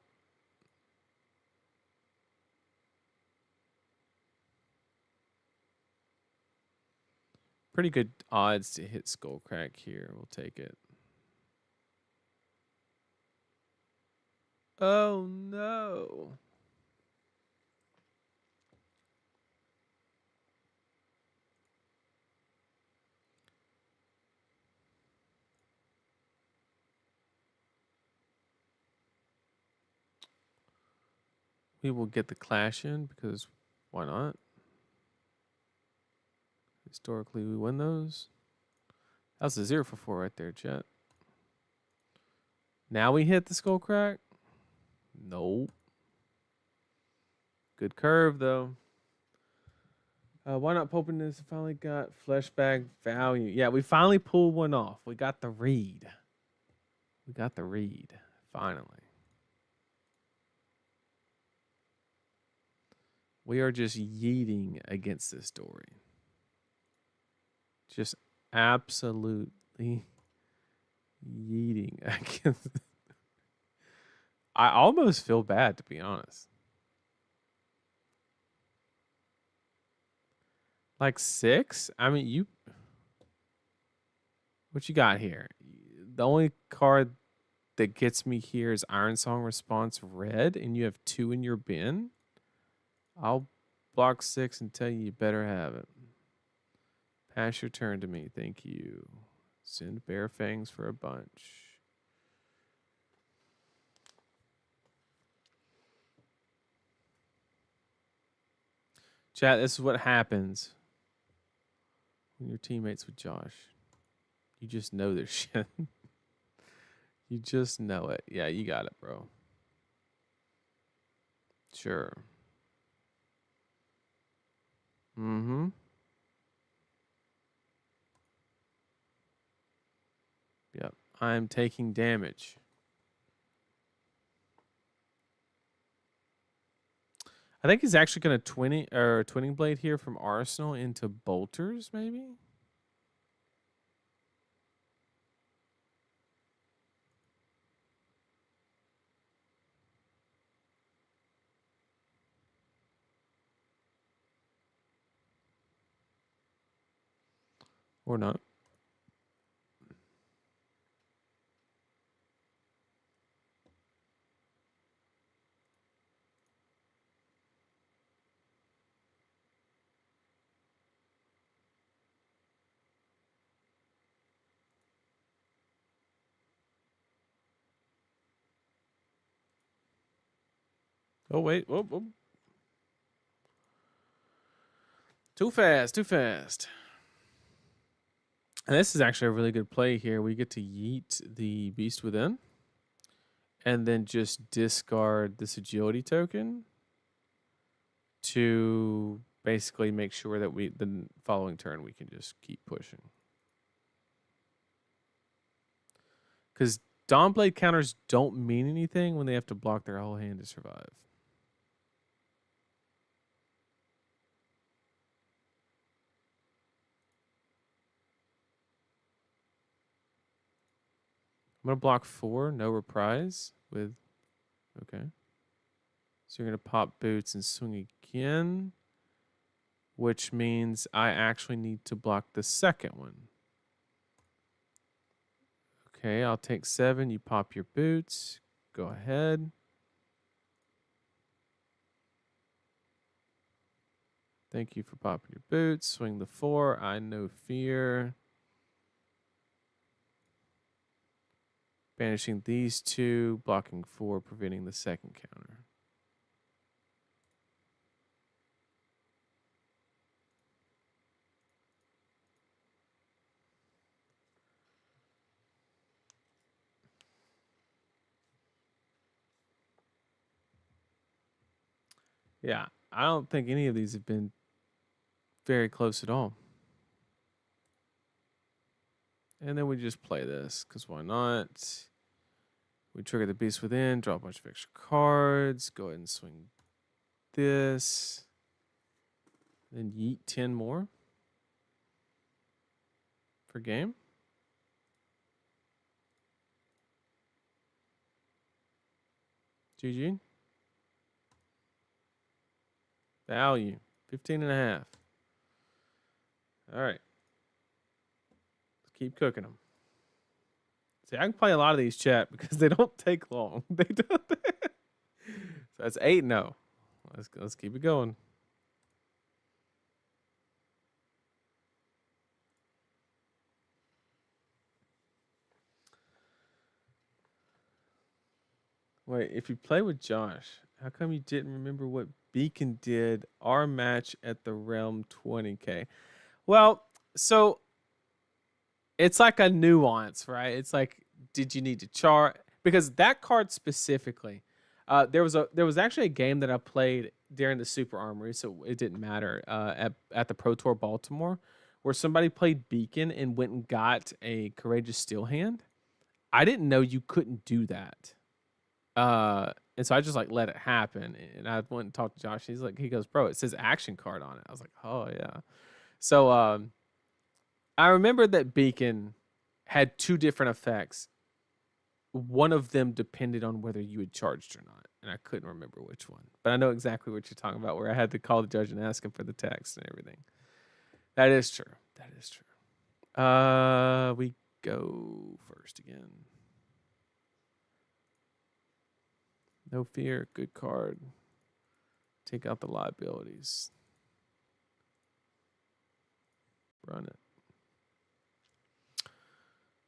Pretty good odds to hit Skullcrack here. We'll take it. Oh, no. We will get the clash in because why not? Historically, we win those. That was a 0 for 4 right there, chat. Now we hit the Skullcrack? Nope. Good curve, though. Why not Popin this? Finally got flesh bag value. Yeah, we finally pulled one off. We got the read. We got the read. Finally. We are just yeeting against this Dory. Just absolutely yeeting against. I almost feel bad, to be honest. Like 6? I mean, what you got here? The only card that gets me here is Iron Song Response red, and you have 2 in your bin. I'll block 6 and tell you better have it. Pass your turn to me, thank you. Send Bear Fangs for a bunch. Chat, this is what happens when you're teammates with Josh. You just know this shit. You just know it. Yeah, you got it, bro. Sure. Mm-hmm. Yep. I'm taking damage. I think he's actually going to twinning blade here from Arsenal into bolters, maybe. Or not. Oh, wait. Whoa, whoa. Too fast. Too fast. And this is actually a really good play here. We get to yeet the Beast Within. And then just discard this agility token to basically make sure that the following turn we can just keep pushing. Because Dawnblade counters don't mean anything when they have to block their whole hand to survive. I'm going to block 4, no reprise with... Okay. So you're going to pop boots and swing again, which means I actually need to block the second one. Okay, I'll take 7. You pop your boots. Go ahead. Thank you for popping your boots. Swing the 4. I know fear. Banishing these 2. Blocking 4. Preventing the second counter. Yeah, I don't think any of these have been very close at all. And then we just play this, because why not? We trigger the Beast Within, draw a bunch of extra cards, go ahead and swing this. Then yeet 10 more for game. GG. Value, 15.5. All right. Let's keep cooking them. See, I can play a lot of these, chat, because they don't take long. They don't. So that's 8-0. Let's keep it going. Wait, if you play with Josh, how come you didn't remember what Beacon did our match at the Realm 20K? Well, so it's like a nuance, right? It's like, did you need to chart? Because that card specifically, there was actually a game that I played during the Super Armory, so it didn't matter, at the Pro Tour Baltimore, where somebody played Beacon and went and got a Courageous Steel Hand. I didn't know you couldn't do that. And so I just like let it happen. And I went and talked to Josh. He goes, bro, it says action card on it. I was like, oh yeah. So I remember that Beacon had 2 different effects. One of them depended on whether you had charged or not. And I couldn't remember which one. But I know exactly what you're talking about, where I had to call the judge and ask him for the text and everything. That is true. That is true. We go first again. No fear, good card. Take out the liabilities. Run it.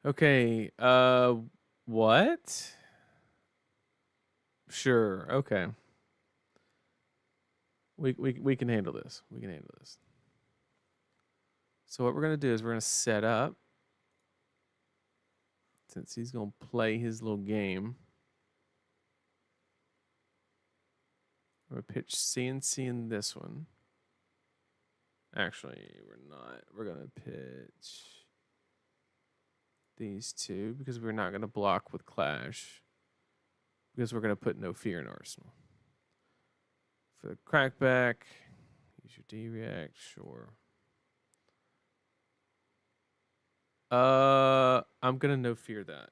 Okay. What? Sure. Okay. We can handle this. We can handle this. So what we're gonna do is we're gonna set up. since he's going to play his little game. I'm going to pitch CNC in this one. Actually, we're not. We're going to pitch these two because we're not going to block with Clash. Because we're going to put no fear in Arsenal. For the crackback, use your D-React, sure. I'm going to no fear that.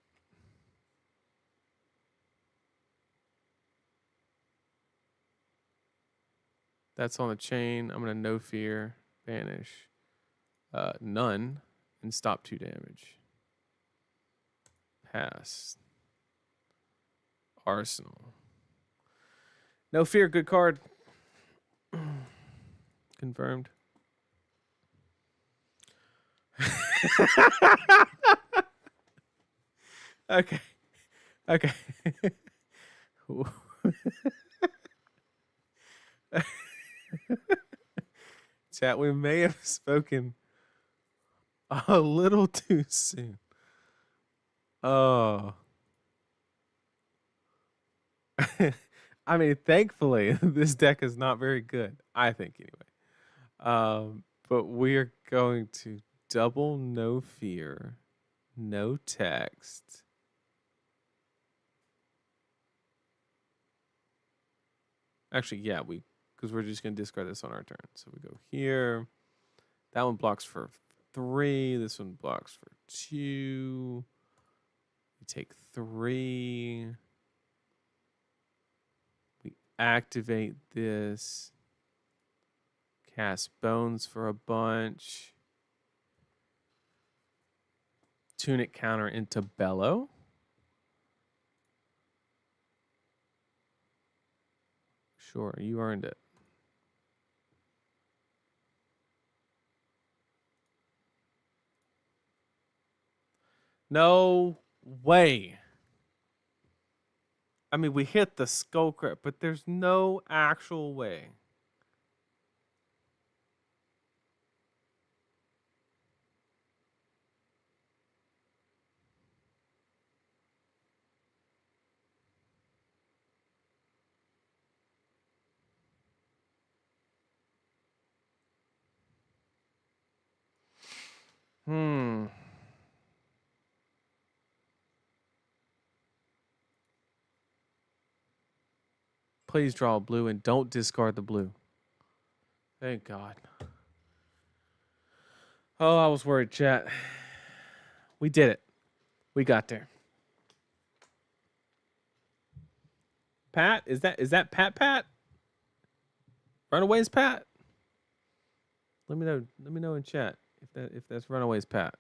That's on the chain. I'm going to no fear, banish, none, and stop 2 damage. Pass. Arsenal. No fear, good card. Confirmed. Okay. Okay. Chat, we may have spoken a little too soon. Oh. I mean, thankfully, this deck is not very good. I think, anyway. But we're going to double no fear, no text. Actually, yeah, because we're just going to discard this on our turn. So we go here. That one blocks for 3. This one blocks for 2. We take 3. We activate this. Cast Bones for a bunch. Tunic counter into Bellow. Sure, you earned it. No way. I mean, we hit the skull crit, but there's no actual way. Please draw a blue and don't discard the blue. Thank God. Oh, I was worried, chat. We did it. We got there. Pat, is that Pat? Runaways Pat? Let me know in chat if that's Runaways Pat.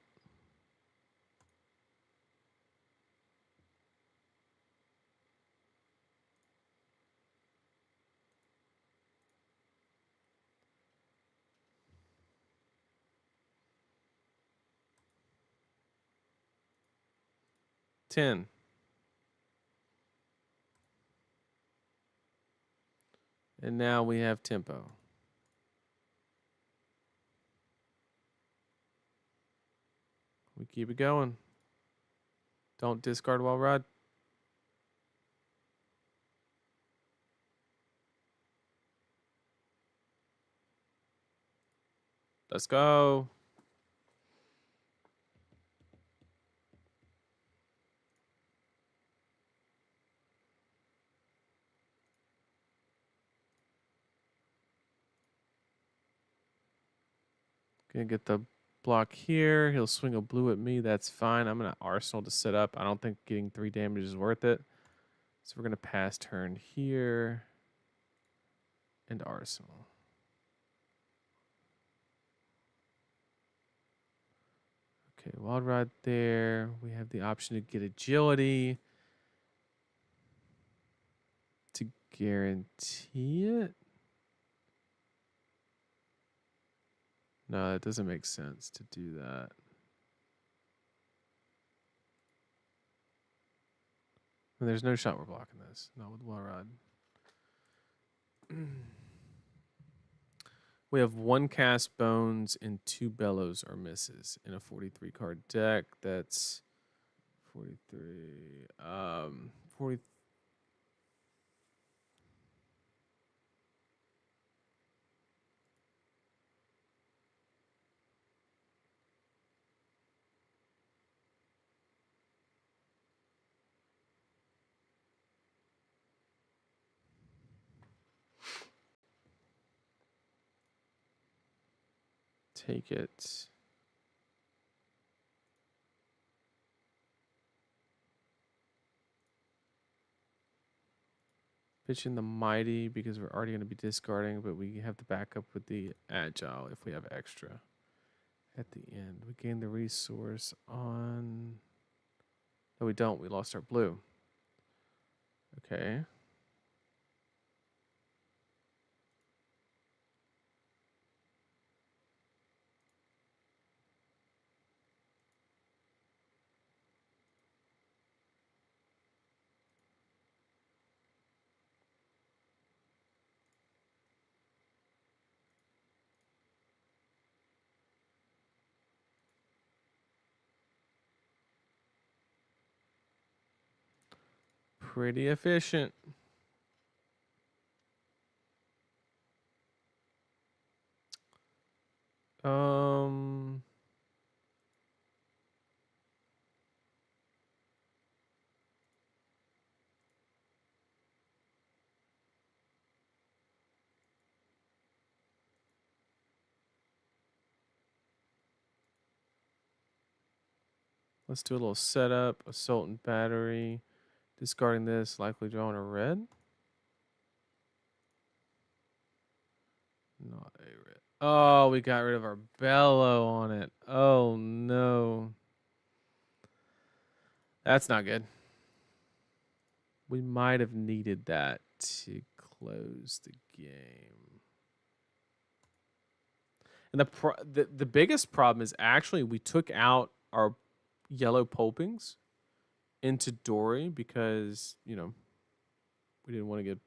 $10. And now we have tempo. We keep it going. Don't discard while rod. Let's go. Gonna get the block here. He'll swing a blue at me. That's fine. I'm gonna Arsenal to set up. I don't think getting 3 damage is worth it. So we're gonna pass turn here. And Arsenal. Okay, Wild Rod there. We have the option to get agility to guarantee it. No, it doesn't make sense to do that. And there's no shot we're blocking this. Not with Wild Rod. We have 1 Cast Bones and 2 Bellows are misses in a 43 card deck. That's 43. 40. Take it. Pitch in the mighty because we're already going to be discarding, but we have the backup with the agile if we have extra at the end. We gain the resource on. No, we don't. We lost our blue. Okay. Pretty efficient. Um, let's do a little setup. Assault and battery. Discarding this, likely drawing a red. Not a red. Oh, we got rid of our bellow on it. Oh no. That's not good. We might have needed that to close the game. And the biggest problem is actually we took out our yellow pulpings into Dory because, you know, we didn't want to get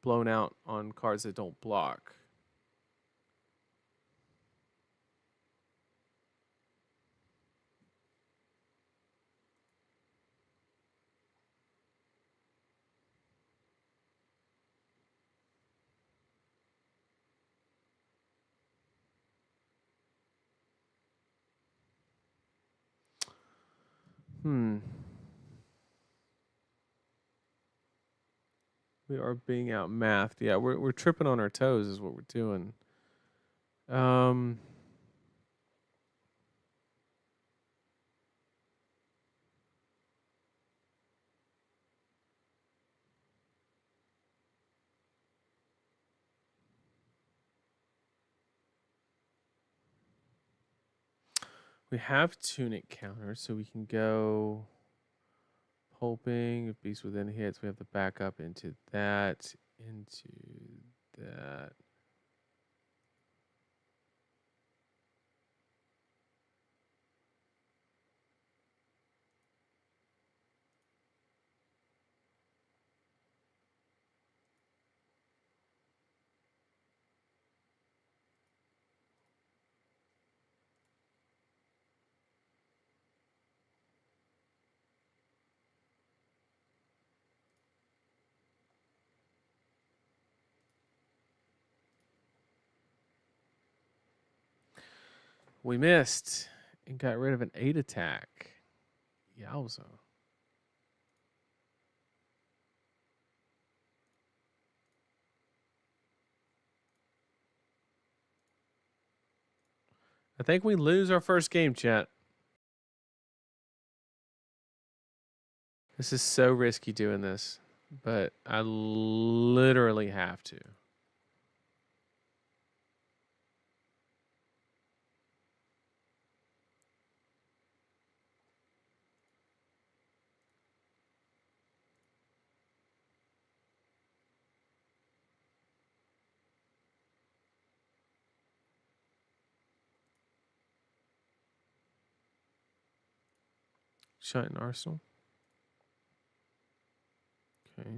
blown out on cards that don't block. We are being outmathed. Yeah, we're tripping on our toes is what we're doing. We have tunic counter, so we can go pulping. If beast within hits, we have the backup into that, into that. We missed and got rid of an 8 attack. Yowza. I think we lose our first game, chat. This is so risky doing this, but I literally have to. Chane Arsenal. Okay.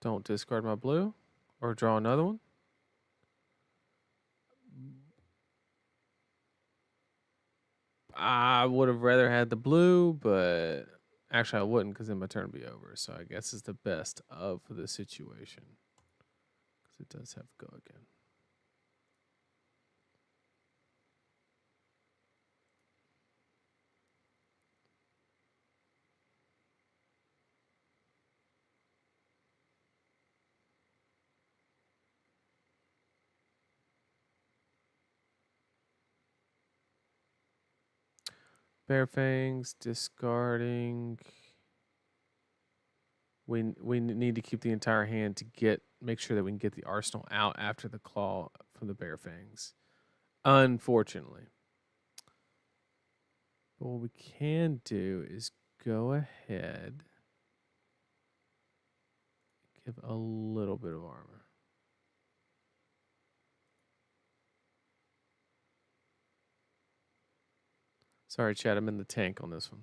Don't discard my blue or draw another one. I would have rather had the blue, but actually I wouldn't because then my turn would be over. So I guess it's the best of the situation because it does have go again. Bare Fangs, discarding. We need to keep the entire hand to make sure that we can get the arsenal out after the claw from the Bare Fangs. Unfortunately. But what we can do is go ahead, give a little bit of armor. Sorry, Chad, I'm in the tank on this one.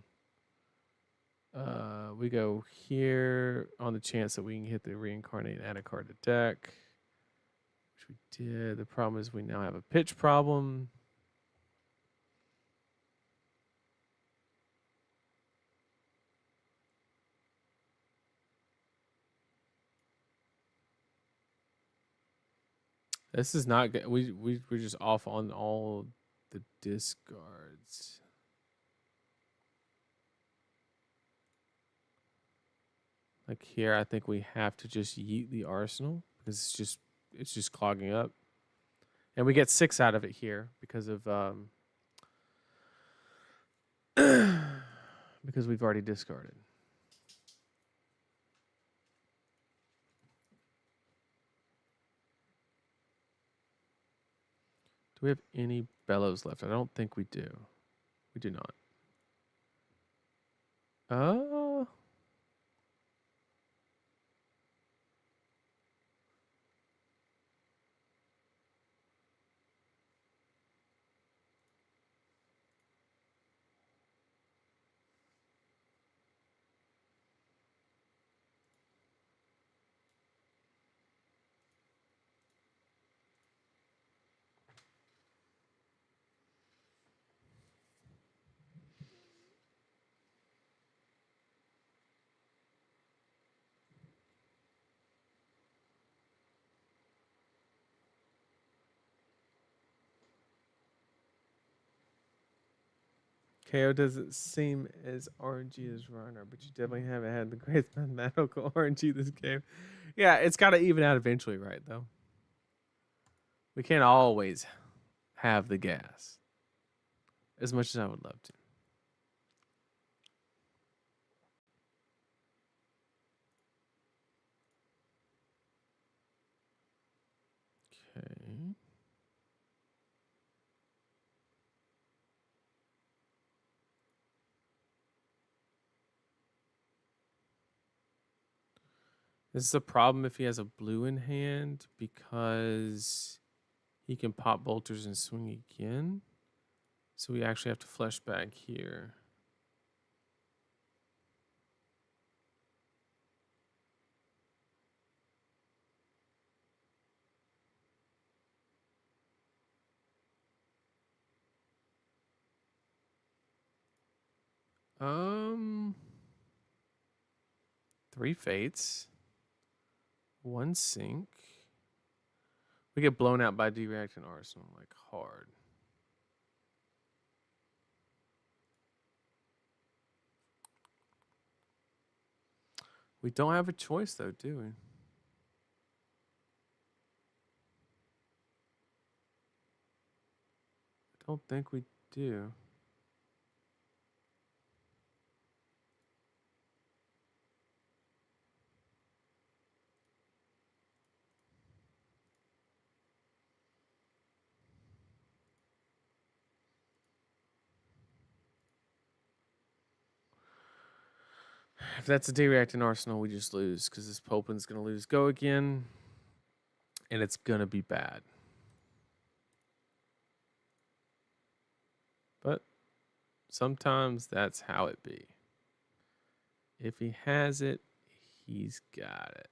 We go here on the chance that we can hit the reincarnate and add a card to deck, which we did. The problem is we now have a pitch problem. This is not good. We're just off on all the discards. Like here, I think we have to just yeet the arsenal because it's just clogging up, and we get 6 out of it here because of because we've already discarded. Do we have any bellows left? I don't think we do. We do not. KO doesn't seem as RNG as Runner, but you definitely haven't had the greatest mathematical RNG this game. Yeah, it's got to even out eventually, right, though? We can't always have the gas as much as I would love to. Okay. This is a problem if he has a blue in hand because he can pop bolters and swing again. So we actually have to flesh back here. Um, 3 fates, 1 sink. We get blown out by D-reacting arsenal like hard. We don't have a choice though, do we? I don't think we do. If that's a D-reacting arsenal, we just lose because this Popen's going to lose go again, and it's going to be bad. But sometimes that's how it be. If he has it, he's got it.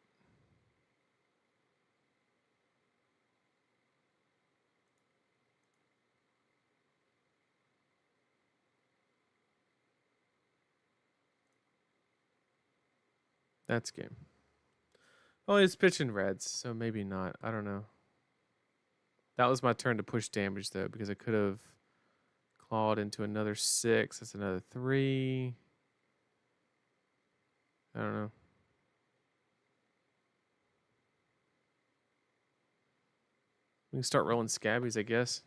That's game. Oh, it's pitching reds, so maybe not. I don't know. That was my turn to push damage though, because I could have clawed into another 6. That's another 3. I don't know. We can start rolling scabbies, I guess.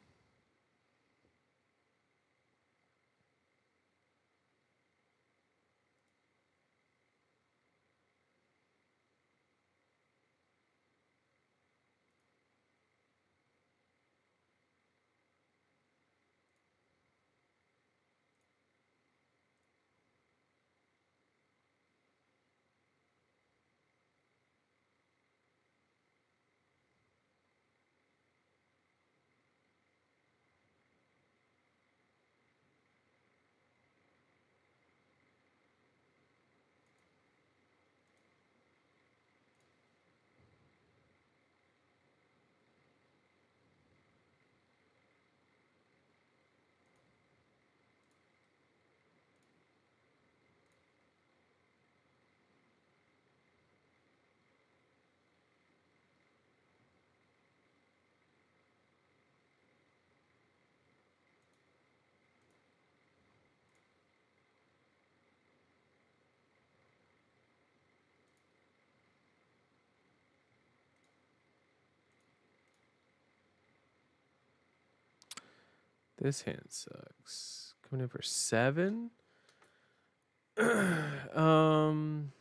This hand sucks. Coming in for 7. um,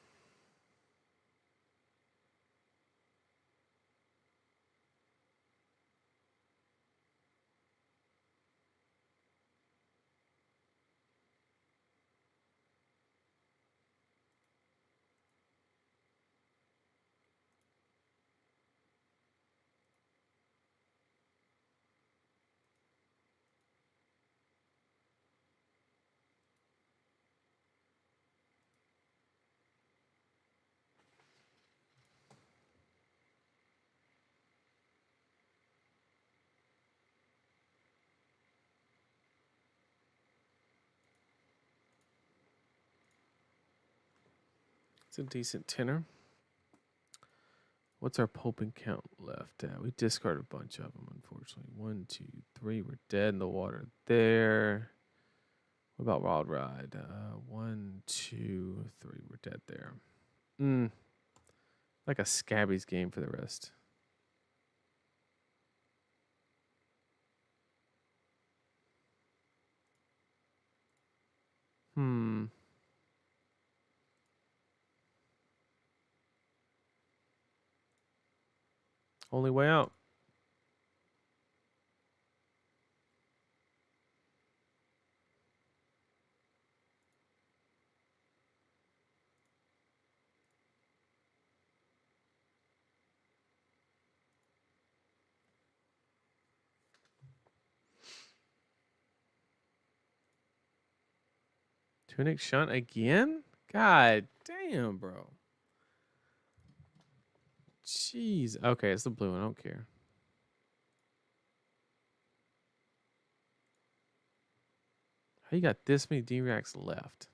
it's a decent tenor. What's our pulping count left at? We discarded a bunch of them, unfortunately. 1, 2, 3. We're dead in the water there. What about Wild Ride? 1, 2, 3. We're dead there. Like a Scabby's game for the rest. Only way out. Tunic Shunt again? God damn, bro. Jeez. Okay, it's the blue one. I don't care. How you got this many D-Racks left?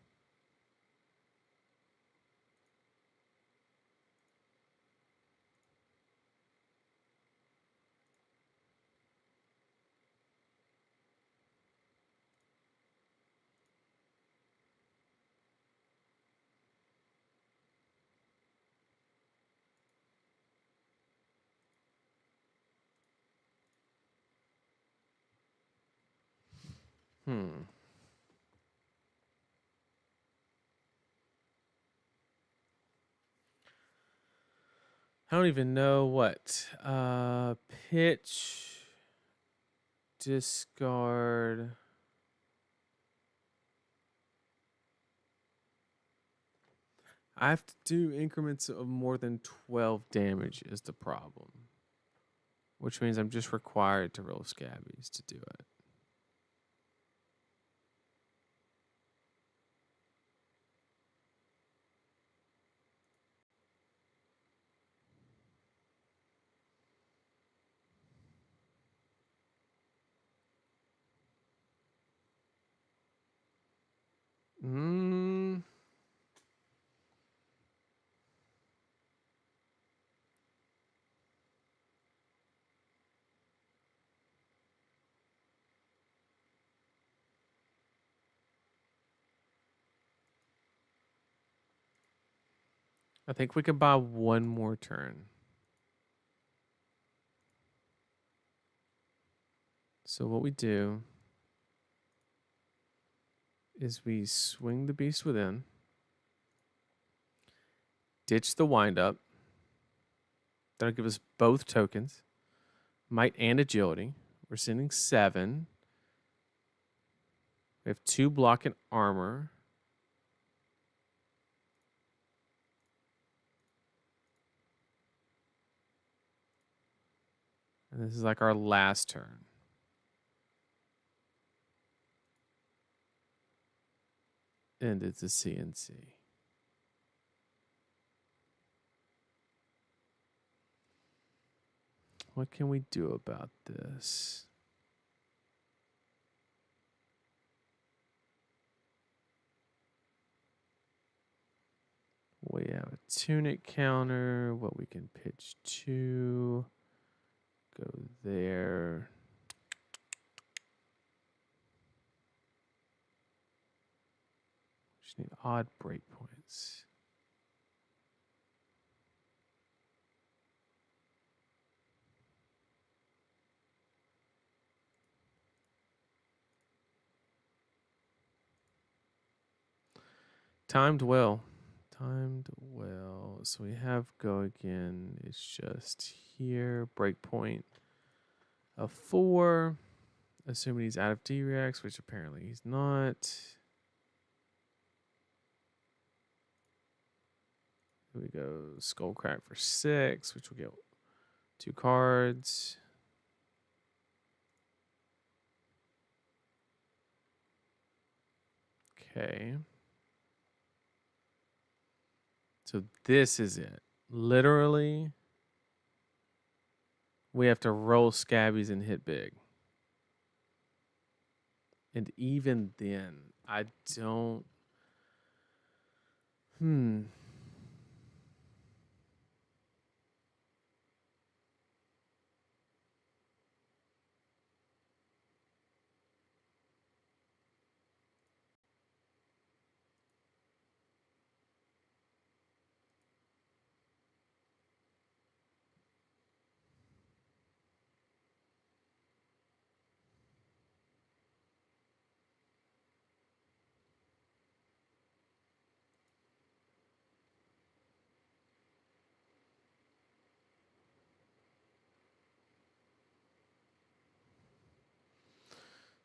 I don't even know what. Pitch, discard. I have to do increments of more than 12 damage is the problem. Which means I'm just required to roll Scabbies to do it. I think we could buy one more turn. So what we do is we swing the beast within, ditch the wind up. That'll give us both tokens, might and agility. We're sending 7. We have 2 block and armor. And this is like our last turn. And it's a CNC. What can we do about this? We have a tunic counter. What we can pitch to. Go there. Just need odd breakpoints. Timed well. Timed well. So we have go again. It's just here. Breakpoint of 4. Assuming he's out of D-Rex, which apparently he's not. Here we go. Skullcrack for 6, which will get 2 cards. Okay. So this is it. Literally, we have to roll scabbies and hit big. And even then, I don't.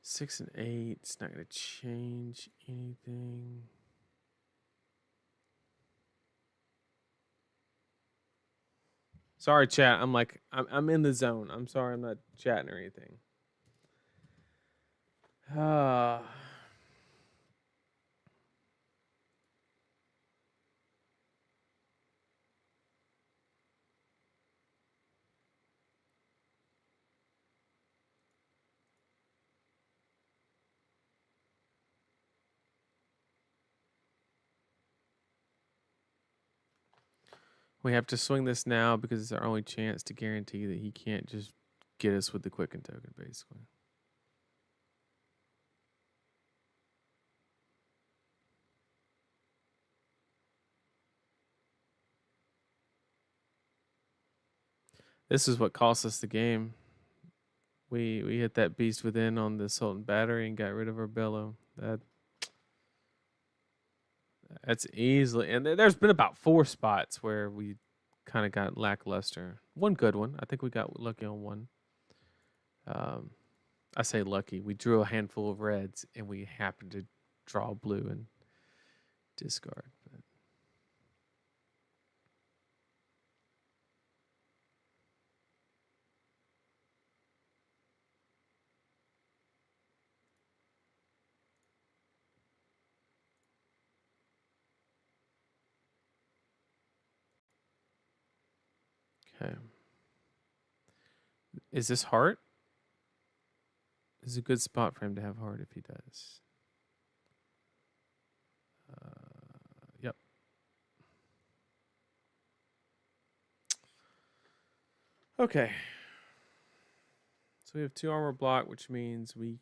6 and 8. It's not going to change anything. Sorry, chat. I'm in the zone. I'm sorry, I'm not chatting or anything. We have to swing this now because it's our only chance to guarantee that he can't just get us with the Quicken token, basically. This is what cost us the game. We hit that beast within on the Sultan battery and got rid of our bellow. That's easily, and there's been about 4 spots where we kind of got lackluster. One good one. I think we got lucky on one. I say lucky. We drew a handful of reds and we happened to draw blue and discard. But. Okay. Is this heart? This is a good spot for him to have heart if he does. Yep. Okay. So we have 2 armor block, which means we...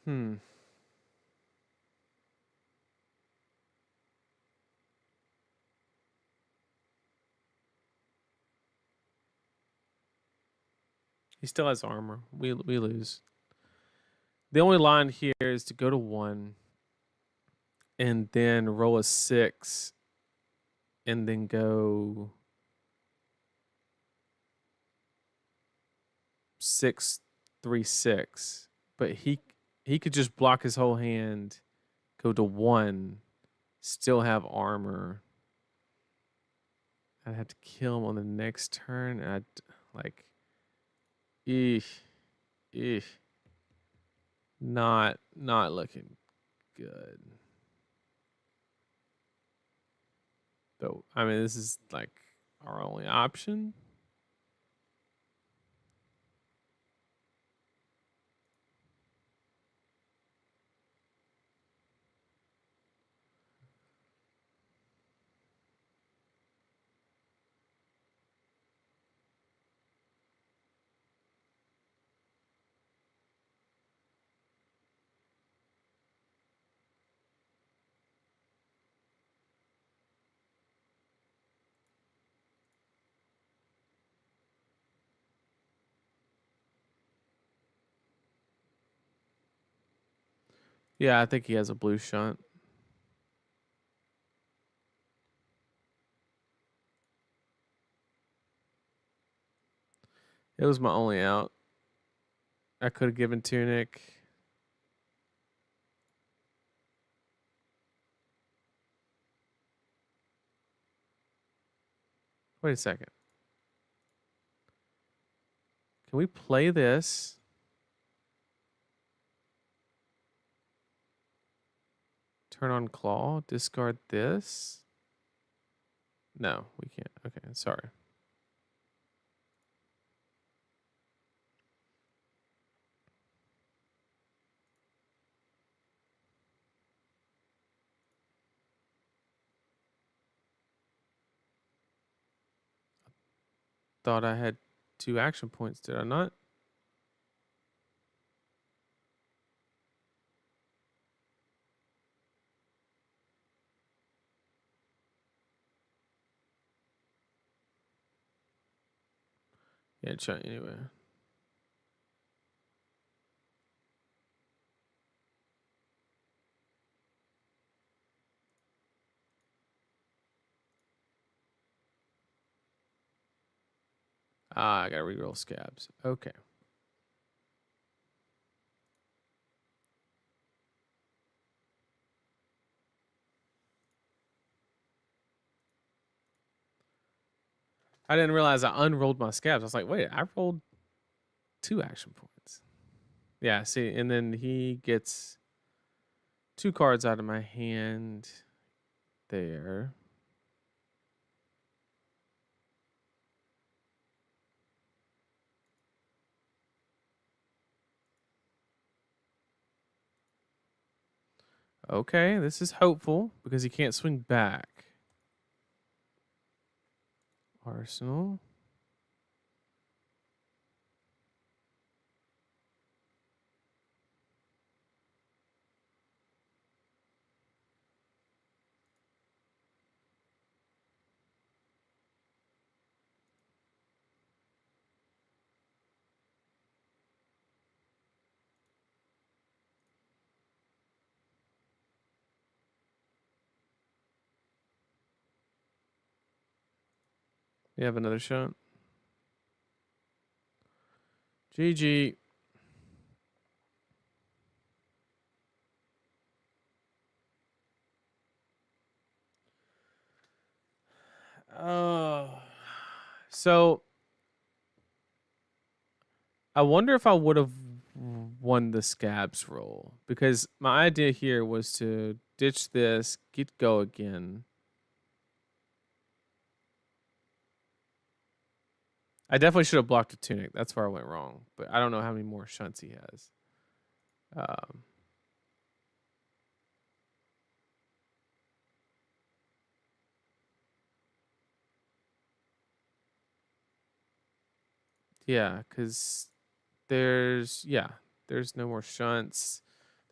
Hmm. He still has armor. We lose. The only line here is to go to 1 and then roll a 6 and then go 6 3 6. But he could just block his whole hand, go to 1, still have armor. I'd have to kill him on the next turn. And I'd like, eesh, eesh, not looking good. Though I mean, this is like our only option. Yeah, I think he has a blue shunt. It was my only out. I could have given Tunic. Wait a second. Can we play this? Turn on claw, discard this? No, we can't. Okay, sorry. Thought I had 2 action points, did I not? Yeah, try anyway. Ah, I gotta reroll scabs. Okay. I didn't realize I unrolled my scabs. I was like, wait, I rolled 2 action points. Yeah, see, and then he gets 2 cards out of my hand there. Okay, this is hopeful because he can't swing back. Arsenal. You have another shot. GG. Oh. So I wonder if I would have won the scabs roll because my idea here was to ditch this, get go again. I definitely should have blocked a tunic. That's where I went wrong. But I don't know how many more shunts he has. Um, yeah, because there's no more shunts.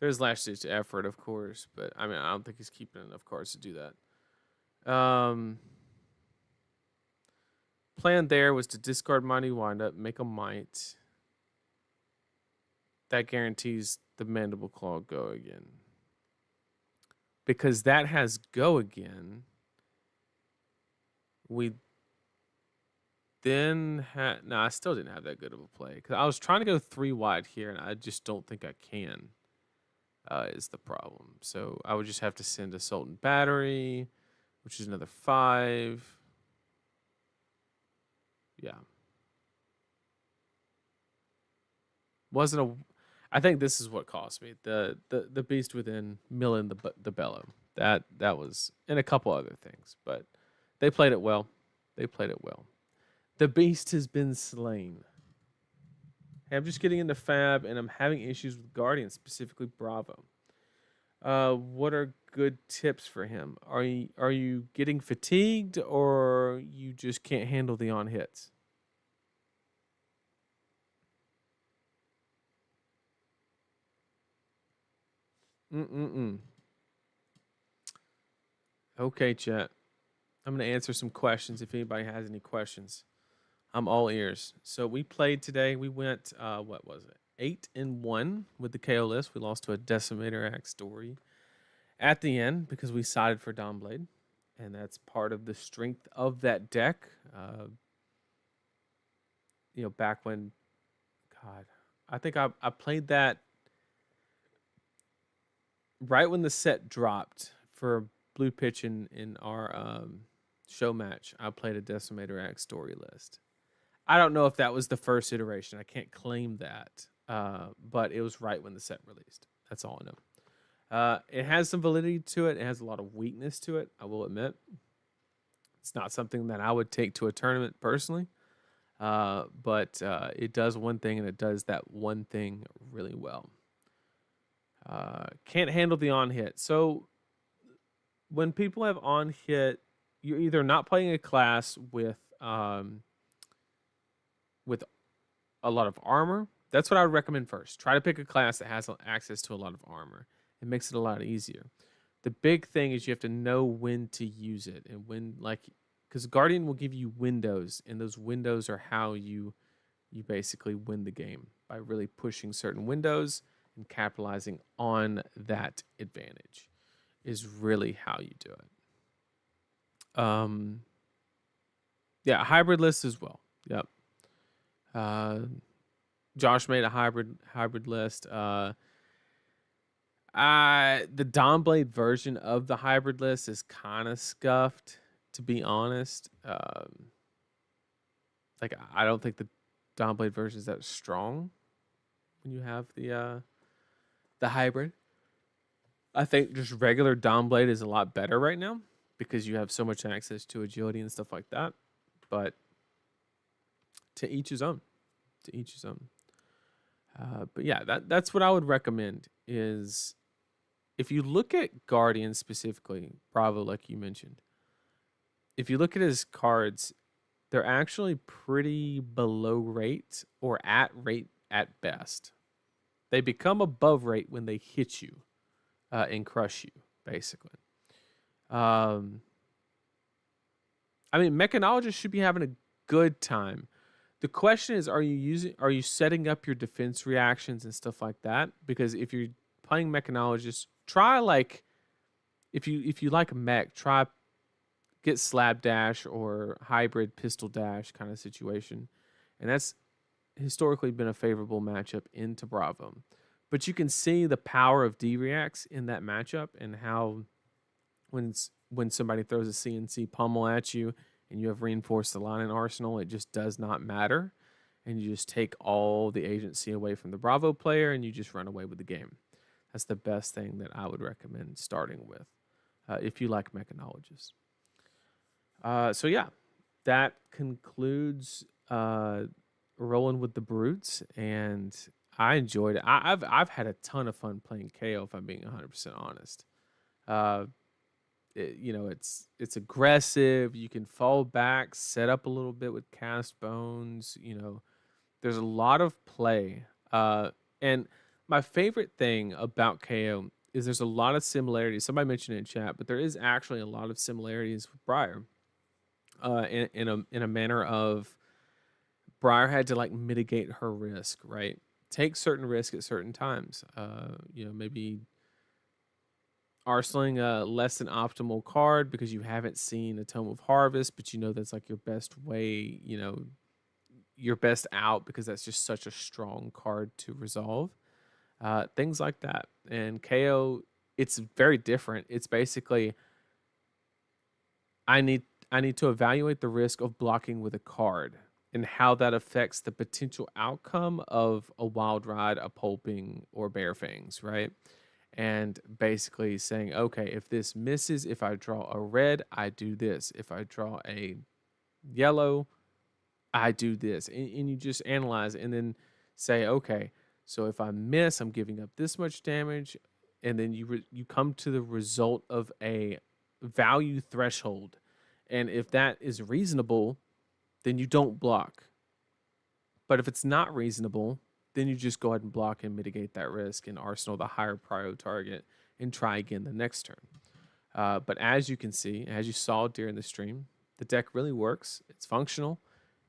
There's last ditch effort, of course, but I mean, I don't think he's keeping enough cards to do that. Plan there was to discard Mighty Windup, make a Might. That guarantees the Mandible Claw go again. Because that has go again, we then had... No, I still didn't have that good of a play. Because I was trying to go 3 wide here, and I just don't think I can, is the problem. So I would just have to send Assault and Battery, which is another 5. Yeah. Wasn't a... I think this is what cost me. The Beast Within, milling the Bellow. That was... And a couple other things. But they played it well. They played it well. The Beast has been slain. Hey, I'm just getting into Fab, and I'm having issues with Guardian, specifically Bravo. What are good tips for him? Are you getting fatigued, or you just can't handle the on hits? Okay, chat. I'm gonna answer some questions if anybody has any questions. I'm all ears. So we played today. We went what was it? 8-1 with the KO list. We lost to a Decimator Axe Dory at the end because we sided for Dawnblade, and that's part of the strength of that deck. Back when, God, I think I played that right when the set dropped for Blue Pitch in our show match. I played a Decimator Axe Story list. I don't know if that was the first iteration. I can't claim that, but it was right when the set released. That's all I know. It has some validity to it. It has a lot of weakness to it, I will admit. It's not something that I would take to a tournament personally, but it does one thing, and it does that one thing really well. Can't handle the on hit. So when people have on hit, you're either not playing a class with a lot of armor. That's what I would recommend first. Try to pick a class that has access to a lot of armor. It makes it a lot easier. The big thing is you have to know when to use it, and when, because Guardian will give you windows, and those windows are how you basically win the game, by really pushing certain windows and capitalizing on that advantage is really how you do it. Yeah, hybrid list as well. Yep. Josh made a hybrid list. The Dawnblade version of the hybrid list is kind of scuffed, to be honest. I don't think the Dawnblade version is that strong when you have the hybrid. I think just regular Dawnblade is a lot better right now because you have so much access to agility and stuff like that. But to each his own. To each his own. But yeah, that's what I would recommend is, if you look at Guardian specifically, Bravo, like you mentioned, if you look at his cards, they're actually pretty below rate or at rate at best. They become above rate when they hit you and crush you, basically. I mean, Mechanologists should be having a good time. The question is, are you setting up your defense reactions and stuff like that? Because if you're playing Mechanologists, try if you like mech, try get Slab Dash or Hybrid Pistol Dash kind of situation. And that's historically been a favorable matchup into Bravo. But you can see the power of D-Reacts in that matchup, and how when somebody throws a CNC pummel at you and you have reinforced the line in Arsenal, it just does not matter. And you just take all the agency away from the Bravo player, and you just run away with the game. That's the best thing that I would recommend starting with if you like Mechanologists. So yeah, that concludes rolling with the Brutes, and I enjoyed it. I've had a ton of fun playing KO, if I'm being 100% honest. It's aggressive. You can fall back, set up a little bit with Cast Bones. There's a lot of play. And I'm my favorite thing about KO is there's a lot of similarities. Somebody mentioned it in chat, but there is actually a lot of similarities with Briar. In a manner of Briar had to like mitigate her risk, right? Take certain risk at certain times. Maybe arsenaling a less than optimal card because you haven't seen a Tome of Harvest, but you know that's like your best way, your best out because that's just such a strong card to resolve. Things like that. And KO, it's very different. It's basically I need I need to evaluate the risk of blocking with a card and how that affects the potential outcome of a Wild Ride, a Pulping, or Bare Fangs, right? And basically saying, okay, if this misses, if I draw a red, I do this. If I draw a yellow, I do this. And you just analyze and then say, okay, so if I miss, I'm giving up this much damage. And then you come to the result of a value threshold. And if that is reasonable, then you don't block. But if it's not reasonable, then you just go ahead and block and mitigate that risk and arsenal the higher prio target and try again the next turn. But as you can see, as you saw during the stream, the deck really works. It's functional.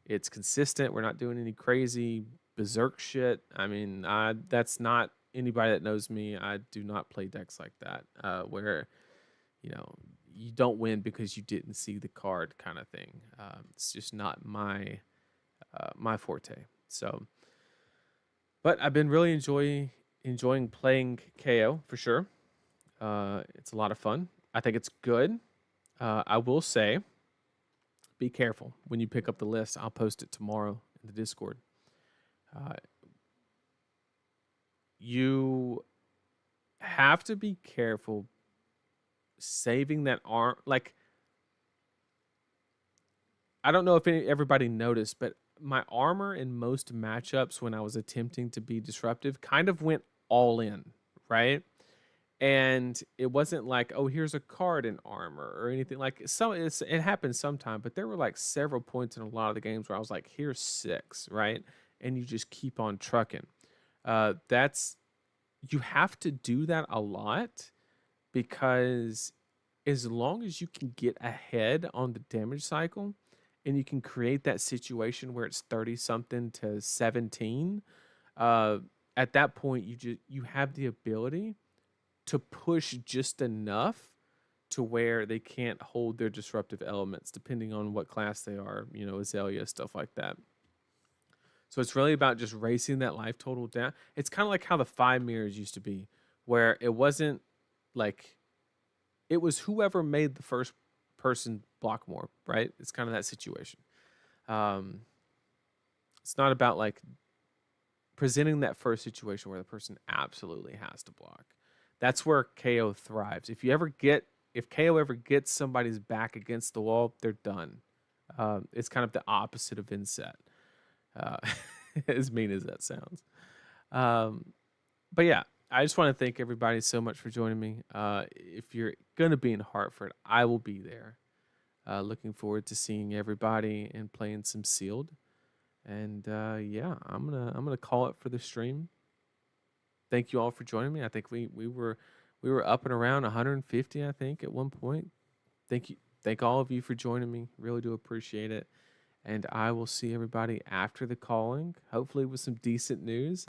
It's consistent. We're not doing any crazy berserk shit. I mean, that's not anybody that knows me. I do not play decks like that, where you don't win because you didn't see the card kind of thing. It's just not my forte. So, but I've been really enjoying playing KO for sure. It's a lot of fun. I think it's good. I will say, be careful when you pick up the list. I'll post it tomorrow in the Discord. You have to be careful saving that arm. Like, I don't know if everybody noticed, but my armor in most matchups when I was attempting to be disruptive kind of went all in, right? And it wasn't like, oh, here's a card in armor or anything. Like it happened sometime, but there were like several points in a lot of the games where I was like, here's 6, right? And you just keep on trucking. You have to do that a lot because as long as you can get ahead on the damage cycle and you can create that situation where it's 30 something to 17, at that point you have the ability to push just enough to where they can't hold their disruptive elements depending on what class they are, Aelia, stuff like that. So it's really about just racing that life total down. It's kind of like how the 5 mirrors used to be, where it wasn't like it was whoever made the first person block more, right? It's kind of that situation. It's not about like presenting that first situation where the person absolutely has to block. That's where KO thrives. If KO ever gets somebody's back against the wall, they're done. It's kind of the opposite of inset. As mean as that sounds. But yeah, I just want to thank everybody so much for joining me. If you're gonna be in Hartford, I will be there. Looking forward to seeing everybody and playing some sealed. And yeah, I'm gonna call it for the stream. Thank you all for joining me. I think we were up and around 150, I think, at one point. Thank all of you for joining me. Really do appreciate it. And I will see everybody after the calling, hopefully with some decent news.